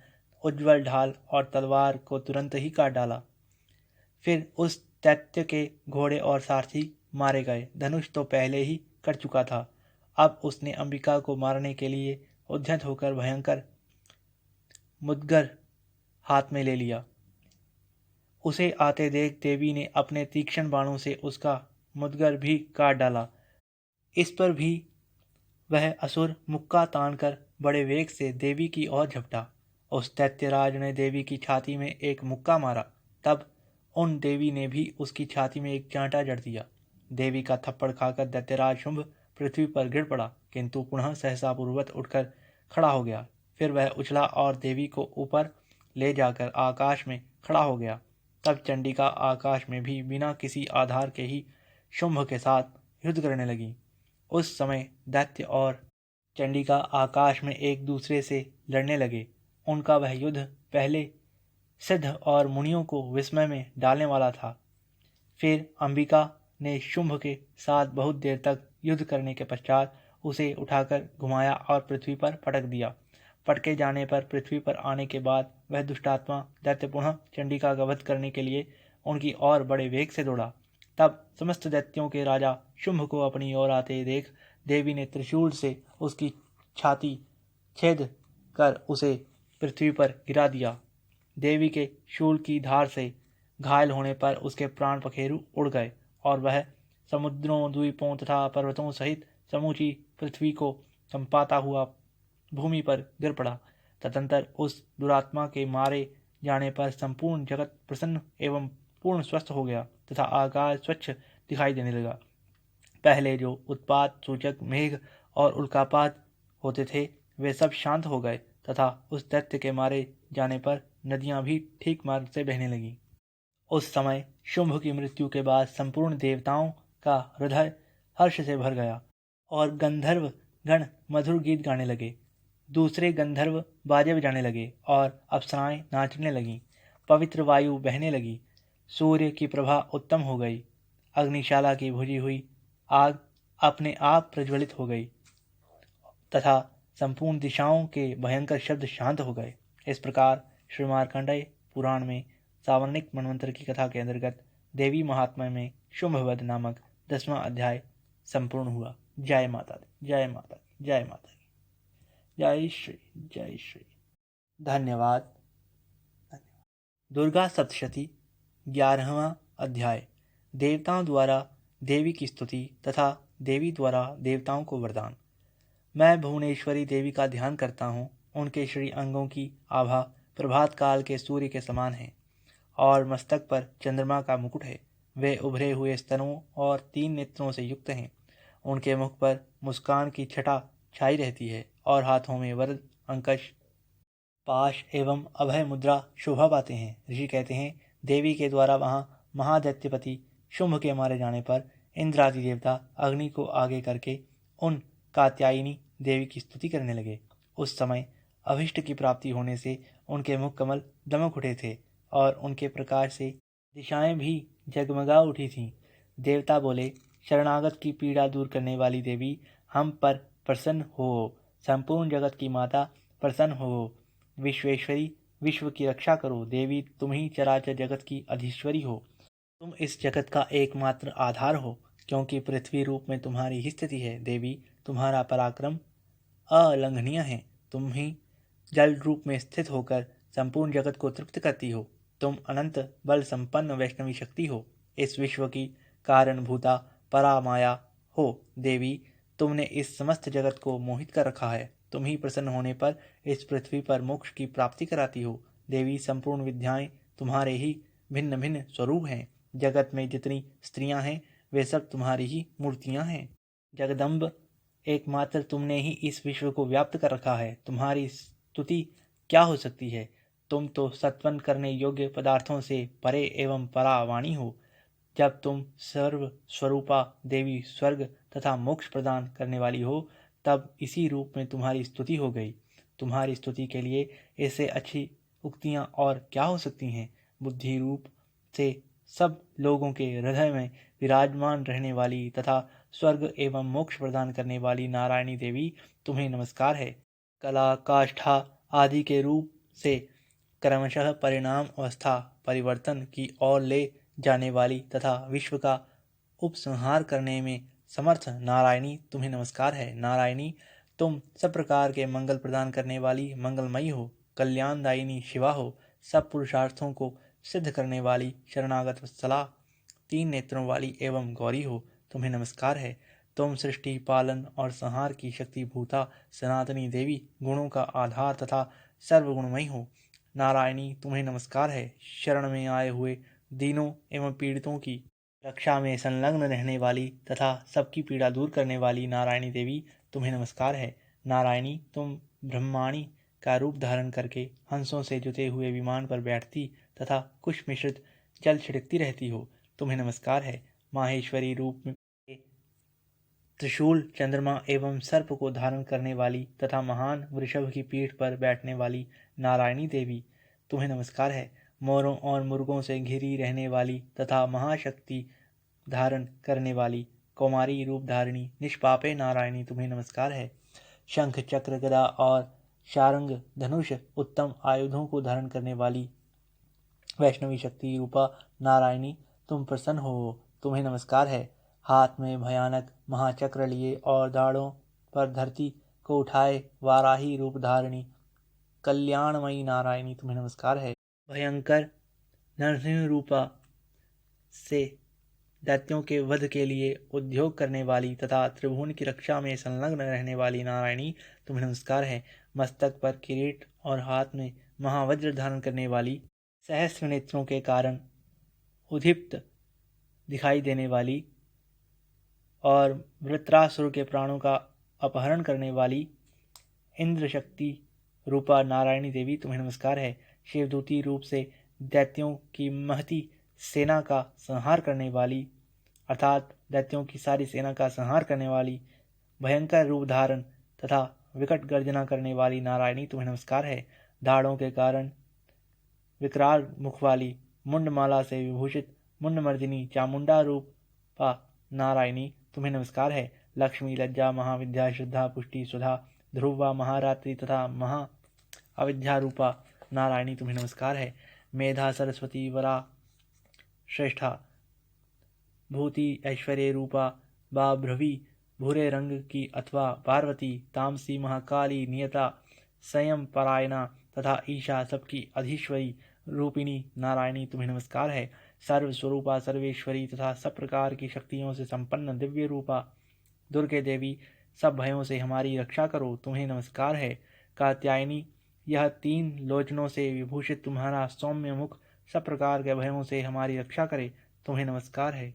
उज्ज्वल ढाल और तलवार को तुरंत ही काट डाला। फिर उस दैत्य के घोड़े और सारथी मारे गए। धनुष तो पहले ही कट चुका था। अब उसने अंबिका को मारने के लिए उद्यत होकर भयंकर मुद्गर हाथ में ले लिया। उसे आते देख देवी ने अपने तीक्ष्ण बाणों से उसका मुद्गर भी काट डाला। इस पर भी वह असुर मुक्का तानकर बड़े वेग से देवी की ओर झपटा। उस दैत्यराज ने देवी की छाती में एक मुक्का मारा। तब उन देवी ने भी उसकी छाती में एक चांटा जड़ दिया। देवी का थप्पड़ खाकर दैत्यराज शुंभ पृथ्वी पर गिर पड़ा, किंतु पुनः सहसा पूर्ववत उठकर खड़ा हो गया। फिर वह उछला और देवी को ऊपर ले जाकर आकाश में खड़ा हो गया। तब चंडिका आकाश में भी बिना किसी आधार के ही शुंभ के साथ युद्ध करने लगी। उस समय दैत्य और चंडिका आकाश में एक दूसरे से लड़ने लगे। उनका वह युद्ध पहले सिद्ध और मुनियों को विस्मय में डालने वाला था। फिर अंबिका ने शुंभ के साथ बहुत देर तक युद्ध करने के पश्चात उसे उठाकर घुमाया और पृथ्वी पर पटक दिया। पटके जाने पर पृथ्वी पर आने के बाद वह दुष्टात्मा दैत्य पुनः चंडिका का वध करने के लिए उनकी ओर बड़े वेग से दौड़ा। तब समस्त दैत्यों के राजा शुंभ को अपनी ओर आते देख देवी ने त्रिशूल से उसकी छाती छेद कर उसे पृथ्वी पर गिरा दिया। देवी के शूल की धार से घायल होने पर उसके प्राण पखेरु उड़ गए और वह समुद्रों, द्वीपों तथा पर्वतों सहित समूची पृथ्वी को कंपाता हुआ भूमि पर गिर पड़ा। तदंतर उस दुरात्मा के मारे जाने पर संपूर्ण जगत प्रसन्न एवं पूर्ण स्वस्थ हो गया तथा आकाश स्वच्छ दिखाई देने लगा। पहले जो उत्पात सूचक मेघ और उल्कापात होते थे, वे सब शांत हो गए तथा उस दैत्य के मारे जाने पर नदियां भी ठीक मार्ग से बहने लगीं। उस समय शुंभ की मृत्यु के बाद संपूर्ण देवताओं का हृदय हर्ष से भर गया और गंधर्व गण मधुर गीत गाने लगे। दूसरे गंधर्व बाजे बजाने लगे और अप्सराएं नाचने लगीं। पवित्र वायु बहने लगी। सूर्य की प्रभा उत्तम हो गई। अग्निशाला की भुजी हुई आग अपने आप प्रज्वलित हो गई तथा संपूर्ण दिशाओं के भयंकर शब्द शांत हो गए। इस प्रकार श्री मार्कंडेय पुराण में सावर्णिक मनवंतर की कथा के अंतर्गत देवी महात्म्य में शुंभवध नामक 10वां अध्याय संपूर्ण हुआ। जय माता दी, जय माता दी, जय माता दी, जय श्री, जय श्री। धन्यवाद। दुर्गा सप्तशती 11वां अध्याय, देवताओं द्वारा देवी की स्तुति तथा देवी द्वारा देवताओं को वरदान। मैं भुवनेश्वरी देवी का ध्यान करता हूँ। उनके श्री अंगों की आभा प्रभात काल के सूर्य के समान है और मस्तक पर चंद्रमा का मुकुट है। वे उभरे हुए स्तनों और 3 नेत्रों से युक्त हैं। उनके मुख पर मुस्कान की छटा छाई रहती है और हाथों में वरद, अंकश, पाश एवं अभय मुद्रा शोभा पाते हैं। ऋषि कहते हैं, देवी के द्वारा वहाँ महादैत्यपति शुंभ के मारे जाने पर इंद्रादि देवता अग्नि को आगे करके उन कात्यायनी देवी की स्तुति करने लगे। उस समय अभिष्ट की प्राप्ति होने से उनके मुख कमल दमक उठे थे और उनके प्रकाश से दिशाएं भी जगमगा उठी थीं। देवता बोले, शरणागत की पीड़ा दूर करने वाली देवी, हम पर प्रसन्न हो। संपूर्ण जगत की माता प्रसन्न हो। विश्वेश्वरी, विश्व की रक्षा करो। देवी, तुम ही चराचर जगत की अधीश्वरी हो। तुम इस जगत का एकमात्र आधार हो, क्योंकि पृथ्वी रूप में तुम्हारी ही स्थिति है। देवी, तुम्हारा पराक्रम अलंघनीय है। तुम ही जल रूप में स्थित होकर संपूर्ण जगत को तृप्त करती हो। तुम अनंत बल संपन्न वैष्णवी शक्ति हो। इस विश्व की कारणभूता परामाया हो। देवी, तुमने इस समस्त जगत को मोहित कर रखा है। तुम ही प्रसन्न होने पर इस पृथ्वी पर मोक्ष की प्राप्ति कराती हो। देवी, संपूर्ण विद्याएं तुम्हारे ही भिन्न भिन्न स्वरूप हैं। जगत में जितनी स्त्रियां हैं वे सब तुम्हारी ही मूर्तियां हैं। जगदम्ब, एकमात्र तुमने ही इस विश्व को व्याप्त कर रखा है। तुम्हारी स्तुति क्या हो सकती है। तुम तो सत्पन्न करने योग्य पदार्थों से परे एवं परावाणी हो। जब तुम सर्व स्वरूपा देवी स्वर्ग तथा मोक्ष प्रदान करने वाली हो, तब इसी रूप में तुम्हारी स्तुति हो गई। तुम्हारी स्तुति के लिए इससे अच्छी उक्तियां और क्या हो सकती हैं। बुद्धि रूप से सब लोगों के हृदय में विराजमान रहने वाली तथा स्वर्ग एवं मोक्ष प्रदान करने वाली नारायणी देवी, तुम्हें नमस्कार है। कला, काष्ठा आदि के रूप से क्रमशः परिणाम अवस्था परिवर्तन की ओर ले जाने वाली तथा विश्व का उपसंहार करने में समर्थ नारायणी, तुम्हें नमस्कार है। नारायणी, तुम सब प्रकार के मंगल प्रदान करने वाली मंगलमयी हो। कल्याणदायिनी शिवा हो। सब पुरुषार्थों को सिद्ध करने वाली शरणागत वत्सला, 3 नेत्रों वाली एवं गौरी हो। तुम्हें नमस्कार है। तुम सृष्टि, पालन और संहार की शक्ति भूता सनातनी देवी, गुणों का आधार तथा सर्वगुणमयी हो। नारायणी, तुम्हें नमस्कार है। शरण में आए हुए दीनों एवं पीड़ितों की रक्षा में संलग्न रहने वाली तथा सबकी पीड़ा दूर करने वाली नारायणी देवी, तुम्हें नमस्कार है। नारायणी, तुम ब्रह्माणी का रूप धारण करके हंसों से जुते हुए विमान पर बैठती तथा कुश मिश्रित जल छिड़कती रहती हो। तुम्हें नमस्कार है। माहेश्वरी रूप में त्रिशूल, चंद्रमा एवं सर्प को धारण करने वाली तथा महान वृषभ की पीठ पर बैठने वाली नारायणी देवी, तुम्हें नमस्कार है। मोरों और मुर्गों से घिरी रहने वाली तथा महाशक्ति धारण करने वाली कौमारी रूप धारिणी निष्पापे नारायणी, तुम्हें नमस्कार है। शंख, चक्र, गदा और शारंग, धनुष उत्तम आयुधों को धारण करने वाली वैष्णवी शक्ति रूपा नारायणी, तुम प्रसन्न हो। तुम्हें नमस्कार है। हाथ में भयानक महाचक्र लिए और दाढ़ों पर धरती को उठाए वाराही रूप धारिणी कल्याणमयी नारायणी, तुम्हें नमस्कार है। भयंकर नरसिंह रूपा से दैत्यों के वध के लिए उद्योग करने वाली तथा त्रिभुवन की रक्षा में संलग्न रहने वाली नारायणी, तुम्हें नमस्कार है। मस्तक पर किरीट और हाथ में महावज्र धारण करने वाली, सहस्र नेत्रों के कारण उद्दीप्त दिखाई देने वाली और वृत्रासुर के प्राणों का अपहरण करने वाली इंद्र शक्ति रूपा नारायणी देवी, तुम्हें नमस्कार है। शिवदूती रूप से दैत्यों की महती सेना का संहार करने वाली, अर्थात दैत्यों की सारी सेना का संहार करने वाली, भयंकर रूप धारण तथा विकट गर्जना करने वाली नारायणी, तुम्हें नमस्कार है। दाढ़ों के कारण विकराल मुख वाली, मुंडमाला से विभूषित मुंडमर्दिनी चामुंडा रूपा नारायणी, तुम्हें नमस्कार है। लक्ष्मी, लज्जा, महाविद्या, श्रद्धा, पुष्टि, सुधा, ध्रुवा, महारात्रि तथा महा अविद्या रूपा नारायणी, तुम्हें नमस्कार है। मेधा, सरस्वती, वरा, श्रेष्ठा, भूति, ऐश्वर्य रूपा बाभ्रवी, भूरे रंग की अथवा पार्वती, तामसी, महाकाली, नियता, संयम परायणा तथा ईशा, सबकी अधीश्वरी रूपिणी नारायणी, तुम्हें नमस्कार है। सर्व स्वरूपा, सर्वेश्वरी तथा सब प्रकार की शक्तियों से संपन्न दिव्य रूपा दुर्गे देवी, सब भयों से हमारी रक्षा करो, तुम्हें नमस्कार है। कात्यायनी, यह 3 लोचनों से विभूषित तुम्हारा सौम्य मुख सब प्रकार के भयों से हमारी रक्षा करे, तुम्हें नमस्कार है।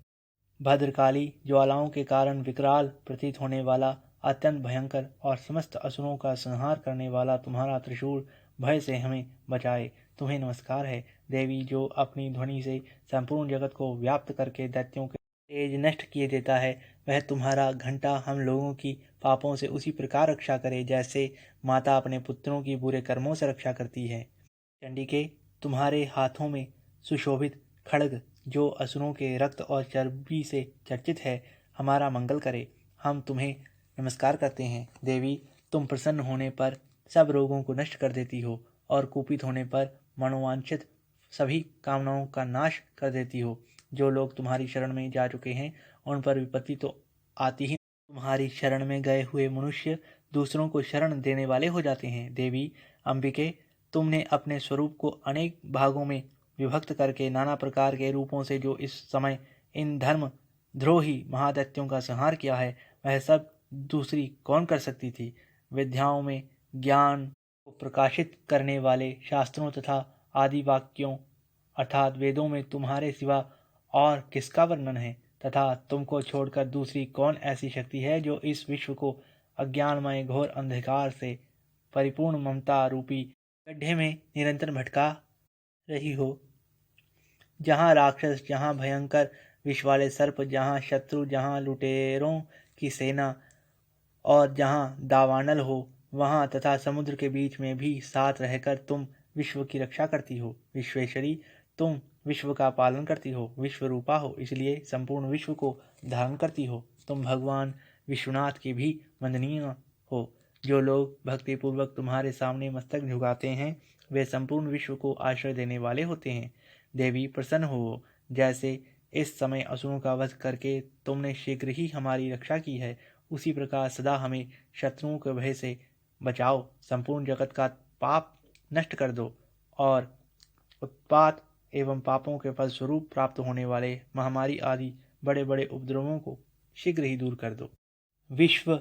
भद्रकाली, ज्वालाओं के कारण विकराल प्रतीत होने वाला, अत्यंत भयंकर और समस्त असुरों का संहार करने वाला तुम्हारा त्रिशूल भय से हमें बचाए, तुम्हें नमस्कार है। देवी, जो अपनी ध्वनि से संपूर्ण जगत को व्याप्त करके दैत्यों के तेज नष्ट किए देता है, वह तुम्हारा घंटा हम लोगों की पापों से उसी प्रकार रक्षा करे जैसे माता अपने पुत्रों की बुरे कर्मों से रक्षा करती है। चंडिके, तुम्हारे हाथों में सुशोभित खड्ग जो असुरों के रक्त और चर्बी से चर्चित है, हमारा मंगल करे, हम तुम्हें नमस्कार करते हैं। देवी, तुम प्रसन्न होने पर सब रोगों को नष्ट कर देती हो और कुपित होने पर मनोवांछित सभी कामनाओं का नाश कर देती हो। जो लोग तुम्हारी शरण में जा चुके हैं उन पर विपत्ति तो आती ही, तुम्हारी शरण में गए हुए मनुष्य दूसरों को शरण देने वाले हो जाते हैं। देवी अंबिके, तुमने अपने स्वरूप को अनेक भागों में विभक्त करके नाना प्रकार के रूपों से जो इस समय इन धर्म द्रोही महादैत्यों का संहार किया है, वह सब दूसरी कौन कर सकती थी। विद्याओं में ज्ञान को प्रकाशित करने वाले शास्त्रों तथा आदि वाक्यों अर्थात वेदों में तुम्हारे सिवा और किसका वर्णन है, तथा तुमको छोड़कर दूसरी कौन ऐसी शक्ति है जो इस विश्व को अज्ञानमय घोर अंधकार से परिपूर्ण ममता रूपी गड्ढे में निरंतर भटका रही हो। जहाँ राक्षस, जहाँ भयंकर विष वाले सर्प, जहाँ शत्रु, जहाँ लुटेरों की सेना और जहाँ दावानल हो, वहाँ तथा समुद्र के बीच में भी साथ रहकर तुम विश्व की रक्षा करती हो। विश्वेश्वरी, तुम विश्व का पालन करती हो, विश्व रूपा हो, इसलिए संपूर्ण विश्व को धारण करती हो। तुम भगवान विश्वनाथ की भी वंदनीय हो। जो लोग भक्तिपूर्वक तुम्हारे सामने मस्तक झुकाते हैं, वे संपूर्ण विश्व को आश्रय देने वाले होते हैं। देवी, प्रसन्न हो, जैसे इस समय असुरों का वध करके तुमने शीघ्र ही हमारी रक्षा की है, उसी प्रकार सदा हमें शत्रुओं के भय से बचाओ, संपूर्ण जगत का पाप नष्ट कर दो और उत्पात एवं पापों के फलस्वरूप प्राप्त होने वाले महामारी आदि बड़े बड़े उपद्रवों को शीघ्र ही दूर कर दो। विश्व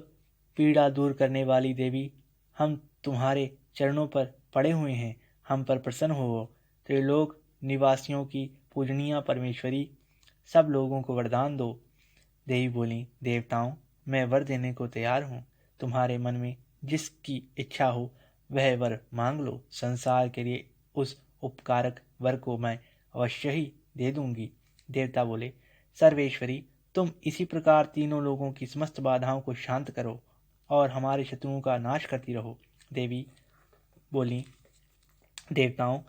पीड़ा दूर करने वाली देवी, हम तुम्हारे चरणों पर पड़े हुए हैं, हम पर प्रसन्न हो। त्रिलोक निवासियों की पूजनीय परमेश्वरी, सब लोगों को वरदान दो। देवी बोली, देवताओं, मैं वर देने को तैयार हूँ, तुम्हारे मन में जिसकी इच्छा हो वह वर मांग लो, संसार के लिए उस उपकारक वर को मैं अवश्य ही दे दूंगी। देवता बोले, सर्वेश्वरी, तुम इसी प्रकार तीनों लोगों की समस्त बाधाओं को शांत करो और हमारे शत्रुओं का नाश करती रहो। देवी बोली, देवताओं,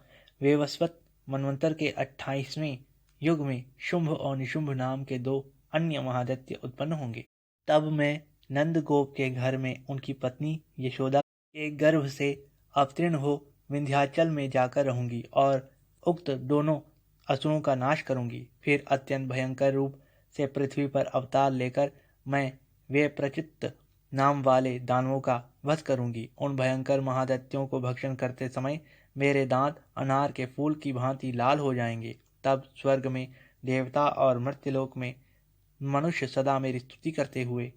वेवस्वत मनवंतर के 28वें युग में शुंभ और निशुंभ नाम के 2 अन्य महादैत्य उत्पन्न होंगे। तब मैं नंदगोप के घर में उनकी पत्नी यशोदा के गर्भ से अवतीर्ण हो विंध्याचल में जाकर रहूंगी और उक्त दोनों असुरों का नाश करूंगी। फिर अत्यंत भयंकर रूप से पृथ्वी पर अवतार लेकर मैं वे प्रचित्त नाम वाले दानवों का वध करूंगी। उन भयंकर महादैत्यों को भक्षण करते समय मेरे दांत अनार के फूल की भांति लाल हो जाएंगे। तब स्वर्ग में देवता और मर्त्यलोक में मनुष्य सदा मेरी स्तुति करते हुए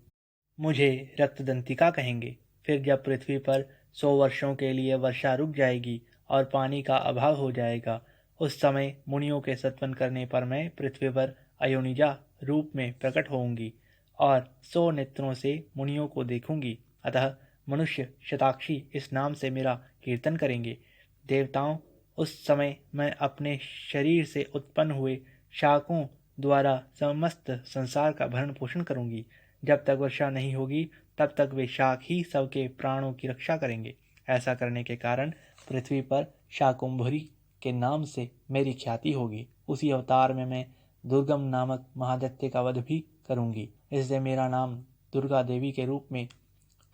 मुझे रक्तदंतिका कहेंगे। फिर जब पृथ्वी पर 100 वर्षों के लिए वर्षा रुक जाएगी और पानी का अभाव हो जाएगा, उस समय मुनियों के सत्वन करने पर मैं पृथ्वी पर अयोनिजा रूप में प्रकट होऊंगी और 100 नेत्रों से मुनियों को देखूंगी। अतः मनुष्य शताक्षी इस नाम से मेरा कीर्तन करेंगे। देवताओं, उस समय मैं अपने शरीर से उत्पन्न हुए शाकों द्वारा समस्त संसार का भरण पोषण करूंगी। जब तक वर्षा नहीं होगी तब तक वे शाक ही सबके प्राणों की रक्षा करेंगे। ऐसा करने के कारण पृथ्वी पर शाकुंभरी के नाम से मेरी ख्याति होगी। उसी अवतार में मैं दुर्गम नामक महादैत्य का वध भी करूंगी। इससे मेरा नाम दुर्गा देवी के रूप में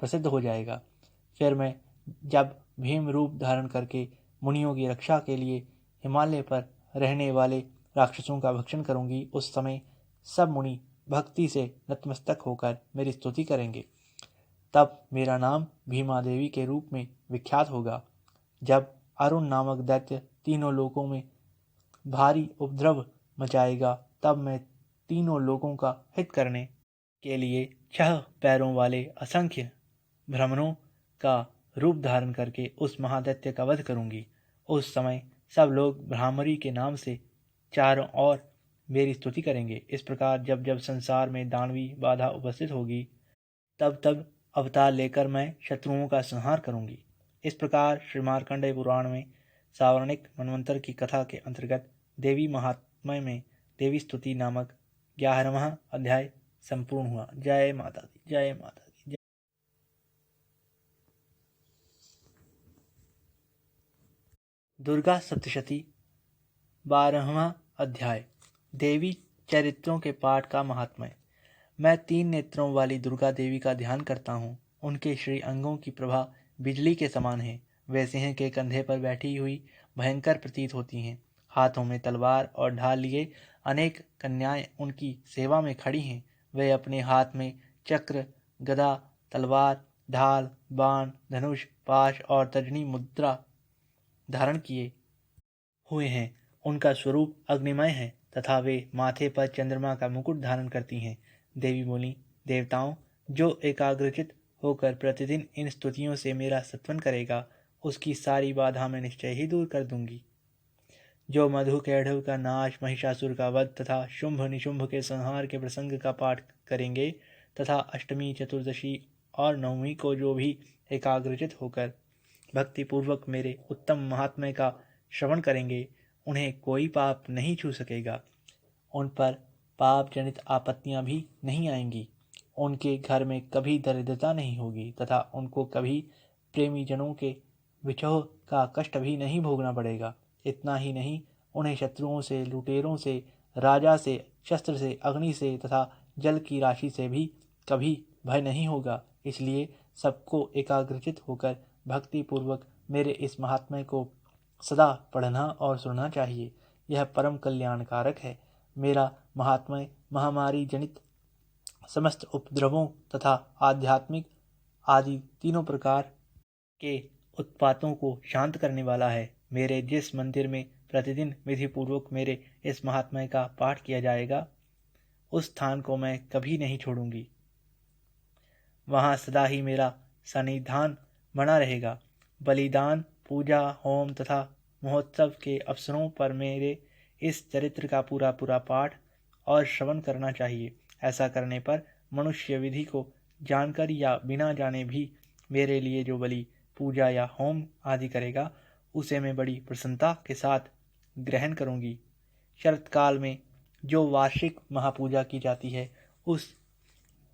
प्रसिद्ध हो जाएगा। फिर मैं जब भीम रूप धारण करके मुनियों की रक्षा के लिए हिमालय पर रहने वाले राक्षसों का भक्षण करूंगी, उस समय सब मुनि भक्ति से नतमस्तक होकर मेरी स्तुति करेंगे। तब मेरा नाम भीमा देवी के रूप में विख्यात होगा। जब अरुण नामक दैत्य तीनों लोकों में भारी उपद्रव मचाएगा, तब मैं तीनों लोगों का हित करने के लिए 6 पैरों वाले असंख्य ब्राह्मणों का रूप धारण करके उस महादैत्य का वध करूंगी। उस समय सब लोग ब्राह्मणी के नाम से चारों ओर मेरी स्तुति करेंगे। इस प्रकार जब जब संसार में दानवी बाधा उपस्थित होगी, तब तब अवतार लेकर मैं शत्रुओं का संहार करूंगी। इस प्रकार श्री मार्कंडेय पुराण में सावर्णिक मनवंतर की कथा के अंतर्गत देवी महात्म्य में देवी स्तुति नामक 11वां अध्याय संपूर्ण हुआ। जय माता दी, जय माता दी। दुर्गा सप्तशती 12वां अध्याय देवी चरित्रों के पाठ का महात्म्य। मैं 3 नेत्रों वाली दुर्गा देवी का ध्यान करता हूँ। उनके श्री अंगों की प्रभा बिजली के समान है। वे सिंह के कंधे पर बैठी हुई भयंकर प्रतीत होती हैं। हाथों में तलवार और ढाल लिए अनेक कन्याएं उनकी सेवा में खड़ी हैं। वे अपने हाथ में चक्र, गदा, तलवार, ढाल, बाण, धनुष, पाश और तजनी मुद्रा धारण किए हुए हैं। उनका स्वरूप अग्निमय है तथा वे माथे पर चंद्रमा का मुकुट धारण करती हैं। देवी बोली, देवताओं, जो एकाग्रचित होकर प्रतिदिन इन स्तुतियों से मेरा स्तवन करेगा, उसकी सारी बाधा मैं निश्चय ही दूर कर दूंगी। जो मधु कैढ़व का नाश, महिषासुर का वध तथा शुंभ निशुंभ के संहार के प्रसंग का पाठ करेंगे तथा अष्टमी, चतुर्दशी और नवमी को जो भी एकाग्रचित होकर भक्तिपूर्वक मेरे उत्तम महात्म्य का श्रवण करेंगे, उन्हें कोई पाप नहीं छू सकेगा। उन पर पाप जनित आपत्तियां भी नहीं आएंगी। उनके घर में कभी दरिद्रता नहीं होगी तथा उनको कभी प्रेमी जनों के विछोह का कष्ट भी नहीं भोगना पड़ेगा। इतना ही नहीं, उन्हें शत्रुओं से, लुटेरों से, राजा से, शस्त्र से, अग्नि से तथा जल की राशि से भी कभी भय नहीं होगा। इसलिए सबको एकाग्रचित होकर भक्ति पूर्वक मेरे इस महात्म्य को सदा पढ़ना और सुनना चाहिए। यह परम कल्याणकारक है। मेरा महात्म्य महामारी जनित समस्त उपद्रवों तथा आध्यात्मिक आदि तीनों प्रकार के उत्पातों को शांत करने वाला है। मेरे जिस मंदिर में प्रतिदिन विधि पूर्वक मेरे इस महात्म्य का पाठ किया जाएगा, उस स्थान को मैं कभी नहीं छोड़ूंगी। वहाँ सदा ही मेरा सन्निधान बना रहेगा। बलिदान, पूजा, होम तथा महोत्सव के अवसरों पर मेरे इस चरित्र का पूरा पूरा पाठ और श्रवण करना चाहिए। ऐसा करने पर मनुष्य विधि को जानकर या बिना जाने भी मेरे लिए जो बलि, पूजा या होम आदि करेगा, उसे मैं बड़ी प्रसन्नता के साथ ग्रहण करूंगी। शरतकाल में जो वार्षिक महापूजा की जाती है, उस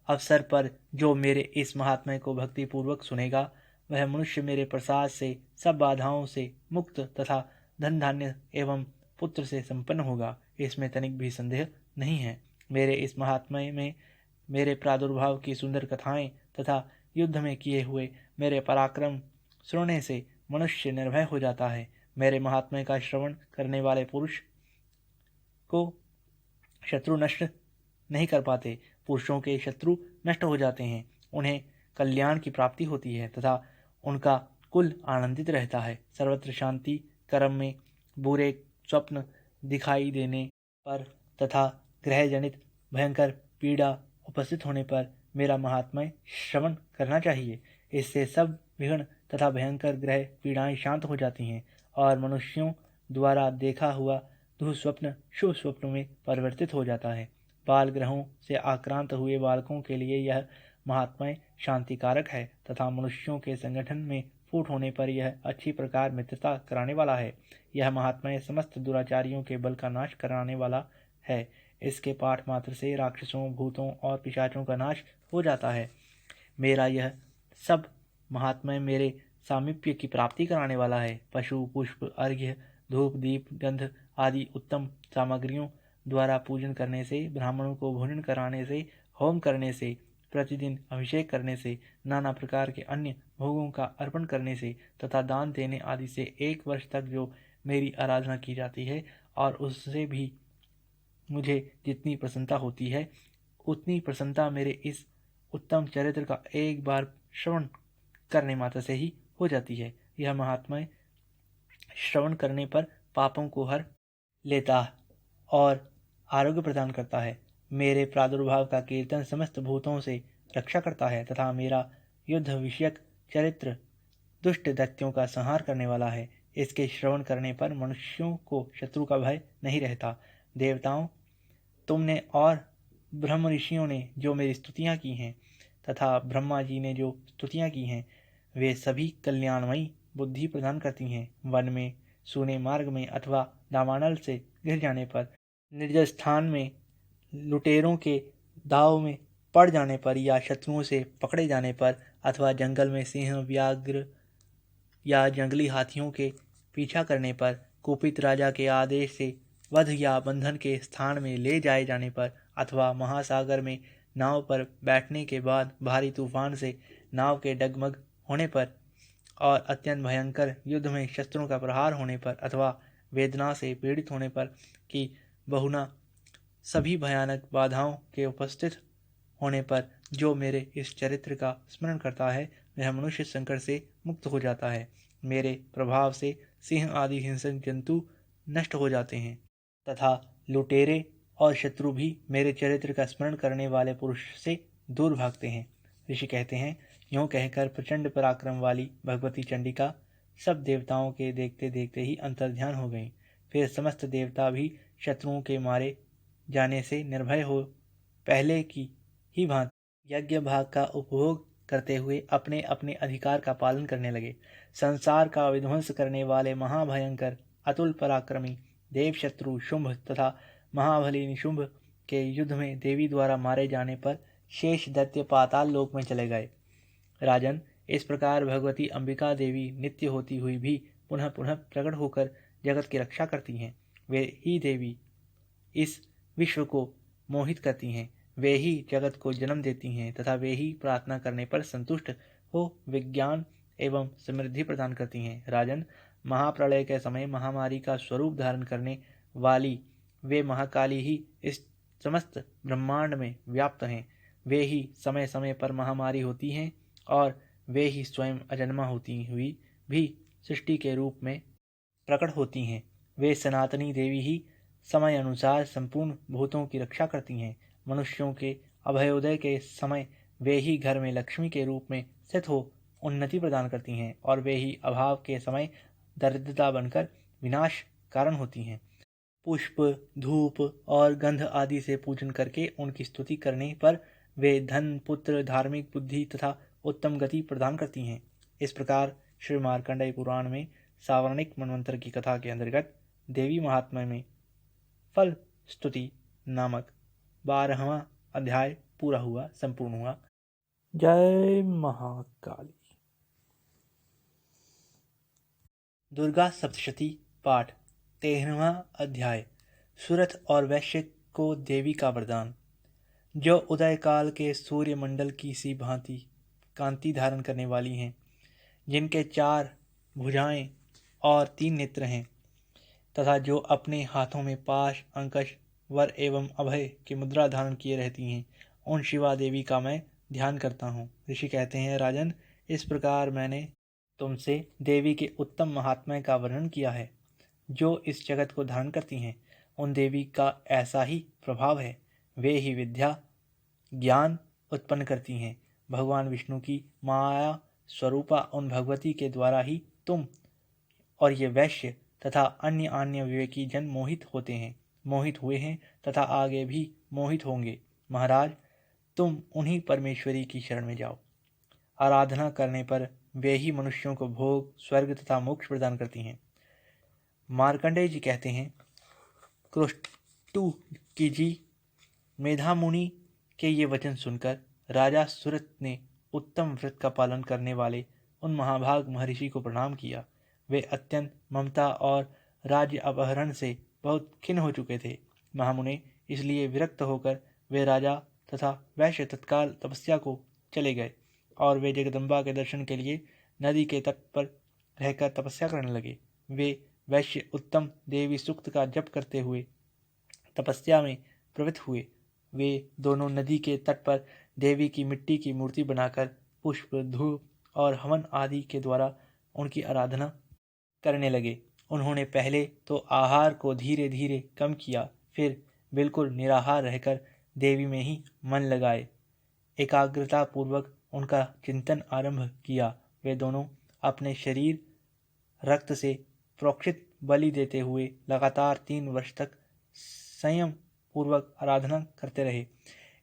अवसर पर जो मेरे इस महात्म्य को भक्तिपूर्वक सुनेगा, वह मनुष्य मेरे प्रसाद से सब बाधाओं से मुक्त तथा धन धान्य एवं पुत्र से संपन्न होगा। इसमें तनिक भी संदेह नहीं है। मेरे इस महात्म्य में मेरे प्रादुर्भाव की सुंदर कथाएं तथा युद्ध में किए हुए मेरे पराक्रम सुनने से मनुष्य निर्भय हो जाता है। मेरे महात्म्य का श्रवण करने वाले पुरुष को शत्रु नष्ट नहीं कर पाते। पुरुषों के शत्रु नष्ट हो जाते हैं। उन्हें कल्याण की प्राप्ति होती है तथा उनका कुल आनंदित रहता है। सर्वत्र शांति, कर्म में बुरे स्वप्न दिखाई देने पर तथा ग्रह जनित भयंकर पीड़ा उपस्थित होने पर मेरा महात्म्य श्रवण करना चाहिए। इससे सब विघ्न तथा भयंकर ग्रह पीड़ाएं शांत हो जाती हैं और मनुष्यों द्वारा देखा हुआ दुःस्वप्न शुभ स्वप्न में परिवर्तित हो जाता है। बाल ग्रहों से आक्रांत हुए बालकों के लिए यह महात्म्य शांतिकारक है तथा मनुष्यों के संगठन में फूट होने पर यह अच्छी प्रकार मित्रता कराने वाला है। यह महात्म्य समस्त दुराचारियों के बल का नाश कराने वाला है। इसके पाठ मात्र से राक्षसों, भूतों और पिशाचों का नाश हो जाता है। मेरा यह सब महात्म्य मेरे सामीप्य की प्राप्ति कराने वाला है। पशु, पुष्प, अर्घ्य, धूप, दीप, गंध आदि उत्तम सामग्रियों द्वारा पूजन करने से, ब्राह्मणों को भोजन कराने से, होम करने से, प्रतिदिन अभिषेक करने से, नाना प्रकार के अन्य भोगों का अर्पण करने से तथा दान देने आदि से 1 वर्ष तक जो मेरी आराधना की जाती है और उससे भी मुझे जितनी प्रसन्नता होती है, उतनी प्रसन्नता मेरे इस उत्तम चरित्र का एक बार श्रवण करने मात्र से ही हो जाती है। यह महात्म्य श्रवण करने पर पापों को हर लेता और आरोग्य प्रदान करता है। मेरे प्रादुर्भाव का कीर्तन समस्त भूतों से रक्षा करता है तथा मेरा युद्ध विषयक चरित्र दुष्ट दैत्यों का संहार करने वाला है। इसके श्रवण करने पर मनुष्यों को शत्रु का भय नहीं रहता। देवताओं, तुमने और ब्रह्म ऋषियों ने जो मेरी स्तुतियाँ की हैं तथा ब्रह्मा जी ने जो स्तुतियाँ की हैं, वे सभी कल्याणमयी बुद्धि प्रदान करती हैं। वन में, सूने मार्ग में अथवा दावानल से गिर जाने पर, निर्जल स्थान में लुटेरों के दाव में पड़ जाने पर या शत्रुओं से पकड़े जाने पर अथवा जंगल में सिंह, व्याघ्र या जंगली हाथियों के पीछा करने पर, कुपित राजा के आदेश से वध या बंधन के स्थान में ले जाए जाने पर अथवा महासागर में नाव पर बैठने के बाद भारी तूफान से नाव के डगमग होने पर और अत्यंत भयंकर युद्ध में शस्त्रों का प्रहार होने पर अथवा वेदना से पीड़ित होने पर कि बहुना सभी भयानक बाधाओं के उपस्थित होने पर जो मेरे इस चरित्र का स्मरण करता है वह मनुष्य संकट से मुक्त हो जाता है। मेरे प्रभाव से सिंह आदि हिंसक जंतु नष्ट हो जाते हैं तथा लुटेरे और शत्रु भी मेरे चरित्र का स्मरण करने वाले पुरुष से दूर भागते हैं। ऋषि कहते हैं, यूँ कहकर प्रचंड पराक्रम वाली भगवती चंडिका सब देवताओं के देखते देखते ही अंतर्ध्यान हो गईं। फिर समस्त देवता भी शत्रुओं के मारे जाने से निर्भय हो पहले की ही भांति यज्ञ भाग का उपभोग करते हुए अपने अपने अधिकार का पालन करने लगे। संसार का विध्वंस करने वाले महाभयंकर अतुल पराक्रमी देव शत्रु शुंभ तथा महाबली निशुंभ के युद्ध में देवी द्वारा मारे जाने पर शेष दैत्य पाताल लोक में चले गए। राजन, इस प्रकार भगवती अंबिका देवी नित्य होती हुई भी पुनः पुनः प्रकट होकर जगत की रक्षा करती हैं। वे ही देवी इस विश्व को मोहित करती हैं, वे ही जगत को जन्म देती हैं तथा वे ही प्रार्थना करने पर संतुष्ट हो विज्ञान एवं समृद्धि प्रदान करती हैं। राजन, महाप्रलय के समय महामारी का स्वरूप धारण करने वाली वे महाकाली ही इस समस्त ब्रह्मांड में व्याप्त हैं। वे ही समय समय पर महामारी होती हैं और वे ही स्वयं अजन्मा होती हुई भी सृष्टि के रूप में प्रकट होती हैं। वे सनातनी देवी ही समय अनुसार संपूर्ण भूतों की रक्षा करती हैं। मनुष्यों के अभयोदय के समय वे ही घर में लक्ष्मी के रूप में स्थित हो उन्नति प्रदान करती हैं और वे ही अभाव के समय दरिद्रता बनकर विनाश कारण होती हैं। पुष्प, धूप और गंध आदि से पूजन करके उनकी स्तुति करने पर वे धन, पुत्र, धार्मिक बुद्धि तथा उत्तम गति प्रदान करती हैं। इस प्रकार श्री मार्कंडेय पुराण में सावर्णिक मनवंतर की कथा के अंतर्गत देवी महात्म्य में फल स्तुति नामक 12वां अध्याय पूरा हुआ, संपूर्ण हुआ। जय महाकाली। दुर्गा सप्तशती पाठ 13वां अध्याय। सुरथ और वैश्य को देवी का वरदान। जो उदय काल के सूर्य मंडल की सी भांति कांति धारण करने वाली हैं, जिनके 4 भुजाएं और 3 नेत्र हैं तथा जो अपने हाथों में पाश, अंकश, वर एवं अभय की मुद्रा धारण किए रहती हैं, उन शिवा देवी का मैं ध्यान करता हूँ। ऋषि कहते हैं, राजन, इस प्रकार मैंने तुमसे देवी के उत्तम महात्म्य का वर्णन किया है। जो इस जगत को धारण करती हैं, उन देवी का ऐसा ही प्रभाव है। वे ही विद्या, ज्ञान उत्पन्न करती हैं। भगवान विष्णु की माया स्वरूपा उन भगवती के द्वारा ही तुम और ये वैश्य तथा अन्य अन्य विवेकी जन मोहित होते हैं, मोहित हुए हैं तथा आगे भी मोहित होंगे। महाराज, तुम उन्हीं परमेश्वरी की शरण में जाओ। आराधना करने पर वे ही मनुष्यों को भोग, स्वर्ग तथा मोक्ष प्रदान करती हैं। मार्कंडेय जी कहते हैं, क्रुष्टु की जी मेधा मुनि के ये वचन सुनकर राजा सुरथ ने उत्तम व्रत का पालन करने वाले उन महाभाग महर्षि को प्रणाम किया। वे अत्यंत ममता और राज्य अपहरण से बहुत खिन्न हो चुके थे। महामुने, इसलिए विरक्त होकर वे राजा तथा वैश्य तत्काल तपस्या को चले गए और वे जगदम्बा के दर्शन के लिए नदी के तट पर रहकर तपस्या करने लगे। वे वैश्य उत्तम देवी सूक्त का जप करते हुए तपस्या में प्रवृत्त हुए। वे दोनों नदी के तट पर देवी की मिट्टी की मूर्ति बनाकर पुष्प, धूप और हवन आदि के द्वारा उनकी आराधना करने लगे। उन्होंने पहले तो आहार को धीरे धीरे कम किया, फिर बिल्कुल निराहार रहकर देवी में ही मन लगाए। एकाग्रता पूर्वक उनका चिंतन आरंभ किया। वे दोनों अपने शरीर रक्त से प्रोक्षित बलि देते हुए लगातार 3 वर्ष तक संयम पूर्वक आराधना करते रहे।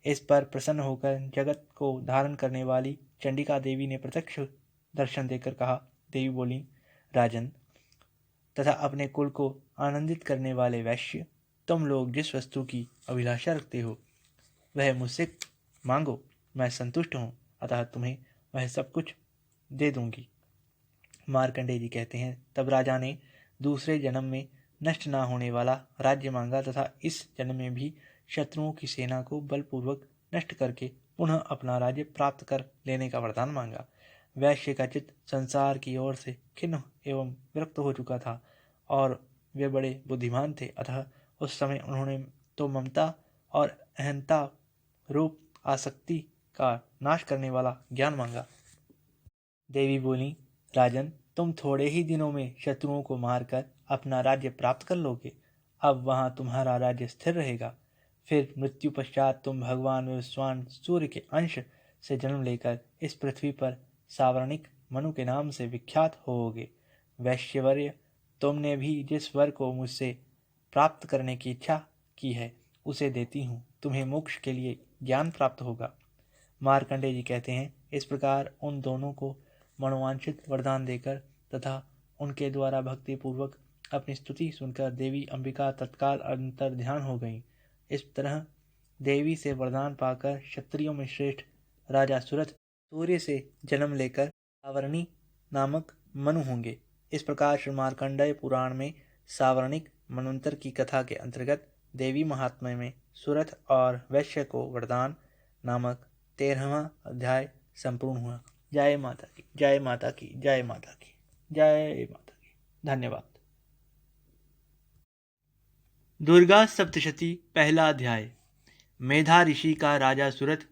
इस पर प्रसन्न होकर जगत को धारण करने वाली चंडिका देवी ने प्रत्यक्ष दर्शन देकर कहा। देवी बोली, राजन तथा अपने कुल को आनंदित करने वाले वैश्य, तुम लोग जिस वस्तु की अभिलाषा रखते हो वह मुझसे मांगो, मैं संतुष्ट हूँ, अतः तुम्हें वह सब कुछ दे दूंगी। मार्कंडेय जी कहते हैं, तब राजा ने दूसरे जन्म में नष्ट न होने वाला राज्य मांगा तथा इस जन्म में भी शत्रुओं की सेना को बलपूर्वक नष्ट करके पुनः अपना राज्य प्राप्त कर लेने का वरदान मांगा। वैश्य का चित्त संसार की ओर से खिन्न एवं विरक्त हो चुका था और वे बड़े बुद्धिमान थे, अतः उस समय उन्होंने तो ममता और अहंता रूप आसक्ति का नाश करने वाला ज्ञान मांगा। देवी बोली, राजन तुम थोड़े ही दिनों में शत्रुओं को मारकर अपना राज्य प्राप्त कर लोगे। अब वहां तुम्हारा राज्य स्थिर रहेगा। फिर मृत्यु पश्चात तुम भगवान विवस्वान सूर्य के अंश से जन्म लेकर इस पृथ्वी पर सावर्णिक मनु के नाम से विख्यात होोगे। वैश्यवर्य, तुमने भी जिस वर को मुझसे प्राप्त करने की इच्छा की है उसे देती हूँ। तुम्हें मोक्ष के लिए ज्ञान प्राप्त होगा। मार्कंडेय जी कहते हैं, इस प्रकार उन दोनों को मनोवांछित वरदान देकर तथा उनके द्वारा भक्ति पूर्वक अपनी स्तुति सुनकर देवी अंबिका तत्काल अंतर ध्यान हो गईं। इस तरह देवी से वरदान पाकर क्षत्रियों में श्रेष्ठ राजा सुरथ सूर्य से जन्म लेकर सावर्णी नामक मनु होंगे। इस प्रकार श्री मार्कंडेय पुराण में सावर्णिक मनवंतर की कथा के अंतर्गत देवी महात्म्य में सुरथ और वैश्य को वरदान नामक 13वां अध्याय संपूर्ण हुआ। जय माता की, जय माता की, जय माता की, जय माता की। धन्यवाद। दुर्गा सप्तशती, पहला अध्याय। मेधा ऋषि का राजा सुरथ